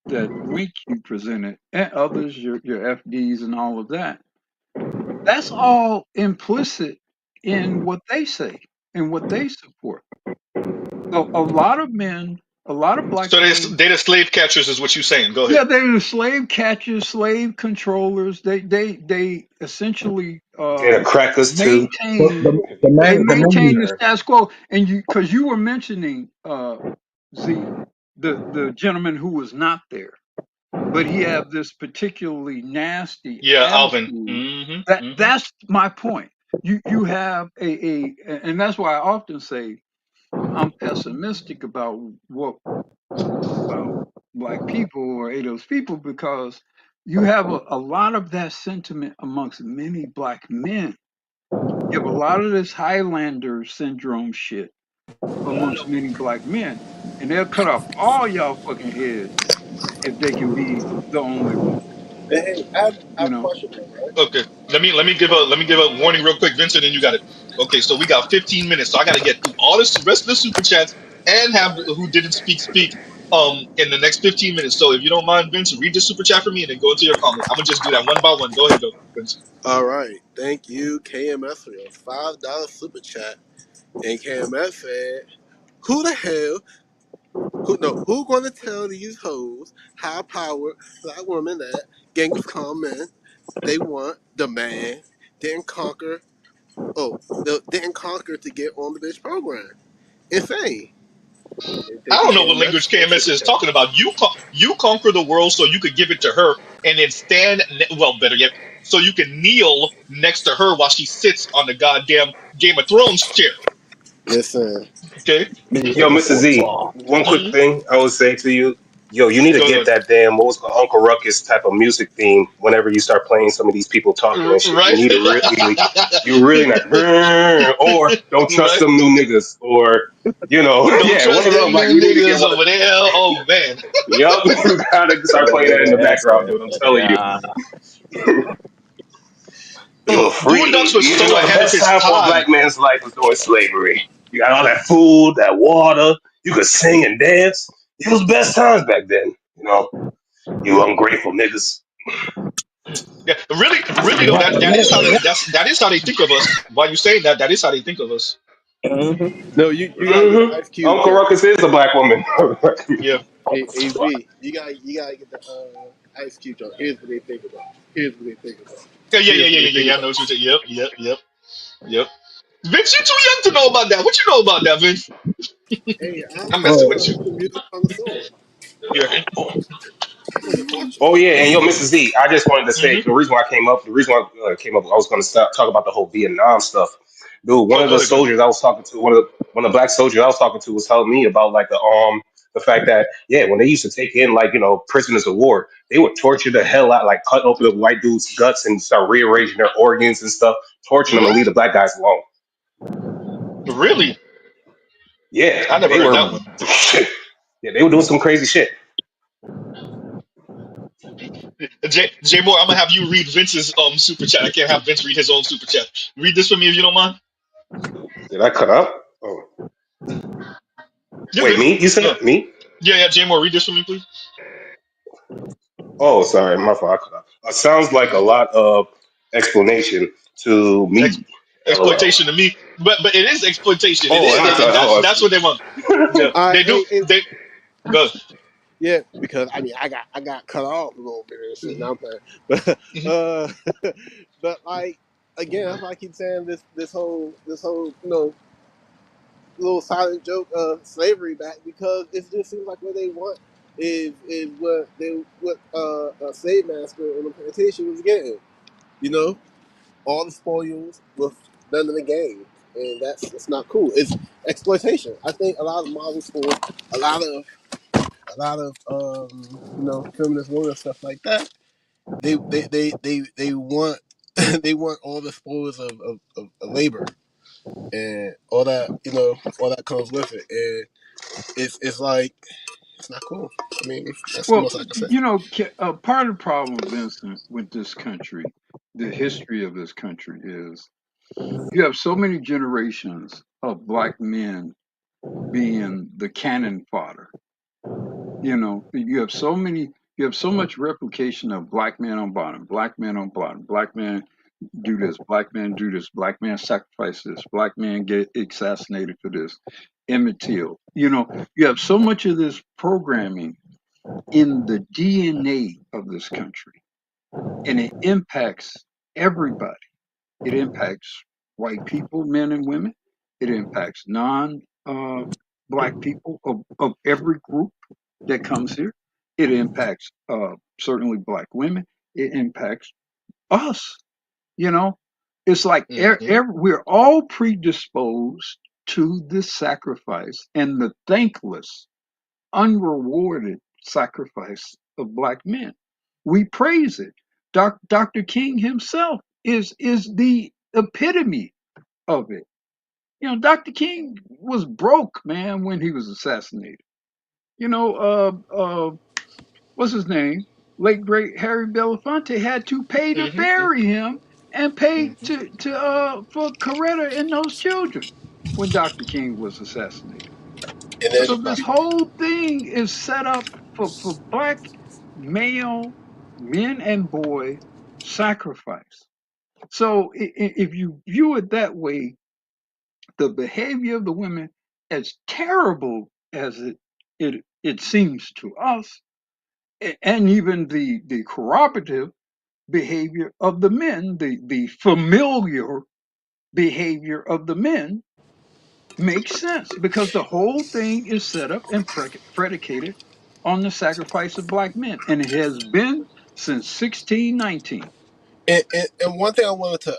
that link you presented, and others, your FDs and all of that, that's all implicit in what they say and what they support. A lot of men, a lot of black So men, they the slave catchers is what you're saying. Go ahead. yeah, they're the slave catchers, slave controlers. They essentially Yeah, the crackers too. maintain they maintain the status quo. And you, because you were mentioning Z, the gentleman who was not there, but he had this particularly nasty Yeah, Alvin. attitude. That's my point. You have and that's why I often say I'm pessimistic about what about black people or ADOS people, because you have a lot of that sentiment amongst many black men. You have a lot of this Highlander syndrome shit amongst many black men, and they'll cut off all y'all fucking heads if they can be the only one. Hey, I You have a know, question though, right? Okay. Let me give a warning real quick, Vincent, and you got it. Okay, so we got 15 minutes, so I got to get through all the rest of the super chats and have who didn't speak in the next 15 minutes. So if you don't mind, Vincent, read the super chat for me and then go into your comment. I'm gonna just do that one by one. Go ahead, though, Vincent. All right, thank you, KMS, for your $5 super chat. And KMS said, "Who the hell? Who gonna tell these hoes high powered black women that gang of con men they want the man didn't conquer? Oh, they didn't conquer to get on the bitch program. Insane." And I thank you, don't know what KMS, language for the KMS super is chat. talking about. You conquer the world so you could give it to her, and then well, better yet, so you can kneel next to her while she sits on the goddamn Game of Thrones chair. Listen, Okay. Yo, Mr. Z, one quick thing I would say to you. Yo, you need to Go get ahead. that damn what was called Uncle Ruckus type of music theme whenever you start playing some of these people talking and shit. You Right. need to you really not, or don't trust Right. them new niggas, or Don't yeah, one trust of them them. Like new you need to get niggas one of. over there. Oh man. Yup, you gotta start playing that in the background, dude. I'm telling you. Feel Boondocks free. was so The ahead of best his time for a time. black man's life was during slavery. You got all that food, that water. You could sing and dance. It was best times back then. You ungrateful niggas. Yeah, really though, that is how they think of us. While you saying that, that is how they think of us. no, you gotta get the Ice Cube Uncle joint. Ruckus is a black woman. Yeah. AZ, you gotta get the Ice Cube joint. Here's what they think about. Here's what they think about. Yeah, yeah, yeah, Here's yeah, what they yeah, yeah, think yeah. I about. know what you're saying. Yep, yep, yep, yep. Vince, you too young to know about that. What you know about that, Vince? Hey, I'm messing with you. I'm a music connoisseur. Yeah. I'm a culture. Oh yeah, and yo, Mrs. Z, I just wanted to say Mm-hmm. the reason why I came up, I was going to talk about the whole Vietnam stuff. Dude, one Oh, of go the ahead, go ahead. soldiers I was talking to, one of the black soldiers I was talking to was telling me about like the fact that when they used to take in like prisoners of war, they would torture the hell out, like cut open the white dude's guts and start rearranging their organs and stuff, torturing them and leave the black guys alone. Really? Yeah, I never they heard were. that one. Yeah, they were doing some crazy shit. Jay Moore, I'm gonna have you read Vince's super chat. I can't have Vince read his own super chat. Read this for me if you don't mind. Did I cut up? Oh, You're wait, good. me? You No. said me? Yeah, yeah, Jay Moore, read this for me, please. Oh, sorry, my fault. I cut up. Sounds like a lot of explanation to Ex- me. LOL. exploitation to me. But it is exploitation. It Oh, is. I thought, That's what they want. Yeah, I they do. it, They go. yeah, because I mean I got cut off a little bit and shit. Mhm, Now I'm playing, but mhm. but like again, that's why I keep saying this whole little silent joke of slavery back because it just seems like what they want is what a slave master on the plantation was getting. You know, all the spoils with none of the game, and that's not cool. It's exploitation. I think a lot of models for a lot of feminist women and stuff like that. They want they want all the spoils of labor and all that comes with it, and it's like it's not cool. I mean, that's the Well, most I can say. part of the problem, Vincent, with this country, the history of this country is you have so many generations of black men being the cannon fodder. You have so much replication of black men on bottom, black men on bottom, black men do this, black men do this, black man sacrifice this, black man get assassinated for this, Emmett Till. You have so much of this programming in the DNA of this country, and it impacts everybody. It impacts white people, men and women. It impacts non black people of every group that comes here. It impacts certainly black women. It impacts us. You know, it's like Mhm. we're all predisposed to this sacrifice and the thankless, unrewarded sacrifice of black men. We praise it. Dr. King himself is the epitome of it. Dr. King was broke, man, when he was assassinated. You know, what's his name? Late great Harry Belafonte had to pay to Mhm. bury him and pay Mhm. to for Coretta and those children when Dr. King was assassinated. And then So this whole thing is set up for black male men and boy sacrifice. So if you view it that way, the behavior of the women, as terrible as it seems to us, and even the corroborative behavior of the men, the familiar behavior of the men makes sense because the whole thing is set up and predicated on the sacrifice of black men, and it has been since 1619. and one thing I wanted to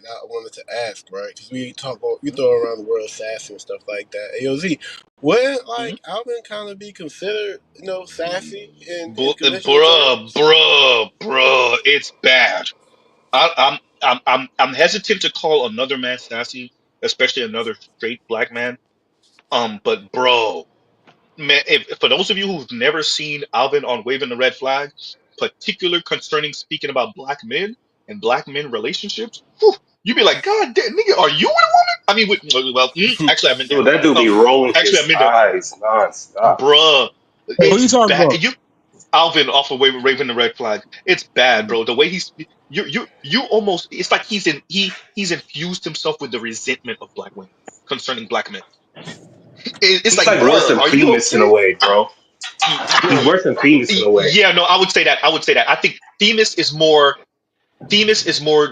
I wanted to ask, right? Because we throw around the word sassy and stuff like that. AOZ, would Mhm. like Alvin kind of be considered, sassy in conventional Bruh, terms? bruh, it's bad. I'm hesitant to call another man sassy, especially another straight black man. But bro, man, if for those of you who've never seen Alvin on Waving the Red Flag, particular concerning speaking about black men and black men relationships, whew, you'd be like, God damn, nigga, are you a woman? I mean, actually, I meant that. Dude, that dude be rolling Actually, I his meant that, eyes nonstop. bruh. Who It's you talking bad. about? Alvin off of Waving the Red Flag. It's bad, bro. The way you almost it's like he's infused himself with the resentment of black women concerning black men. It's He's like, like worse bruh, than are you Themis in a okay? way, bro. He's Bro, worse than Themis in a way. yeah, no, I would say that. I would say that. I think Themis is more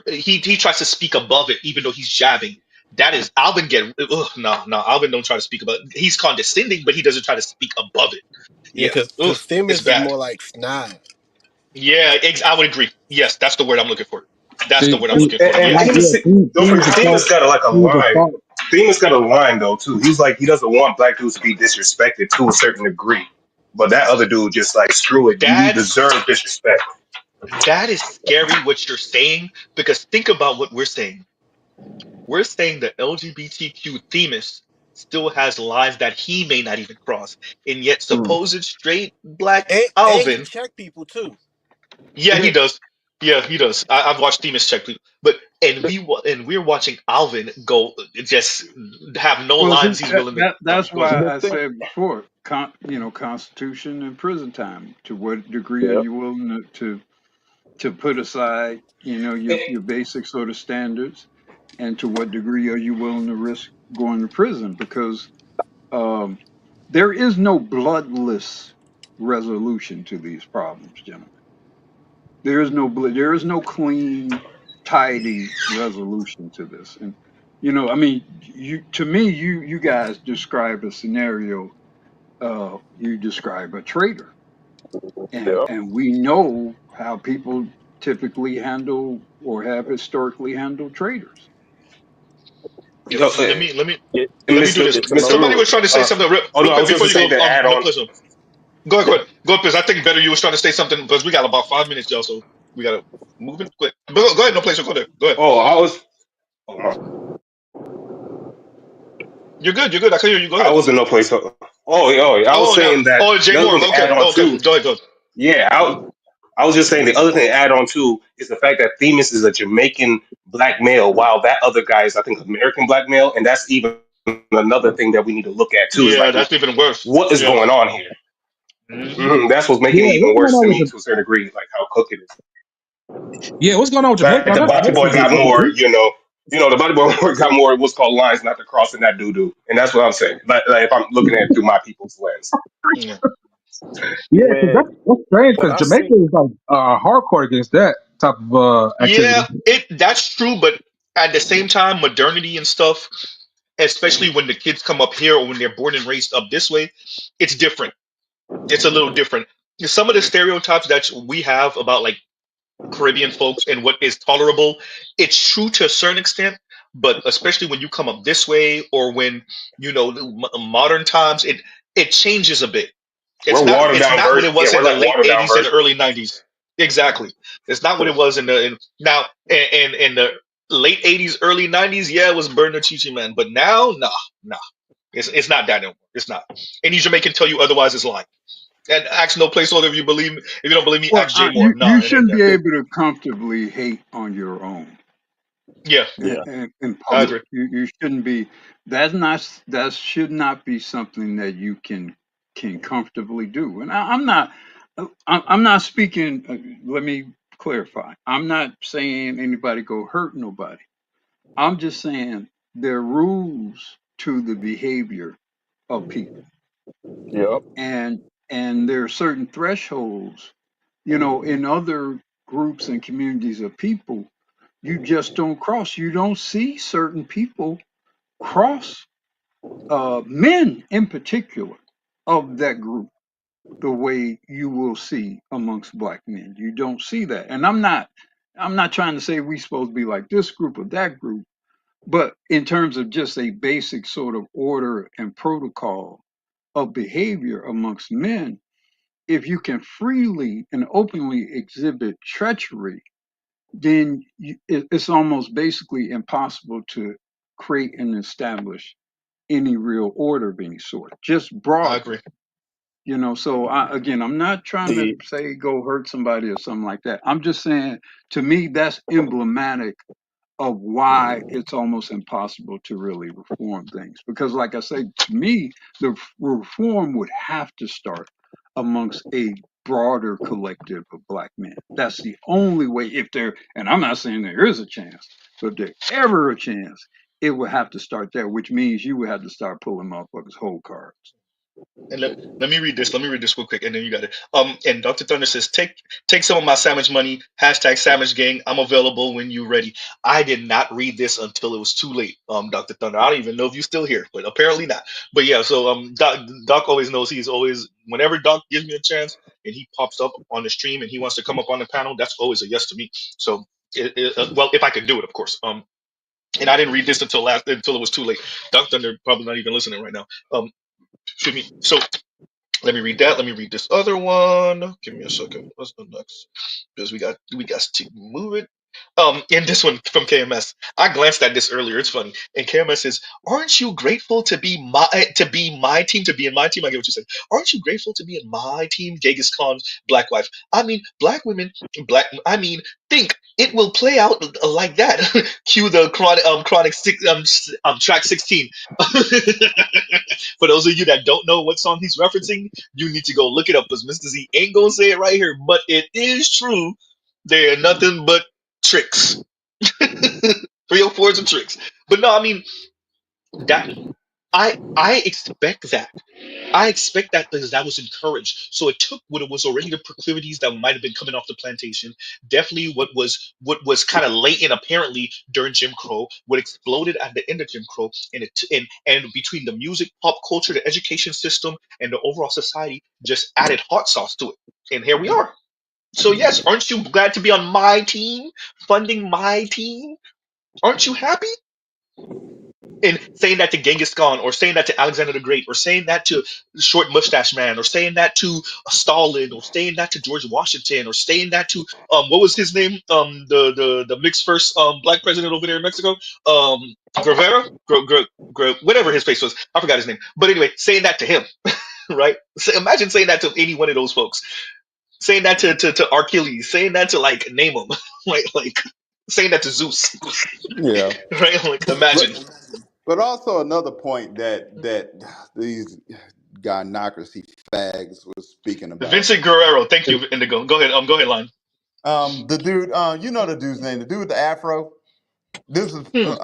he tries to speak above it, even though he's jabbing. That is Alvin get no, Alvin don't try to speak above he's condescending, but he doesn't try to speak above it. Yeah, Yeah. because It's Themis is bad. more like snob. Yeah, I would agree. Yes, that's the word I'm looking for. That's the See, word I'm looking And, for. and Yes. Themis, don't Theme is forget, a Themis thought. got like a Theme is a line. thought. Themis got a line though too. He's like he doesn't want black dudes to be disrespected to a certain degree, but that other dude just like screw it. You That's deserve disrespect. that is scary what you're saying because think about what we're saying. We're saying the LGBTQ Themis still has lines that he may not even cross, and yet Mm. supposed straight black And he Alvin, checked people too. yeah, he does. Yeah, he does. I've watched Themis check people, but and we're watching Alvin go just have no Well, see, lines he's willing to. that's Go ahead. why The I thing, said before, Constitution and prison time. To what degree are Yep. you willing to put aside, your basic sort of standards and to what degree are you willing to risk going to prison? Because um, there is no bloodless resolution to these problems, gentlemen. There is no there is no clean, tidy resolution to this. And I mean, you to me, you guys describe a scenario. You describe a traitor, and Yep. we know how people typically handle or have historically handled traitors. Yeah, Yo, Get let me do Mr. this. get to know Somebody them. Mr. was trying to say something Oh real no, I quick was just before to you say go. to add No on. pleasure. Go ahead, because I think better you was trying to say something because we got about 5 minutes, y'all. So we gotta move it quick. But go ahead, no pleasure. Go there. Go ahead. Oh, I was. Oh, my, You're good. You're good. I can hear you. Go I ahead. was in no place. I was Oh, now, saying that oh, Jay the other Moore. thing to Okay, add on oh, okay. too. Go ahead. Go ahead. Yeah, I was just saying the other thing to add on too is the fact that Themis is a Jamaican black male, while that other guy is, I think, American black male, and that's even another thing that we need to look at too. Is Yeah, like, that's even worse. what is Yeah. going on here? Hmm. That's what's making it Yeah, even what's going worse on to with me to a certain degree, like how cooked it is. Yeah, what's going on with Jamaica? Like Oh, the that's body boy got that's more, the body boy got more what's called lines not to cross in that doo doo, and that's what I'm saying. Like if I'm looking at it through my people's lens. Yeah. yeah, because When that's strange when because I Jamaica see is like hardcore against that type of Yeah, activity. that's true, but at the same time, modernity and stuff, especially when the kids come up here or when they're born and raised up this way, it's different. It's a little different. Some of the stereotypes that we have about like Caribbean folks and what is tolerable, it's true to a certain extent, but especially when you come up this way or when modern times, it changes a bit. We're watered It's down not what version. it Yeah, was in we're the like late watered down '80s and version. early '90s. Exactly, it's not what it was now in the late '80s, early '90s. Yeah, it was Burn the Chichi Man, but now, nah, it's not that anymore. It's not. Any Jamaican tell you otherwise is lying. And ask no placeholder if you believe me. If you don't believe me, Well, ask Jay you Moore. Nah, it ain't shouldn't that. be able to comfortably hate on your own. Yeah, yeah. In I public. agree. You shouldn't be. That should not be something that you can comfortably do. And I'm not. I'm not speaking. Let me clarify. I'm not saying anybody go hurt nobody. I'm just saying there are rules to the behavior of people, Yep. and there are certain thresholds. In other groups and communities of people, you just don't cross. You don't see certain people cross, men in particular of that group, the way you will see amongst black men. You don't see that. And I'm not trying to say we supposed to be like this group or that group, but in terms of just a basic sort of order and protocol of behavior amongst men, if you can freely and openly exhibit treachery, then it's almost basically impossible to create and establish any real order of any sort, just I broadly. agree. So again, I'm not trying to The say go hurt somebody or something like that. I'm just saying, to me, that's emblematic of why it's almost impossible to really reform things. Because, like I say, to me, the reform would have to start amongst a broader collective of black men. That's the only way. If there, and I'm not saying there is a chance, but if there's ever a chance, it would have to start there, which means you would have to start pulling motherfuckers whole cards. And let me read this. Let me read this real quick, and then you got it. And Dr. Thunder says, take some of my sandwich money. Hashtag sandwich gang. I'm available when you ready. I did not read this until it was too late. Dr. Thunder. I don't even know if you're still here, but apparently not. But yeah, so Doc always knows he's always whenever Doc gives me a chance and he pops up on the stream and he wants to come up on the panel, that's always a yes to me. So well, if I can do it, of course. And I didn't read this until it was too late. Dr. Thunder probably not even listening right now. Excuse me. So let me read that. Let me read this other one. Give me a second. What's the next? Because we got to move it. And this one from KMS. I glanced at this earlier. It's funny. And KMS says, "Aren't you grateful to be my team? To be in my team?" I get what you said. Aren't you grateful to be in my team? Genghis Khan's black wife. I mean, black women. Black. I mean, think it will play out like that. Cue the chronic six, track 16. For those of you that don't know what song he's referencing, you need to go look it up because Mr. Z ain't gonna say it right here, but it is true. They are nothing but tricks. 304s and tricks. But no, I mean that I expect that. I expect that because that was encouraged. So it took what it was already the proclivities that might have been coming off the plantation. Definitely what was kind of latent apparently during Jim Crow, what exploded at the end of Jim Crow, and between the music, pop culture, the education system, and the overall society just added hot sauce to it. And here we are. So yes, aren't you glad to be on my team, funding my team? Aren't you happy? And saying that to Genghis Khan, or saying that to Alexander the Great, or saying that to Short Mustache Man, or saying that to Stalin, or saying that to George Washington, or saying that to what was his name? The mixed first black president over there in Mexico, Guevara, whatever his face was, I forgot his name. But anyway, saying that to him, right? So imagine saying that to any one of those folks. Saying that to Achilles, saying that to like name them, like saying that to Zeus, Yeah. right? Like But imagine. but also another point that these gynocracy fags was speaking about. Vincent Guerrero, thank you, Indigo. Go ahead. Go ahead, line. The dude, you know the dude's name, the dude with the afro. This is Hmm.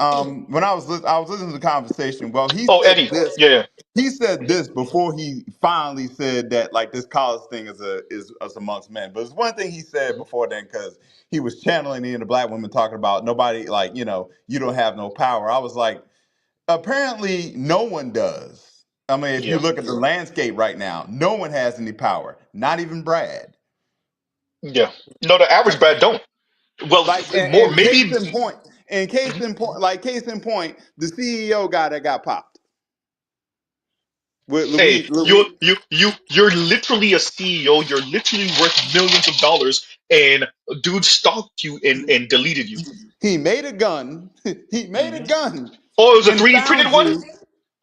when I was listening to the conversation. Well, he Oh, said Eddie. this. Yeah, yeah. He said this before he finally said that like this college thing is us amongst men. But it's one thing he said before then because he was channeling in the black women talking about nobody like you don't have no power. I was like, apparently no one does. I mean, if you Yeah, look at the landscape right now, no one has any power. Not even Brad. yeah. No, the average Brad don't. Well, Like more and case maybe. in point, case in point, the CEO guy that got popped with Hey, Louis. you're literally a CEO. You're literally worth millions of dollars, and a dude stalked you and deleted you. He made a gun. He made a Hmm. gun Oh, it was a and 3D printed found one. you,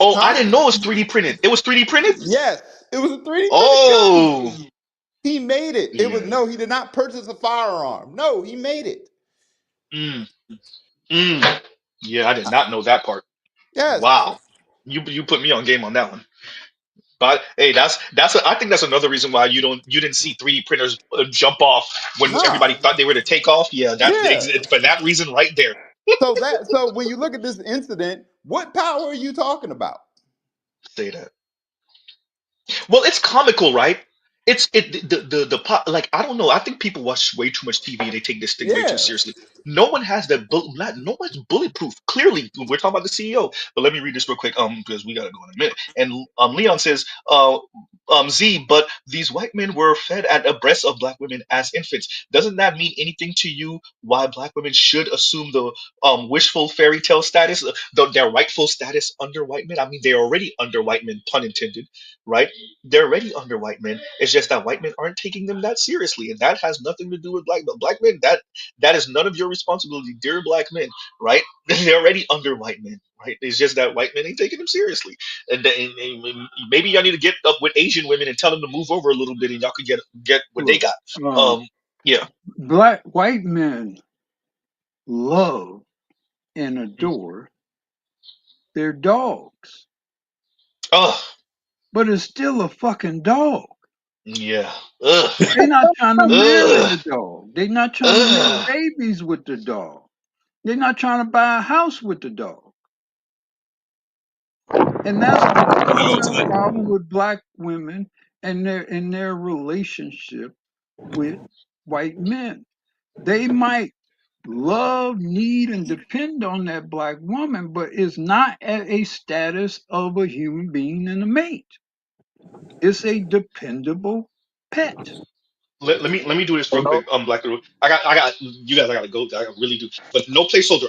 Oh, I huh? didn't know it was 3D printed. It was 3D printed. Yes, it was a 3D printed gun. Oh, He made it. It was yeah. no, he did not purchase a firearm. No, he made it. Mm, mm. Yeah, I did not know that part. Yes. Wow, you put me on game on that one. But hey, I think that's another reason why you didn't see 3D printers jump off when everybody Nah. thought they were to take off. Yeah, Yeah. for that reason right there. So when you look at this incident, what power are you talking about? Say that. Well, it's comical, right? It's like I don't know. I think people watch way too much TV. They take this thing way too Yeah. seriously. No one has that. No one's bulletproof. Clearly, we're talking about the CEO. But let me read this real quick. Because we gotta go in a minute. And Leon says, Z, but these white men were fed at the breasts of black women as infants. Doesn't that mean anything to you? Why black women should assume the wishful fairy tale status, their rightful status under white men? I mean, they're already under white men, pun intended, right? They're already under white men. It's just that white men aren't taking them that seriously, and that has nothing to do with black men. Black men, that is none of your responsibility, dear black men, right? They're already under white men, right? It's just that white men ain't taking them seriously, and maybe y'all need to get up with Asian women and tell them to move over a little bit, and y'all could get what they Look, got. uh, Um, yeah. white men love and adore their dogs, Oh, but it's still a fucking dog. yeah. Ugh. They're not trying to marry Ugh. the dog. They're not trying to make Ugh. babies with the dog. They're not trying to buy a house with the dog. And that's the fundamental problem with black women and their relationship with white men. They might love, need, and depend on that black woman, but it's not at a status of a human being and a mate. It's a dependable pet. Let me do this real No, quick. Black Guru. I got you guys. I gotta go. I really do. But no placeholder.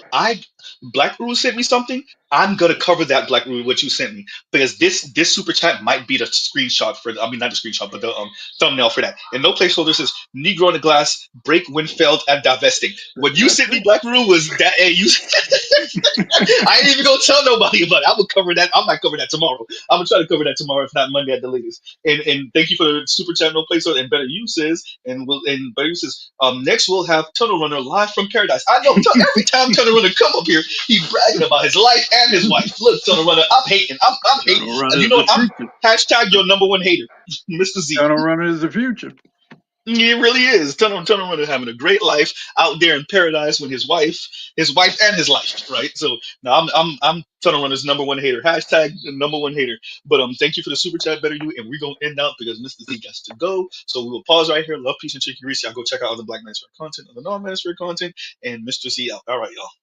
Black Guru sent me something. I'm gonna cover that Black Guru what you sent me because this super chat might be the screenshot for. I mean, not the screenshot, but the thumbnail for that. And no placeholder says Negro in the glass, break Winfeld and divesting. What you That's sent me, it. Black Guru, was that. Hey, you. I ain't even gonna tell nobody about it. I'm gonna cover that. I might cover that tomorrow. I'm gonna try to cover that tomorrow, if not Monday at the latest. And thank you for the super chat, no placeholder. And better you says. And Barry says, next we'll have Tunnel Runner live from paradise. I know every time Tunnel Runner come up here, he bragging about his life and his wife. Look, Tunnel Runner, I'm hating. I'm hating. Tunnel Run You is know the what? I'm future. hashtag your number one hater, Mr. Z. Tunnel Runner is the future. He really is. Tunnel Runner having a great life out there in paradise with his wife and his life, right? So now I'm Tunnel Runner's number one hater. Hashtag number one hater. But thank you for the super chat, better you, and we're gonna end out because Mr. Z got to go. So we will pause right here. Love, peace, and chicken grease. Y'all go check out other Black Manosphere content, other non-Manosphere content, and Mr. Z out. All right, y'all.